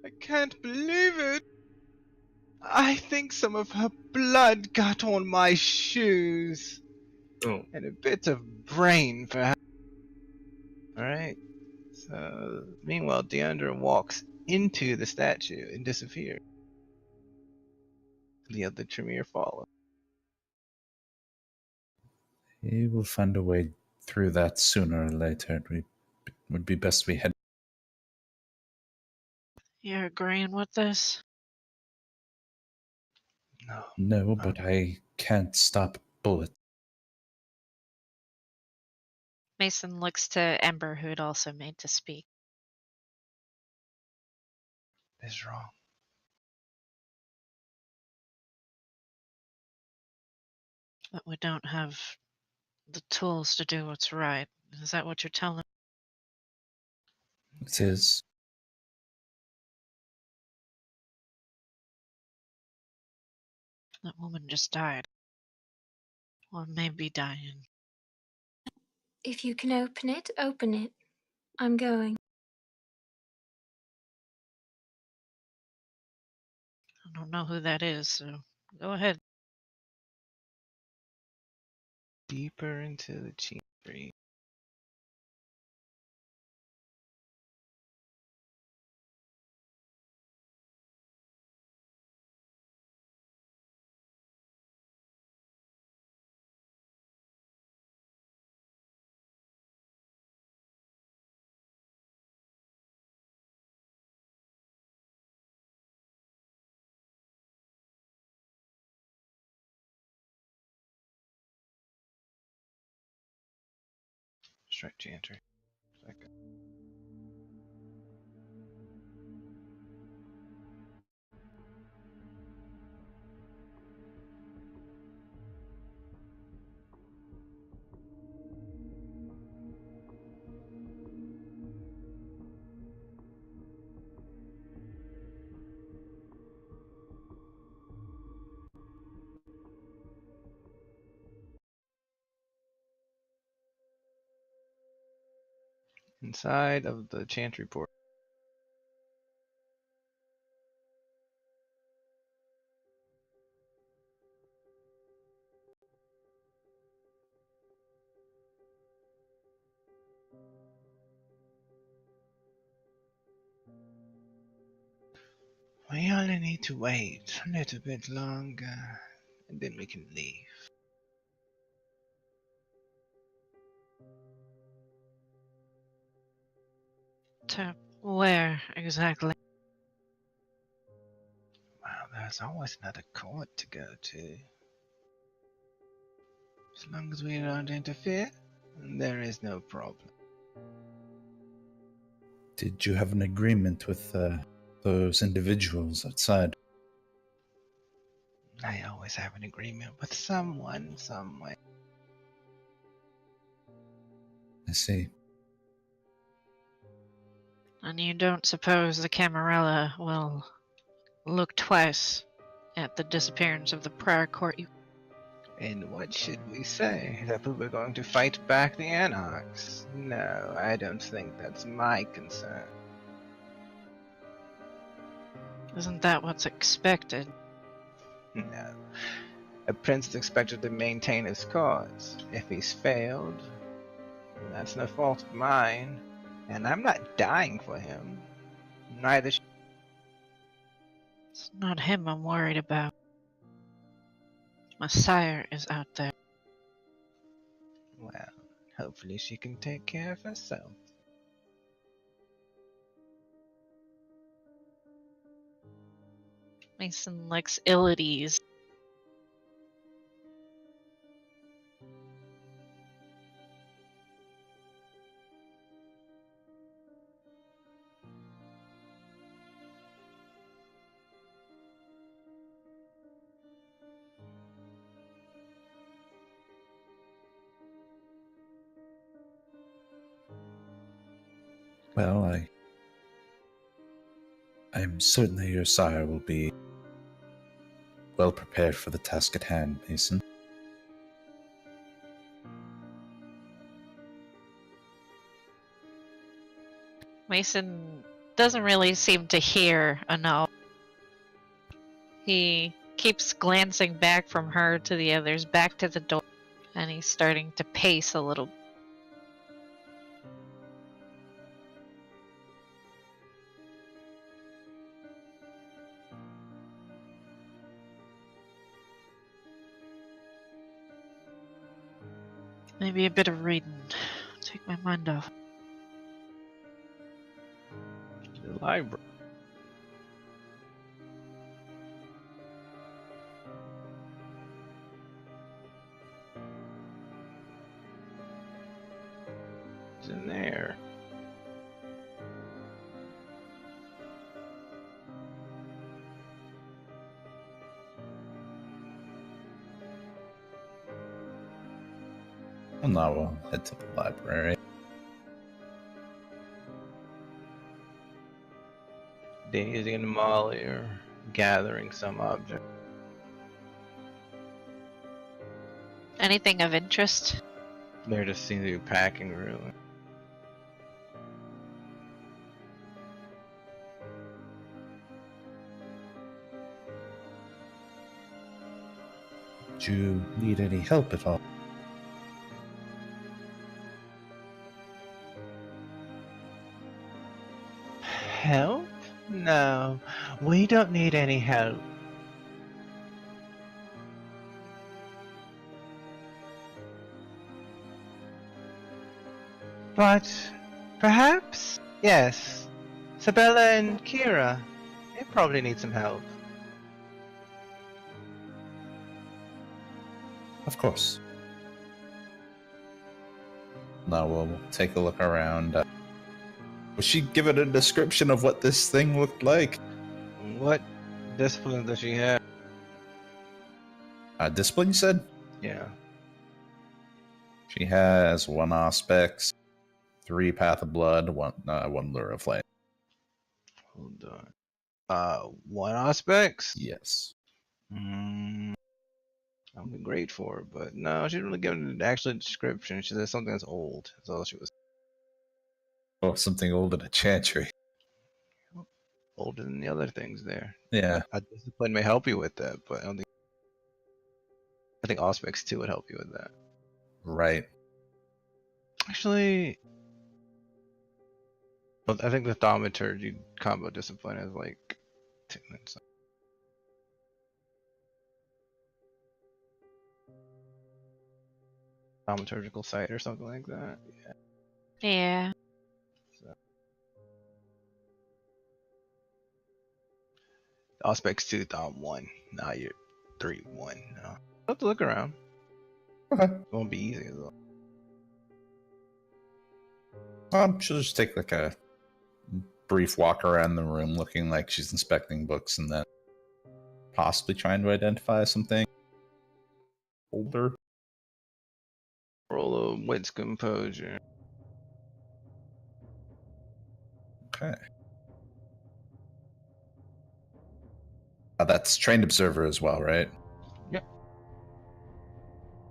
I can't believe it! I think some of her blood got on my shoes. Oh. And a bit of brain, perhaps. Alright. So, meanwhile, Deandra walks into the statue and disappears. The other Tremere follow. He will find a way through that sooner or later. It would be best we head. you're agreeing with this? No. No, but I can't stop bullets. Mason looks to Ember, who had also made to speak. Is wrong. But we don't have the tools to do what's right. Is that what you're telling? It is. That woman just died. Or may be dying. If you can open it, open it. I'm going. I don't know who that is, so go ahead. Deeper into the Chantry. Strike Chantry. Second. Inside of the Chantry port. We only need to wait a little bit longer, and then we can leave. To where exactly? Well, there's always another court to go to. As long as we don't interfere, there is no problem. Did you have an agreement with those individuals outside? I always have an agreement with someone, somewhere. I see. And you don't suppose the Camarilla will look twice at the disappearance of the prior court? And what should we say? That we were going to fight back the Anarchs? No, I don't think that's my concern. Isn't that what's expected? No. A prince is expected to maintain his cause. If he's failed, that's no fault of mine. And I'm not dying for him. Neither should. It's not him I'm worried about. My sire is out there. Well, hopefully she can take care of herself. Mason looks ill at ease. Well, I'm certain that your sire will be well prepared for the task at hand, Mason. Mason doesn't really seem to hear enough. He keeps glancing back from her to the others, back to the door, and he's starting to pace a little. Maybe a bit of reading. Take my mind off. The library. It's in there. Well, now we'll head to the library. Daisy and Molly are gathering some object. Anything of interest? They're just seeing the packing room. Do you need any help at all? Help? No, we don't need any help. But perhaps, yes, Sabella and Kira, they probably need some help. Of course. Now we'll take a look around. Was she given a description of what this thing looked like? What discipline does she have? Discipline, you said? Yeah. She has 1 Auspex, 3 Path of Blood, 1 Lure of Flame. Hold on. 1 Auspex? Yes. I'll be great for her, but no, she didn't really give an actual description. She said something that's old. That's all she was. Oh, something older than a Chantry. Older than the other things there. Yeah. A discipline may help you with that, but I don't think. I think Auspex 2 would help you with that. Right. Actually, well, I think the Thaumaturgy combo discipline is like 2 minutes. Thaumaturgical sight or something like that. Yeah. Yeah. So. Auspex 2, Thom 1. Now you're 3, 1. No. You'll have to look around. Okay. It won't be easy as well. She'll just take like a brief walk around the room looking like she's inspecting books and then possibly trying to identify something older. Roll a wits composure. Okay. That's trained observer as well, right? Yep.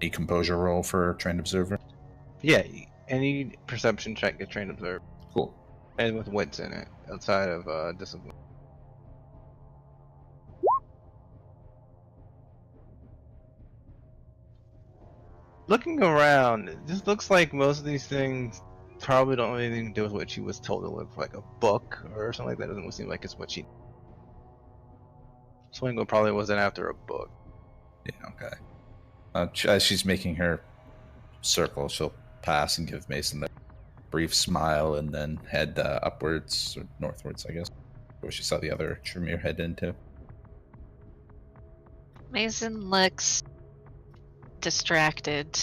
A composure roll for trained observer. Yeah, any perception check gets trained observer. Cool. And with wits in it, outside of discipline. Looking around, it just looks like most of these things probably don't have anything to do with what she was told to look like a book or something like that. Doesn't seem like it's what she. Swingle probably wasn't after a book. Yeah, okay. As she's making her circle, she'll pass and give Mason the brief smile and then head upwards, or northwards, I guess, where she saw the other Tremere head into. Mason looks distracted.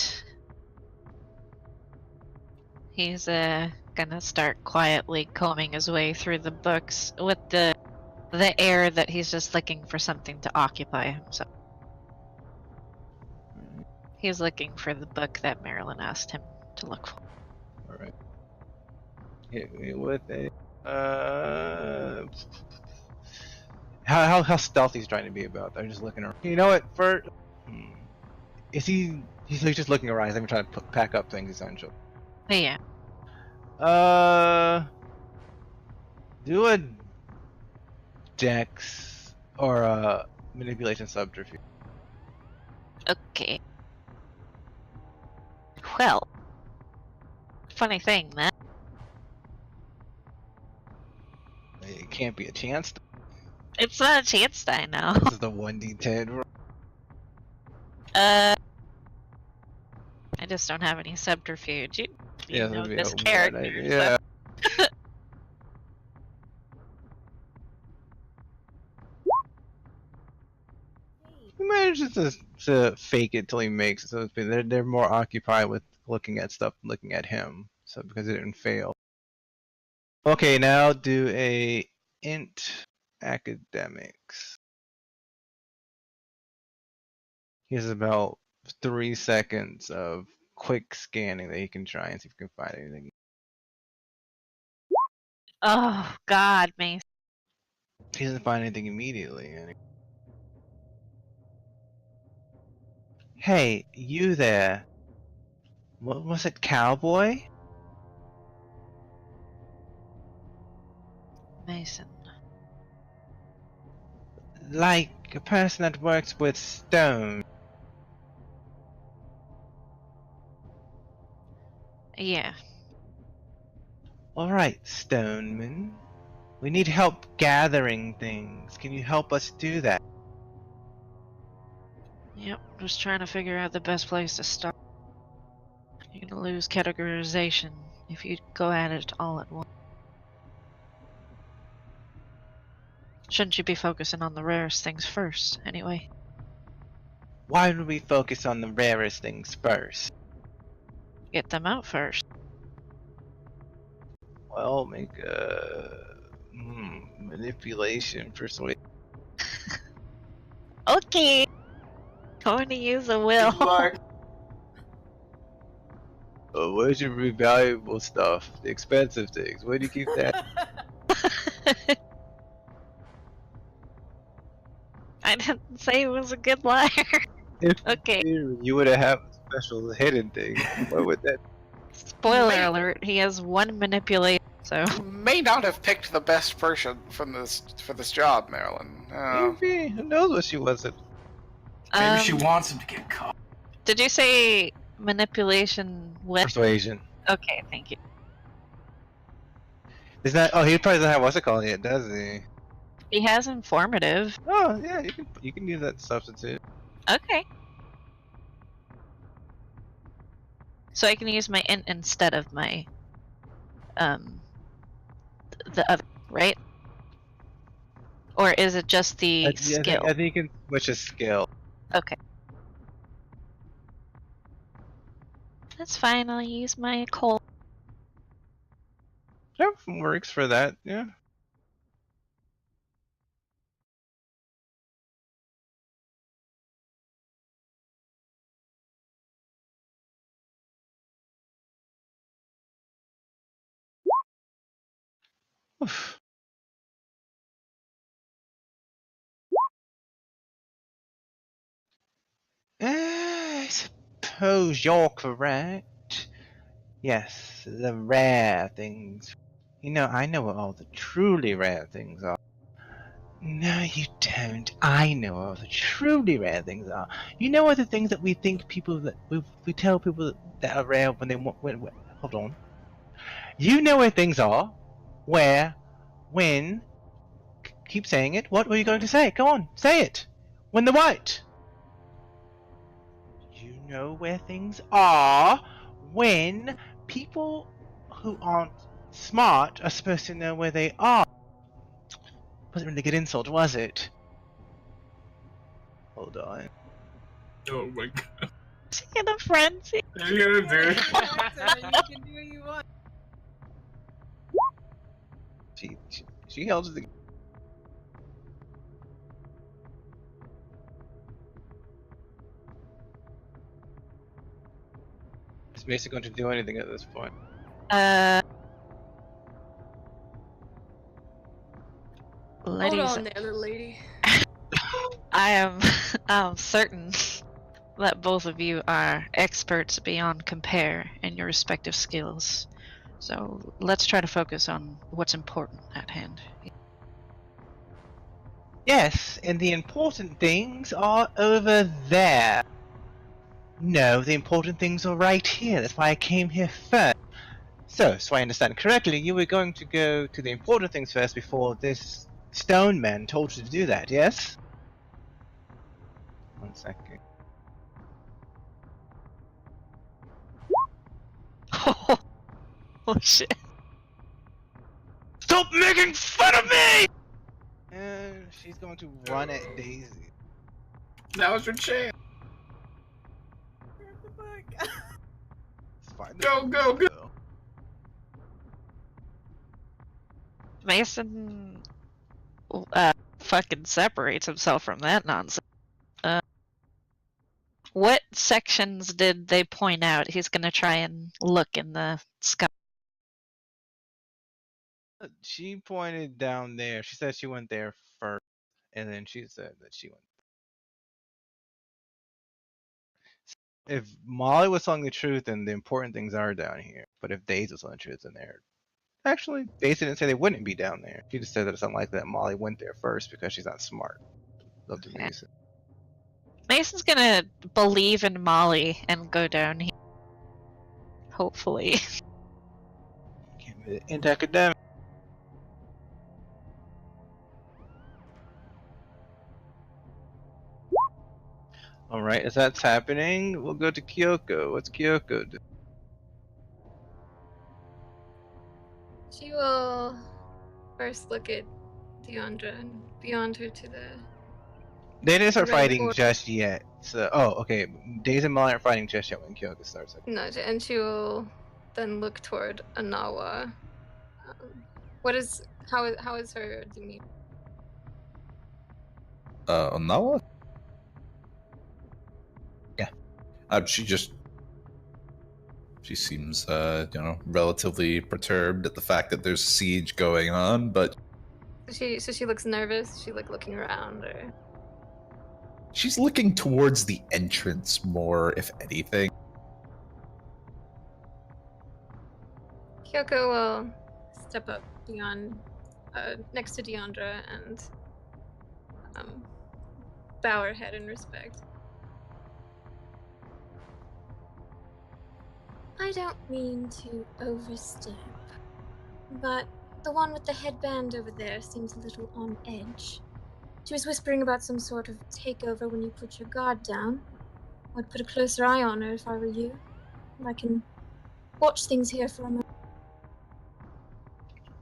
He's gonna start quietly combing his way through the books with the air that he's just looking for something to occupy himself. He's looking for the book that Marilyn asked him to look for. All right. Hit me with a. How stealthy he's trying to be about that. I'm just looking around. You know what? Is he? He's just looking around. He's even trying to pack up things essentially. Yeah. Do a dex or a manipulation subterfuge. Okay. Well, funny thing, that. It can't be a chance. It's not a chance die now. This is the 1d10. I just don't have any subterfuge. You know this character. Yeah. So. He manages to fake it till he makes it. So they're more occupied with looking at stuff than looking at him. So because it didn't fail. Okay, now do a int academics. He has about 3 seconds of quick scanning that he can try and see if he can find anything. Oh God, Mason. He doesn't find anything immediately. Hey, you there. What was it, cowboy? Mason. Like a person that works with stone. Yeah. Alright, Stoneman. We need help gathering things. Can you help us do that? Yep, just trying to figure out the best place to start. You're gonna lose categorization if you go at it all at once. Shouldn't you be focusing on the rarest things first, anyway? Why would we focus on the rarest things first? Get them out first. Well, make a manipulation persuasion. Okay. Going to use a will. Oh, where's your valuable stuff? The expensive things. Where do you keep that? I didn't say he was a good liar. Okay. You would have special hidden things. What would that? Spoiler alert, he has one manipulation, so. You may not have picked the best person for this job, Marilyn. Maybe. Who knows what she wasn't? Maybe she wants him to get caught. Did you say manipulation with? Persuasion. Okay, thank you. Is that? Oh, he probably doesn't have what's it called yet, does he? He has informative. Oh yeah, you can use that substitute. Okay. So I can use my int instead of my the other, right? Or is it just the skill? I think you can switch a skill. Okay. That's fine, I'll use my coal. That works for that, yeah. Oof. I suppose you're correct. Yes, the rare things. You know, I know what all the truly rare things are. No, you don't. I know what the truly rare things are. You know what the things that we think people that we tell people that are rare when they want. Hold on. You know where things are. Where, when. Keep saying it. What were you going to say? Go on, say it. When the what? You know where things are. When people who aren't smart are supposed to know where they are. Wasn't really a good insult, was it? Hold on. Oh my god. In a frenzy. You're gonna do it. You can do what you want. She held it. Is Mason going to do anything at this point? Ladies, Hold on there, little lady. I am certain that both of you are experts beyond compare in your respective skills. So let's try to focus on what's important at hand. Yes, and the important things are over there. No, the important things are right here. That's why I came here first. So I understand correctly, you were going to go to the important things first before this stone man told you to do that, yes? 1 second. Oh shit. Stop making fun of me! And she's going to run at Daisy. That was your chance. Go, go, go! Mason fucking separates himself from that nonsense. What sections did they point out? He's gonna try and look in the sky. She pointed down there. She said she went there first, and then she said that she went. If Molly was telling the truth, then the important things are down here. But if Daisy was telling the truth, then they're actually Daisy didn't say they wouldn't be down there. She just said that it's unlikely that Molly went there first because she's not smart. Up to Mason. Mason's gonna believe in Molly and go down here. Hopefully. Into academic. Alright, as that's happening, we'll go to Kyoko. What's Kyoko do? She will first look at Deandra and beyond her to the. They didn't start Red fighting Order. just yet. So, okay. Daisy and Molly aren't fighting just yet when Kyoko starts. No, and she will then look toward Anawa. How is her demeanor? Onawa? Yeah. She seems, relatively perturbed at the fact that there's a siege going on, but So she looks nervous. She looking around, or she's looking towards the entrance more, if anything. Kyoko will step up beyond, next to Deandra and bow her head in respect. I don't mean to overstep, but the one with the headband over there seems a little on edge. She was whispering about some sort of takeover when you put your guard down. I'd put a closer eye on her if I were you. And I can watch things here for a moment.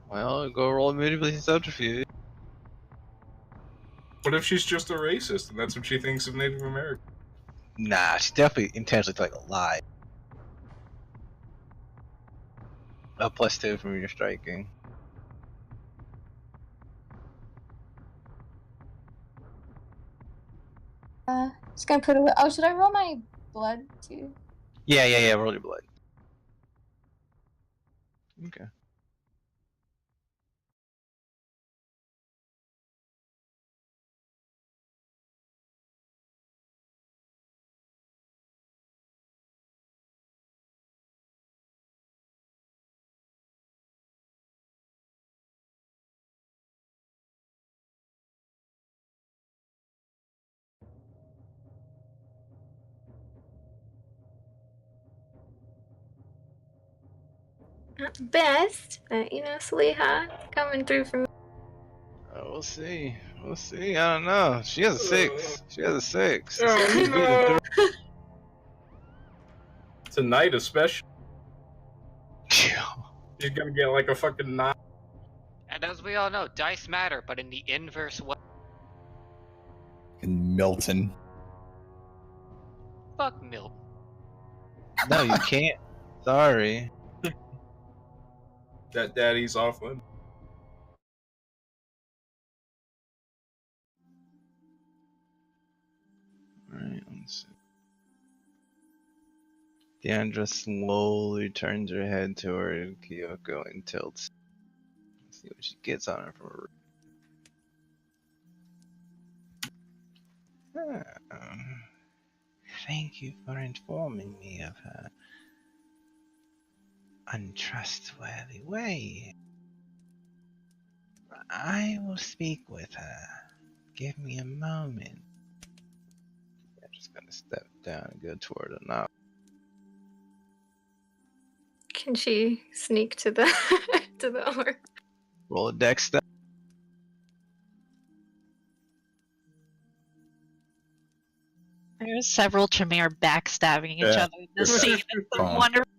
Well, go roll immediately subterfuge. What if she's just a racist and that's what she thinks of Native Americans? Nah, she's definitely intentionally telling a lie. A +2 from your striking. Just gonna put a. Oh, should I roll my blood too? Yeah, roll your blood. Okay. Not the best, but Saliha coming through for me. We'll see. We'll see. I don't know. She has a 6. She has a 6. Oh, She's beating no. 3. Tonight, especially. You're gonna get like a fucking 9. And as we all know, dice matter, but in the inverse way. In Milton. Fuck Milton. No, you can't. Sorry. That daddy's off limit. Alright, let's see. Deandra slowly turns her head toward Kyoko and tilts. Let's see what she gets on her for. Thank you for informing me of her untrustworthy way. I will speak with her. Give me a moment. I'm just gonna step down and go toward her now. Can she sneak to the to the orc? Roll a dex step. There's several Tremere backstabbing each Yeah. other in this scene. It's Fine. wonderful.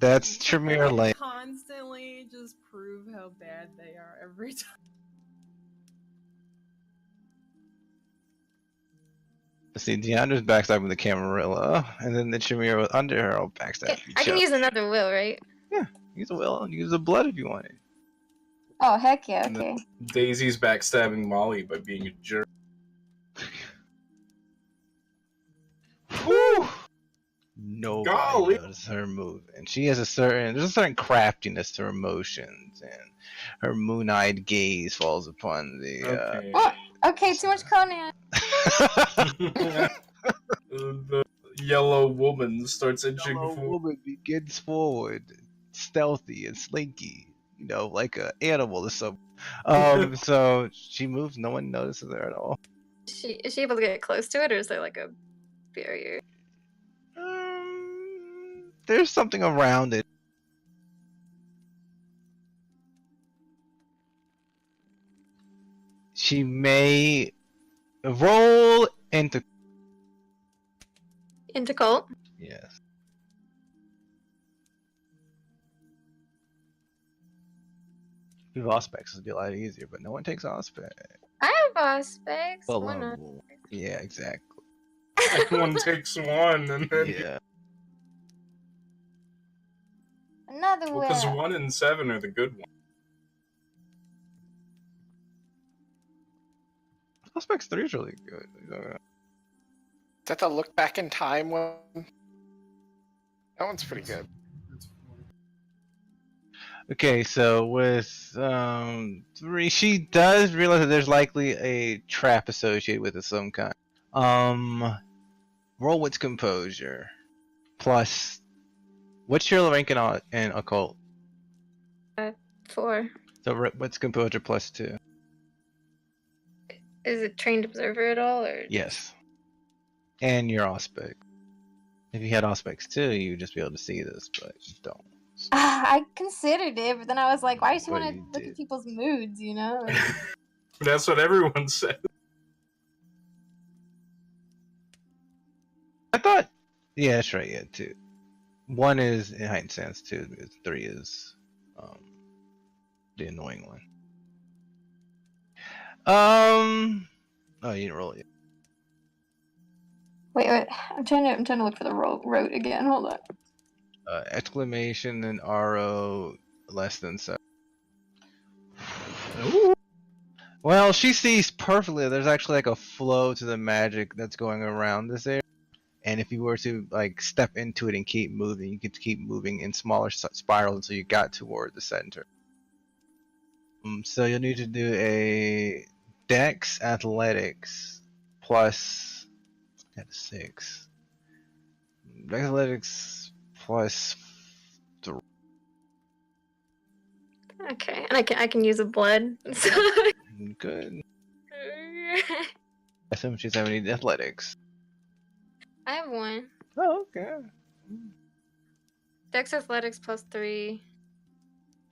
That's Tremere They Lane. constantly just prove how bad they are every time. See, Deandra's backstabbing the Camarilla, and then the Tremere under her will backstab each I can other. use another will, right? Use a will and use the blood if you want it. Oh, heck yeah, And okay. Daisy's backstabbing Molly by being a jerk. Whew! Nobody Golly. knows her move, and she has there's a certain craftiness to her motions, and her moon-eyed gaze falls upon the. Okay. Oh, okay, too much Conan. The yellow woman starts inching Yellow forward. woman begins forward, stealthy and slinky, like an animal or something. So she moves. No one notices her at all. Is she able to get close to it, or is there like a barrier? There's something around it. She may roll into. Into cult? Yes. With Auspex would be a lot easier, but no one takes Auspex. I have Auspex. Why not? Yeah, exactly. One takes one, and then Yeah. Another will. because 1 and 7 are the good ones. Auspex 3 is really good. Is that the look back in time one? That one's pretty good. Okay, so with 3, she does realize that there's likely a trap associated with it of some kind. Roll with composure. Plus, what's your rank in occult? 4. So what's composure plus 2? Is it trained observer at all, or? Yes. And your Auspex. If you had Auspex 2, you'd just be able to see this, but you don't. I considered it, but then I was like, why does she But want to you look did. at people's moods, Like, That's what everyone said. I thought. Yeah, that's right. Yeah, 2. 1 is in heightened sense. 2 is 3 is the annoying one. Oh, you didn't roll it. wait. I'm trying to look for the rote again. Hold on. Exclamation and RO less than 7. Well, she sees perfectly. There's actually like a flow to the magic that's going around this area. And if you were to step into it and keep moving, you could keep moving in smaller spirals until you got toward the center. So you'll need to do a Dex Athletics plus 6. Dex Athletics plus 3. Okay, and I can use a blood. Good. I assume she's having any athletics. I have 1. Oh, okay. Dex Athletics +3.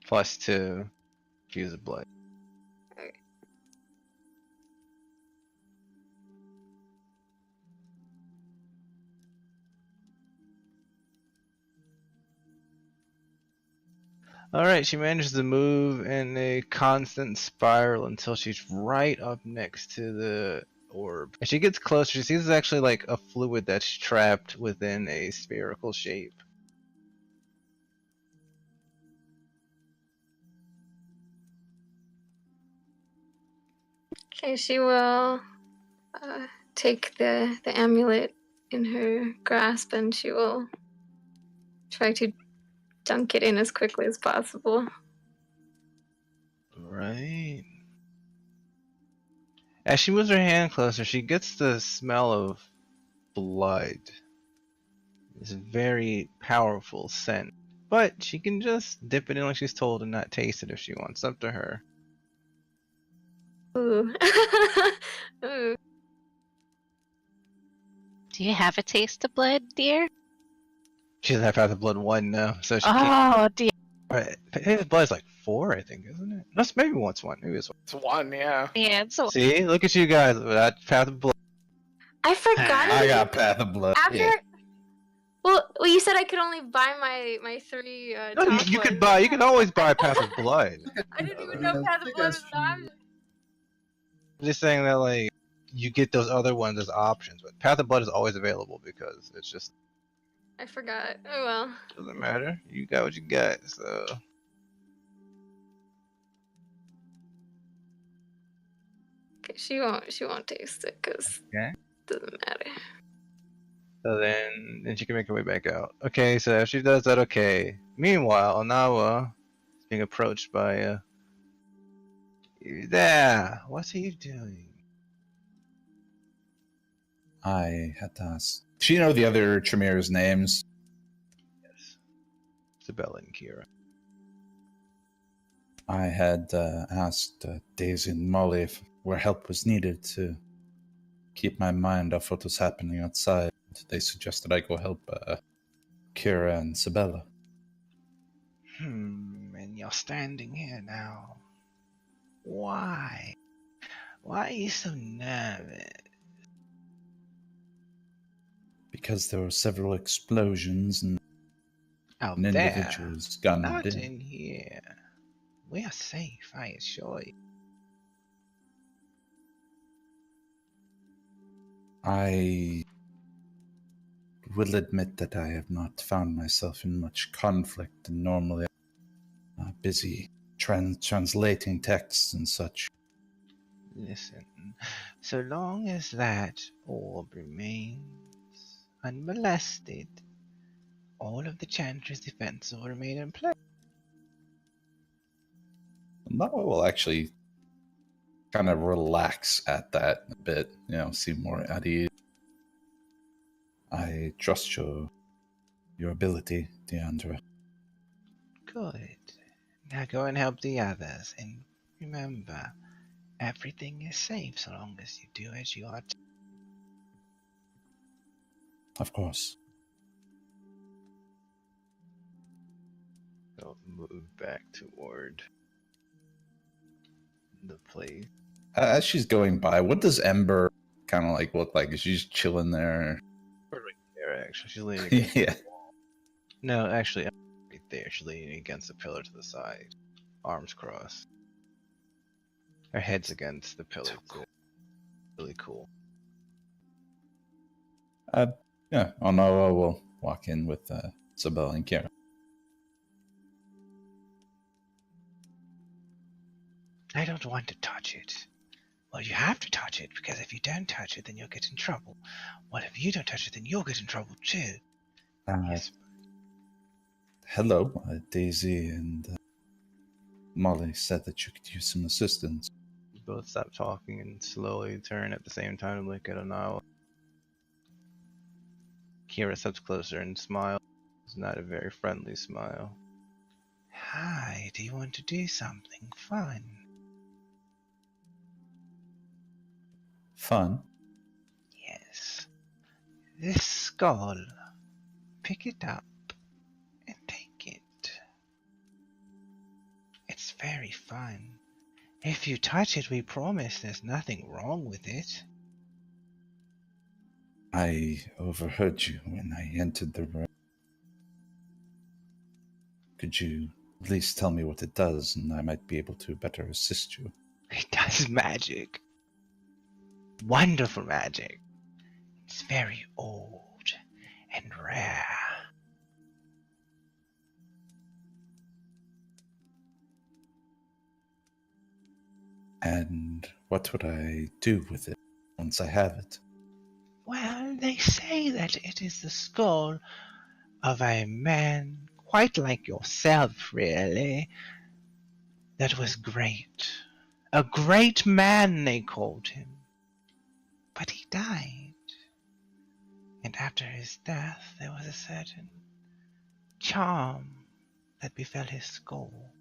+2. Fuse of blood. Okay. Alright, she manages to move in a constant spiral until she's right up next to the orb. As she gets closer, she sees it's actually like a fluid that's trapped within a spherical shape. Okay, she will take the amulet in her grasp and she will try to dunk it in as quickly as possible. Right. As she moves her hand closer, she gets the smell of blood. It's a very powerful scent. But she can just dip it in like she's told and not taste it if she wants. Up to her. Ooh. Ooh. Do you have a taste of blood, dear? She doesn't have Path of Blood 1 now, so she can't. Oh, dear. Right. Path of Blood is like 4, I think, isn't it? That's maybe once 1. Maybe it's 1. It's 1, yeah. Yeah, it's a... See? Look at you guys without Path of Blood. I forgot. I got Path of Blood. After. Yeah. Well, you said I could only buy my 3 No, top you ones. could buy. You can always buy Path of Blood. I didn't even know Path of Blood was an option. I'm just saying that like you get those other ones as options, but Path of Blood is always available because it's just I forgot. Oh well. doesn't matter. You got what you got, so. Okay, she won't taste it because Okay. it doesn't matter. So then she can make her way back out. Okay, so if she does that, okay. Meanwhile, Onawa is being approached by there. What are you doing? I had to ask. Do you know the other Tremir's names? Yes. Isabella and Kira. I had asked Daisy and Molly if where help was needed to keep my mind off what was happening outside. They suggested I go help Kira and Sabella. And you're standing here now. Why? Why are you so nervous? Because there were several explosions and Out an there, individual's gun not did. in here. We are safe, I assure you. I will admit that I have not found myself in much conflict, and normally I'm busy translating texts and such. Listen, so long as that orb remains unmolested, all of the Chantry's defense will remain in place. Noah will actually kind of relax at that a bit, seem more at ease. I trust your ability, Deandra. Good. Now go and help the others, and remember, everything is safe so long as you do as you ought to. Of course. So move back toward the place. As she's going by, what does Ember kind of like look like? Is she just chilling there? Right there, actually. She's leaning against Yeah. the wall. No, actually, right there. She's leaning against the pillar to the side. Arms crossed. Her head's against the pillar. Too. Really cool. Yeah, Noah will walk in with Isabella and Kira. I don't want to touch it. Well, you have to touch it, because if you don't touch it, then you'll get in trouble. Well, if you don't touch it, then you'll get in trouble too. Yes. Hello, Daisy and Molly said that you could use some assistance. You both stop talking and slowly turn at the same time to look at Onawa. Kira steps closer and smiles. It's not a very friendly smile. Hi, do you want to do something fun? Fun? Yes. This skull. Pick it up and take very fun. If you touch it, we promise there's nothing wrong with it. I overheard you when I entered the room. Could you at least tell me what it does, and I might be able to better assist you? It does magic. Wonderful magic. It's very old and rare. And what would I do with it once I have it? Well, they say that it is the skull of a man quite like yourself, really, that was great. A great man, they called him. But he died. And after his death, there was a certain charm that befell his skull.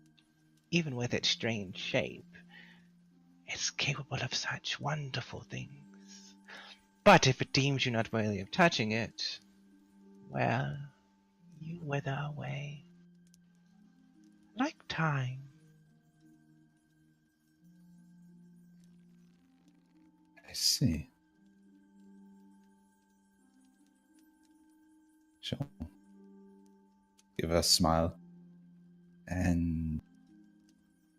Even with its strange shape, it's capable of such wonderful things. But if it deems you not worthy of touching it, well, you wither away. Like time. I see. She'll give a smile. And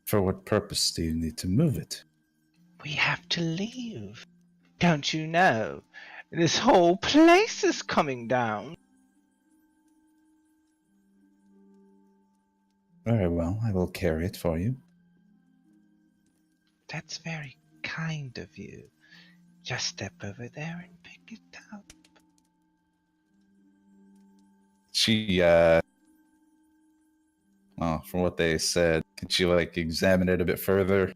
for what purpose do you need to move it? We have to leave. Don't you know? This whole place is coming down. Very well, I will carry it for you. That's very kind of you. Just step over there and pick it up. She, well, from what they said, can she, examine it a bit further?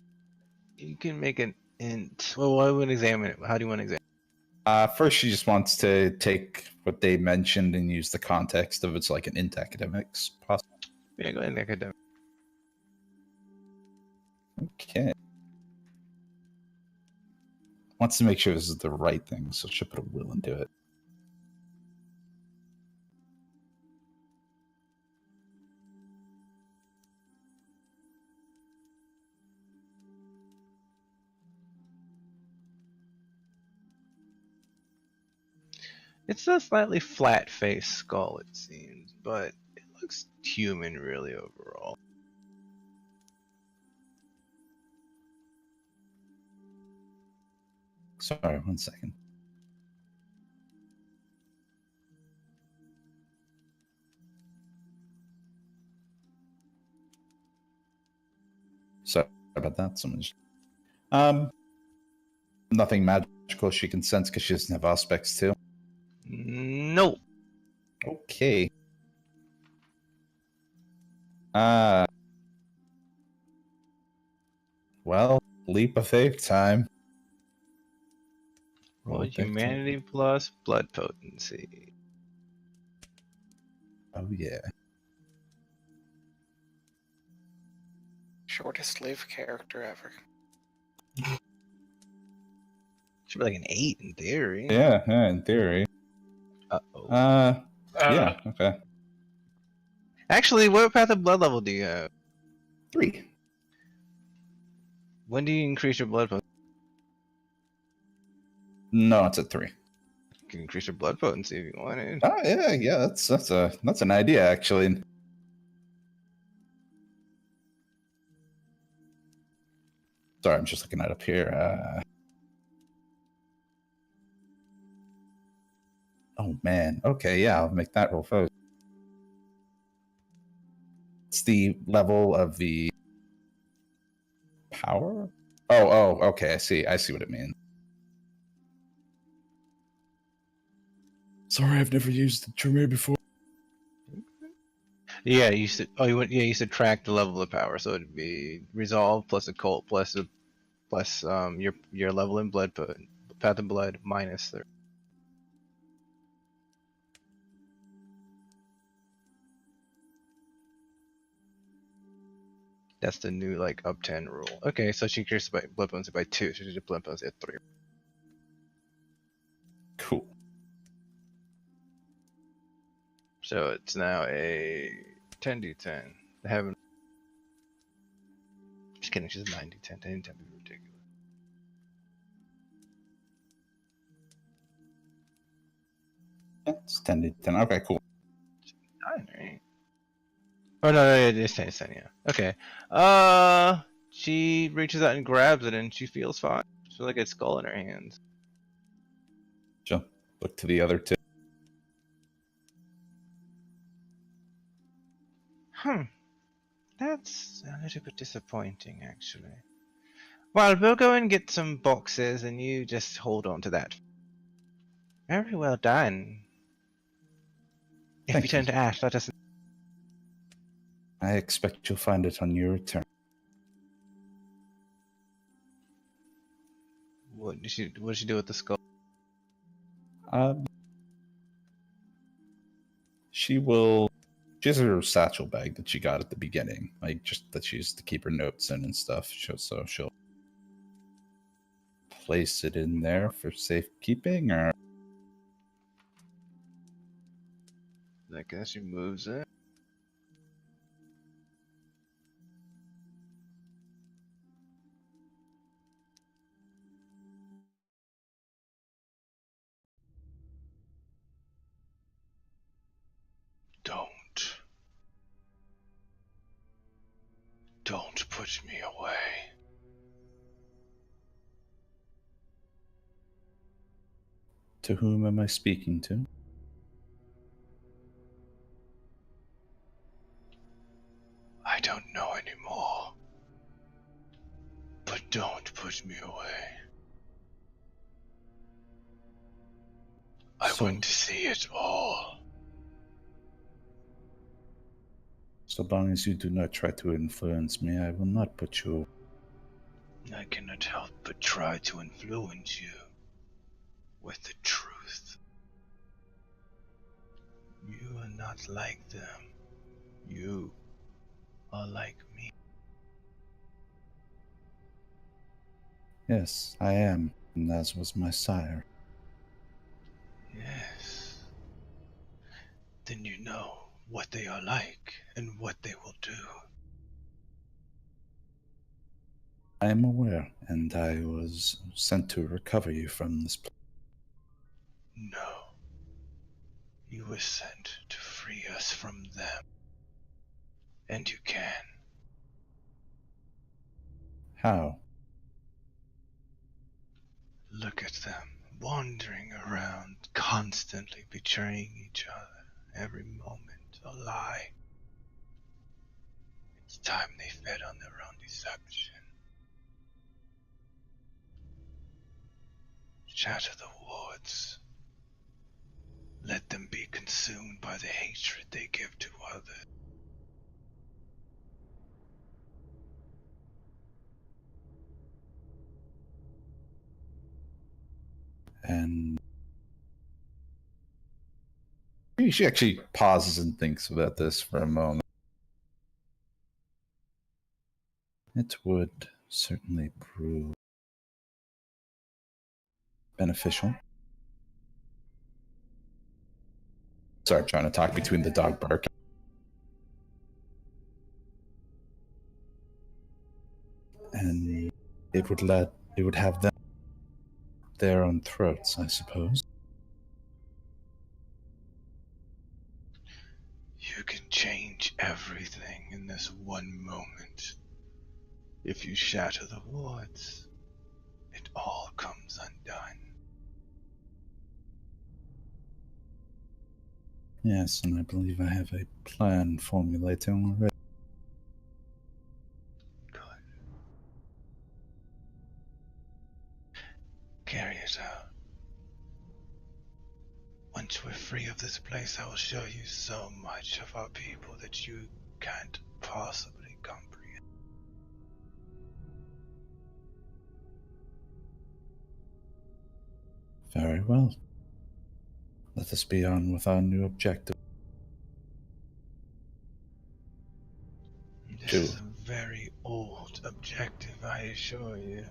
You can make an int. Well, I would examine it. How do you want to examine it? First, she just wants to take what they mentioned and use the context of it's like an int academics, possibly. Yeah, go ahead and academic. Okay. Wants to make sure this is the right thing, so she'll put a will into it. It's a slightly flat-faced skull, it seems, but it looks human, really, overall. Sorry, 1 second. Sorry about that. Someone's. Nothing magical she can sense because she doesn't have aspects too. No. Okay. Well, leap of faith time. Well, humanity plus blood potency. Oh yeah. Shortest lived character ever. Should be like an 8 in theory. Yeah, in theory. Uh-oh. Yeah, okay. Actually, what path of blood level do you have? 3. When do you increase your blood potency? No, it's at 3. You can increase your blood potency if you wanted. Oh yeah, that's an idea actually. Sorry, I'm just looking it up here. Oh man. Okay, yeah, I'll make that roll first. It's the level of the power? Oh, okay, I see what it means. Sorry, I've never used the Tremere before. Yeah, you should. Oh, you subtract the level of power, so it'd be resolve plus occult plus your level in blood path of blood minus 30. That's the new up 10 rule. Okay, so she increases by blood potency by 2. So she did blood potency at 3. Cool. So it's now a 10d10. kidding. She's 90-10. Didn't be ridiculous. Yeah, it's 10 to 10. Okay, cool. 9, right? Oh no, it's 10. It's 10. Yeah. Okay. She reaches out and grabs it, and she feels fine. She feels like a skull in her hands. She'll look to the other two. That's a little bit disappointing, actually. Well, we'll go and get some boxes, and you just hold on to that. Very well done. If Thank you turn you. to ash, let us. I expect you'll find it on your return. What did she do with the skull? She will. She has her satchel bag that she got at the beginning, like just that she used to keep her notes in and stuff. So she'll place it in there for safekeeping, or I guess she moves it. Don't push me away. to whom am I speaking to? I don't know anymore. But don't push me away. I want to see it all. So long as you do not try to influence me, I will not put you. I cannot help but try to influence you with the truth. You are not like them. You are like me. Yes, I am, and as was my sire. Yes. Then you know what they are like and what they will do. I am aware, and I was sent to recover you from this place. No. You were sent to free us from them. And you can. How? Look at them, wandering around, constantly betraying each other, every moment a lie. It's time they fed on their own deception. Shatter the wards. Let them be consumed by the hatred they give to others. And she actually pauses and thinks about this for a moment. It would certainly prove beneficial. Sorry, trying to talk between the dog bark. And it would have them their own throats, I suppose. You can change everything in this one moment. If you shatter the wards, it all comes undone. Yes, and I believe I have a plan formulating already. Carry it out. Once we're free of this place, I will show you so much of our people that you can't possibly comprehend. Very well. Let us be on with our new objective. This is a very old objective, I assure you.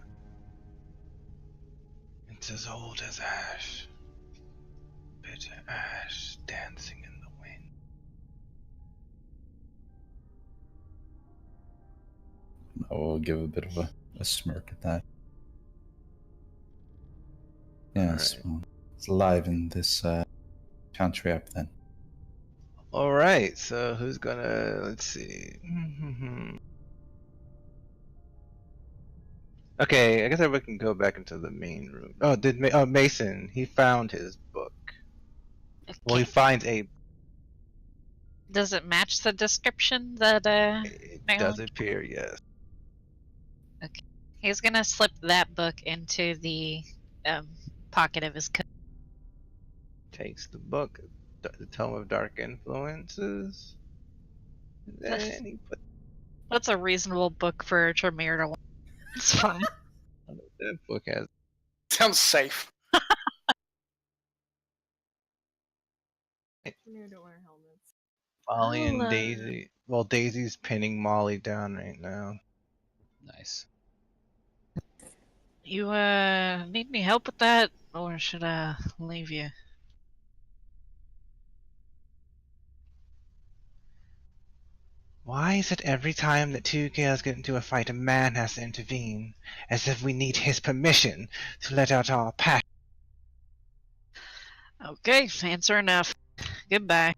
It's as old as ash. Bitter ash dancing in the wind. I will give a bit of a smirk at that. Yes, Alright. well, it's alive in this Chantry up then. Alright, so who's gonna, let's see. Okay, I guess everybody can go back into the main room. Oh, Mason, he found his book. Well, he finds a, Does it match the description that it Marilyn? does appear, yes. Okay. He's gonna slip that book into the pocket of his coat. Takes the book, the Tome of Dark Influences. And then he put That's a reasonable book for Tremere to want. It's fine. that book has. Sounds safe. Tremere don't wear helmets. Molly and I'll, Daisy. Well, Daisy's pinning Molly down right now. Nice. You need any help with that, or should I leave you? Why is it every time that two girls get into a fight, a man has to intervene, as if we need his permission to let out our passion? Okay, answer enough. Goodbye.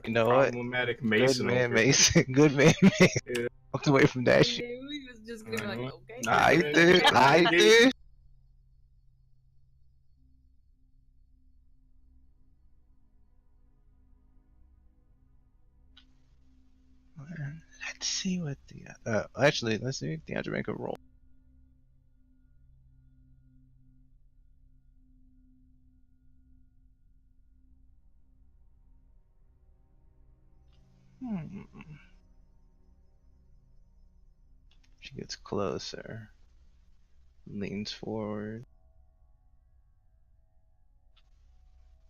You know what? Problematic Good Mason. man, over Mason. Good man, Mason. Yeah. Walked away from that shit. He was just gonna be like, okay. I did. I did. Let's see what the actually let's see if the other make a roll. She gets closer, leans forward.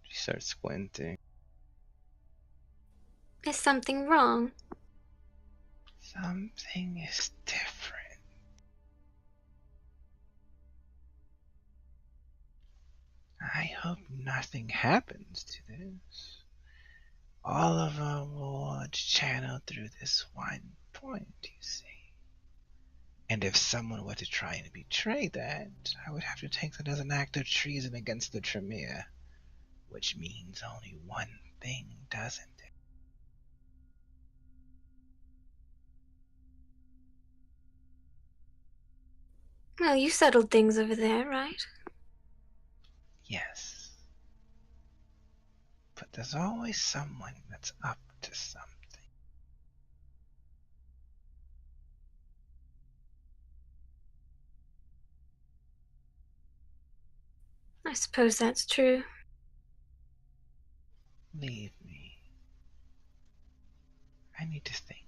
She starts squinting. Is something wrong? Something is different. I hope nothing happens to this. All of our rewards channel through this one point, you see. And if someone were to try and betray that, I would have to take that as an act of treason against the Tremere. Which means only one thing, doesn't it? Well, you settled things over there, right? Yes. But there's always someone that's up to something. I suppose that's true. Leave me. I need to think.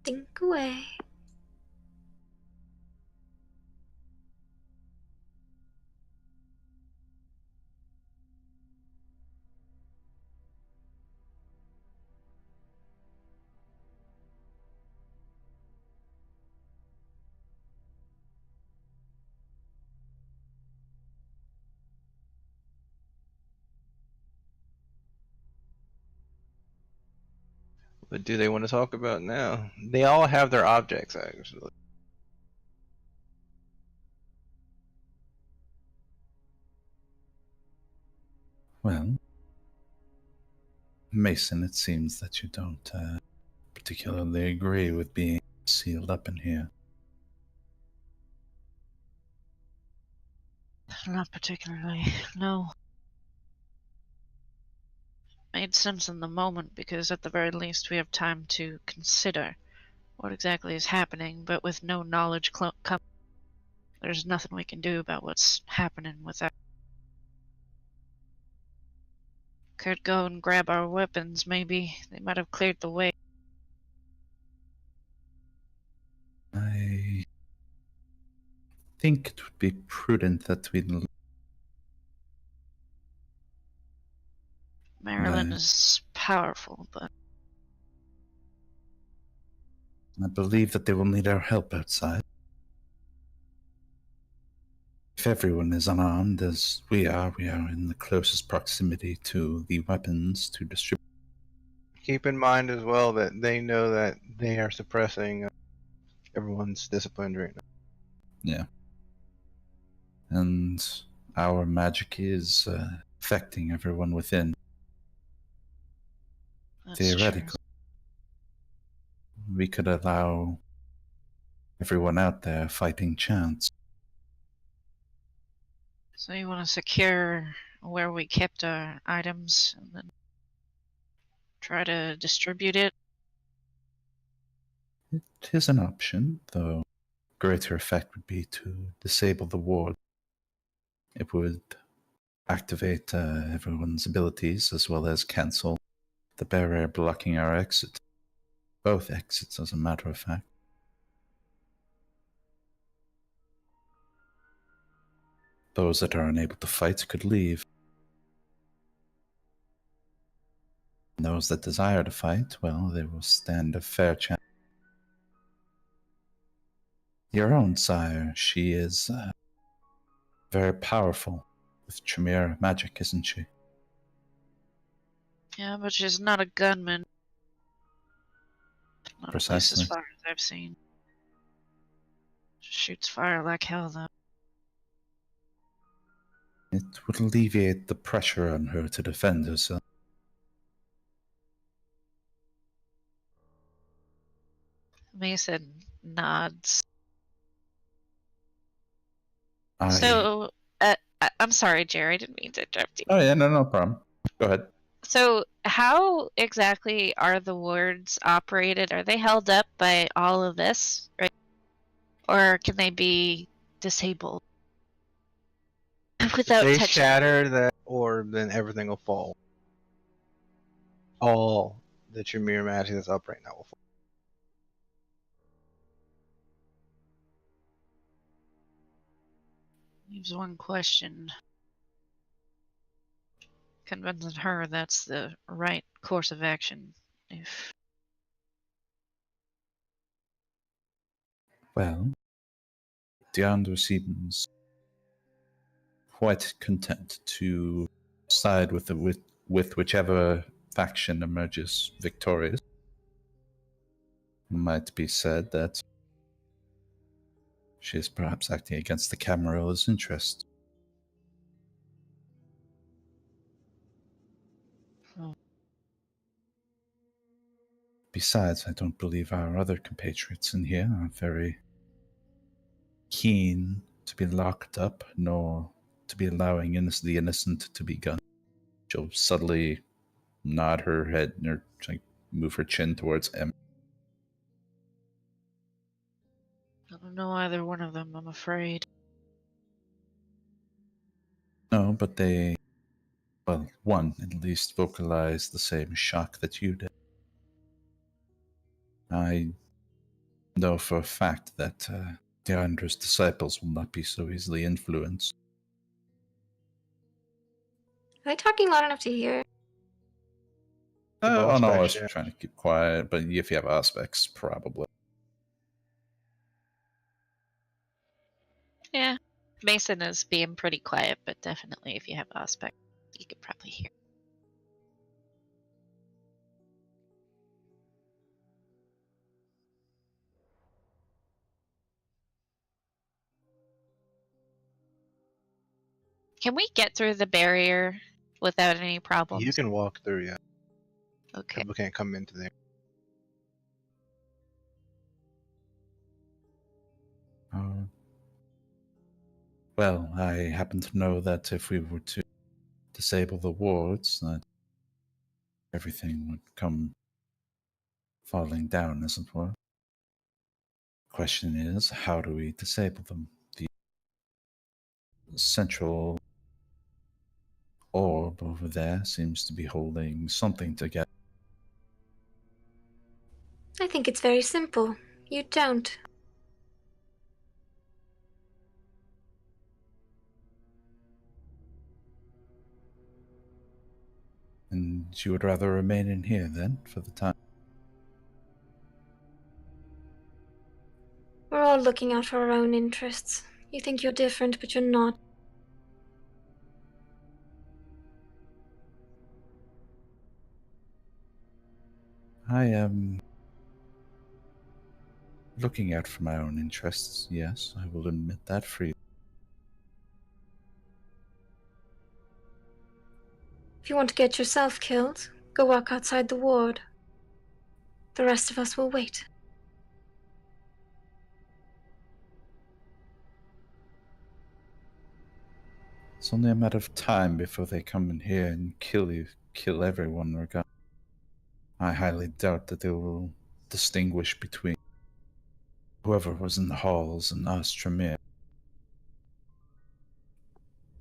Think away. What do they want to talk about now? They all have their objects, actually. Well, Mason, it seems that you don't particularly agree with being sealed up in here. Not particularly, no. Made sense in the moment because at the very least we have time to consider what exactly is happening, but with no knowledge there's nothing we can do about what's happening without. Could go and grab our weapons, maybe. They might have cleared the way. I think it would be prudent that we. Marilyn is powerful, but I believe that they will need our help outside. If everyone is unarmed as we are in the closest proximity to the weapons to distribute. Keep in mind as well that they know that they are suppressing everyone's discipline right now. Yeah. And our magic is affecting everyone within. That's Theoretically, we could allow everyone out there fighting chance. So you want to secure where we kept our items and then try to distribute it? It is an option, though greater effect would be to disable the ward. It would activate everyone's abilities as well as cancel the barrier blocking our exit. Both exits, as a matter of fact. Those that are unable to fight could leave. And those that desire to fight, well, they will stand a fair chance. Your own sire, she is very powerful with Tremere magic, isn't she? Yeah, but she's not a gunman. Not at least as Precisely. far as I've seen. Shoots fire like hell, though. It would alleviate the pressure on her to defend herself. Mason nods. I... So, I'm sorry, Jerry. I didn't mean to interrupt you. Oh yeah, no problem. Go ahead. So, how exactly are the wards operated? Are they held up by all of this, right? Or can they be disabled without If they touching? shatter that orb, then everything will fall. All the Tremere magic that's up right now will fall. Leaves one question. Convincing her that's the right course of action. If Well, Deandra seems quite content to side with whichever faction emerges victorious. It might be said that she is perhaps acting against the Camarill's interest. Besides, I don't believe our other compatriots in here are very keen to be locked up, nor to be allowing the innocent to be gunned. She'll subtly nod her head or like move her chin towards M. I don't know either one of them, I'm afraid. No, but they, well, one at least vocalized the same shock that you did. I know for a fact that Deandra's disciples will not be so easily influenced. Am I talking loud enough to hear? Oh no, I was trying to keep quiet, but if you have aspects, probably. Yeah. Mason is being pretty quiet, but definitely if you have aspect, you could probably hear. Can we get through the barrier without any problems? You can walk through, yeah. Okay. People can't come into there. Well, I happen to know that if we were to disable the wards, that everything would come falling down, as it were. The question is, how do we disable them? The central orb over there seems to be holding something together. I think it's very simple. You don't. And you would rather remain in here, then, for the time? We're all looking out for our own interests. You think you're different, but you're not. I am looking out for my own interests, yes, I will admit that freely. If you want to get yourself killed, go walk outside the ward. The rest of us will wait. It's only a matter of time before they come in here and kill you, kill everyone regardless. I highly doubt that they will distinguish between whoever was in the halls and us Tremere.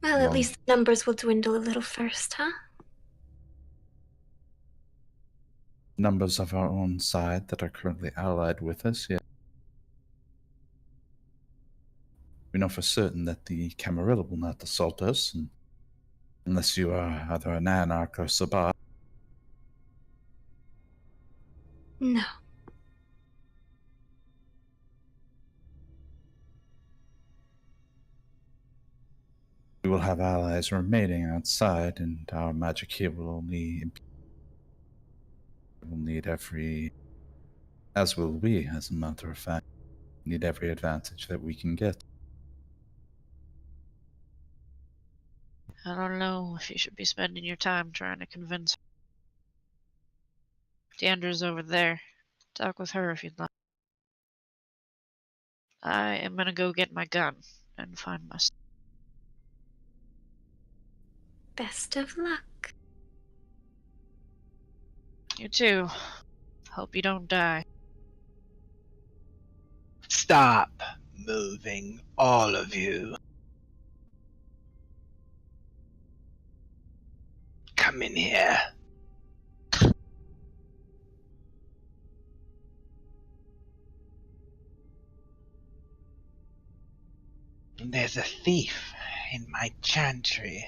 Well, at least the numbers will dwindle a little first, huh? Numbers of our own side that are currently allied with us, yeah. We know for certain that the Camarilla will not assault us, unless you are either an Anarch or Sabbat. No. We will have allies remaining outside, and our magic here will only will need every, as will we, as a matter of fact, need every advantage that we can get. I don't know if you should be spending your time trying to convince her. Deandra's over there. Talk with her if you'd like. I am gonna go get my gun and find my. Best of luck. You too. Hope you don't die. Stop moving, all of you. Come in here. There's a thief in my chantry.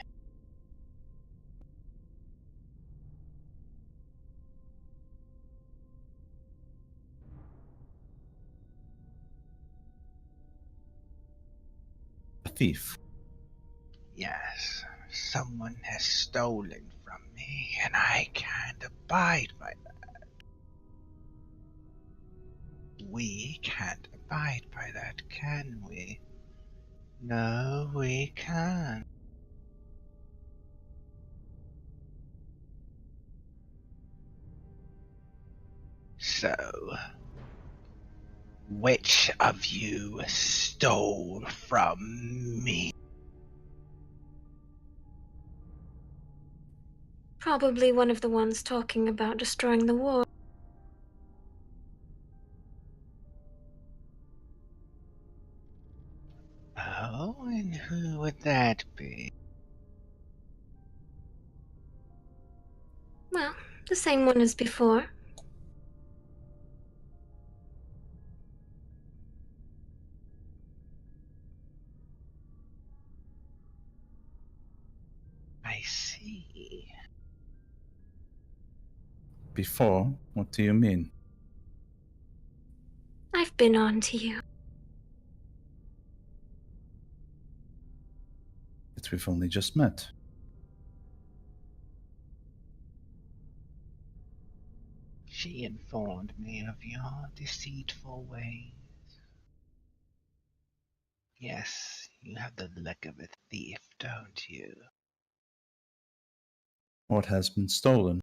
A thief? Yes, someone has stolen from me, and I can't abide by that. We can't abide by that, can we? No, we can't. So, which of you stole from me? Probably one of the ones talking about destroying the ward. Oh, and who would that be? Well, the same one as before. I see. Before? What do you mean? I've been on to you. That we've only just met. She informed me of your deceitful ways. Yes, you have the look of a thief, don't you? What has been stolen?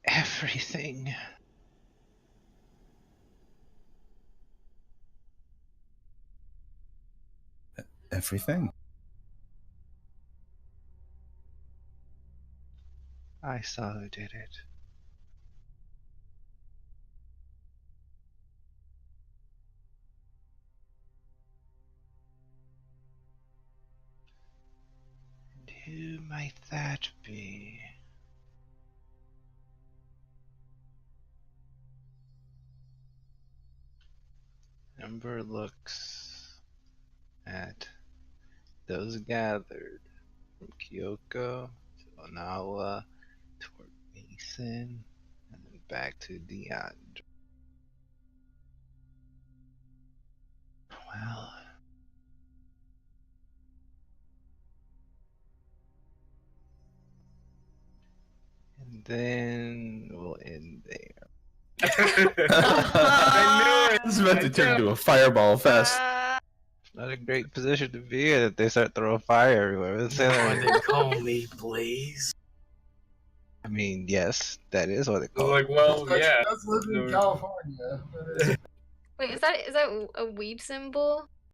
Everything. Everything? I saw who did it. And who might that be? Ember looks at those gathered from Kyoko to Onawa toward Mason and then back to Deandra. Well, then we'll end there. I knew it. This is about to turn into a fireball fest. Not a great position to be in if they start throwing fire everywhere. Let's say Why that- they call me Blaze? I mean, yes, that is what they call Like, it. well, That's living in California. Wait, is that a weed symbol?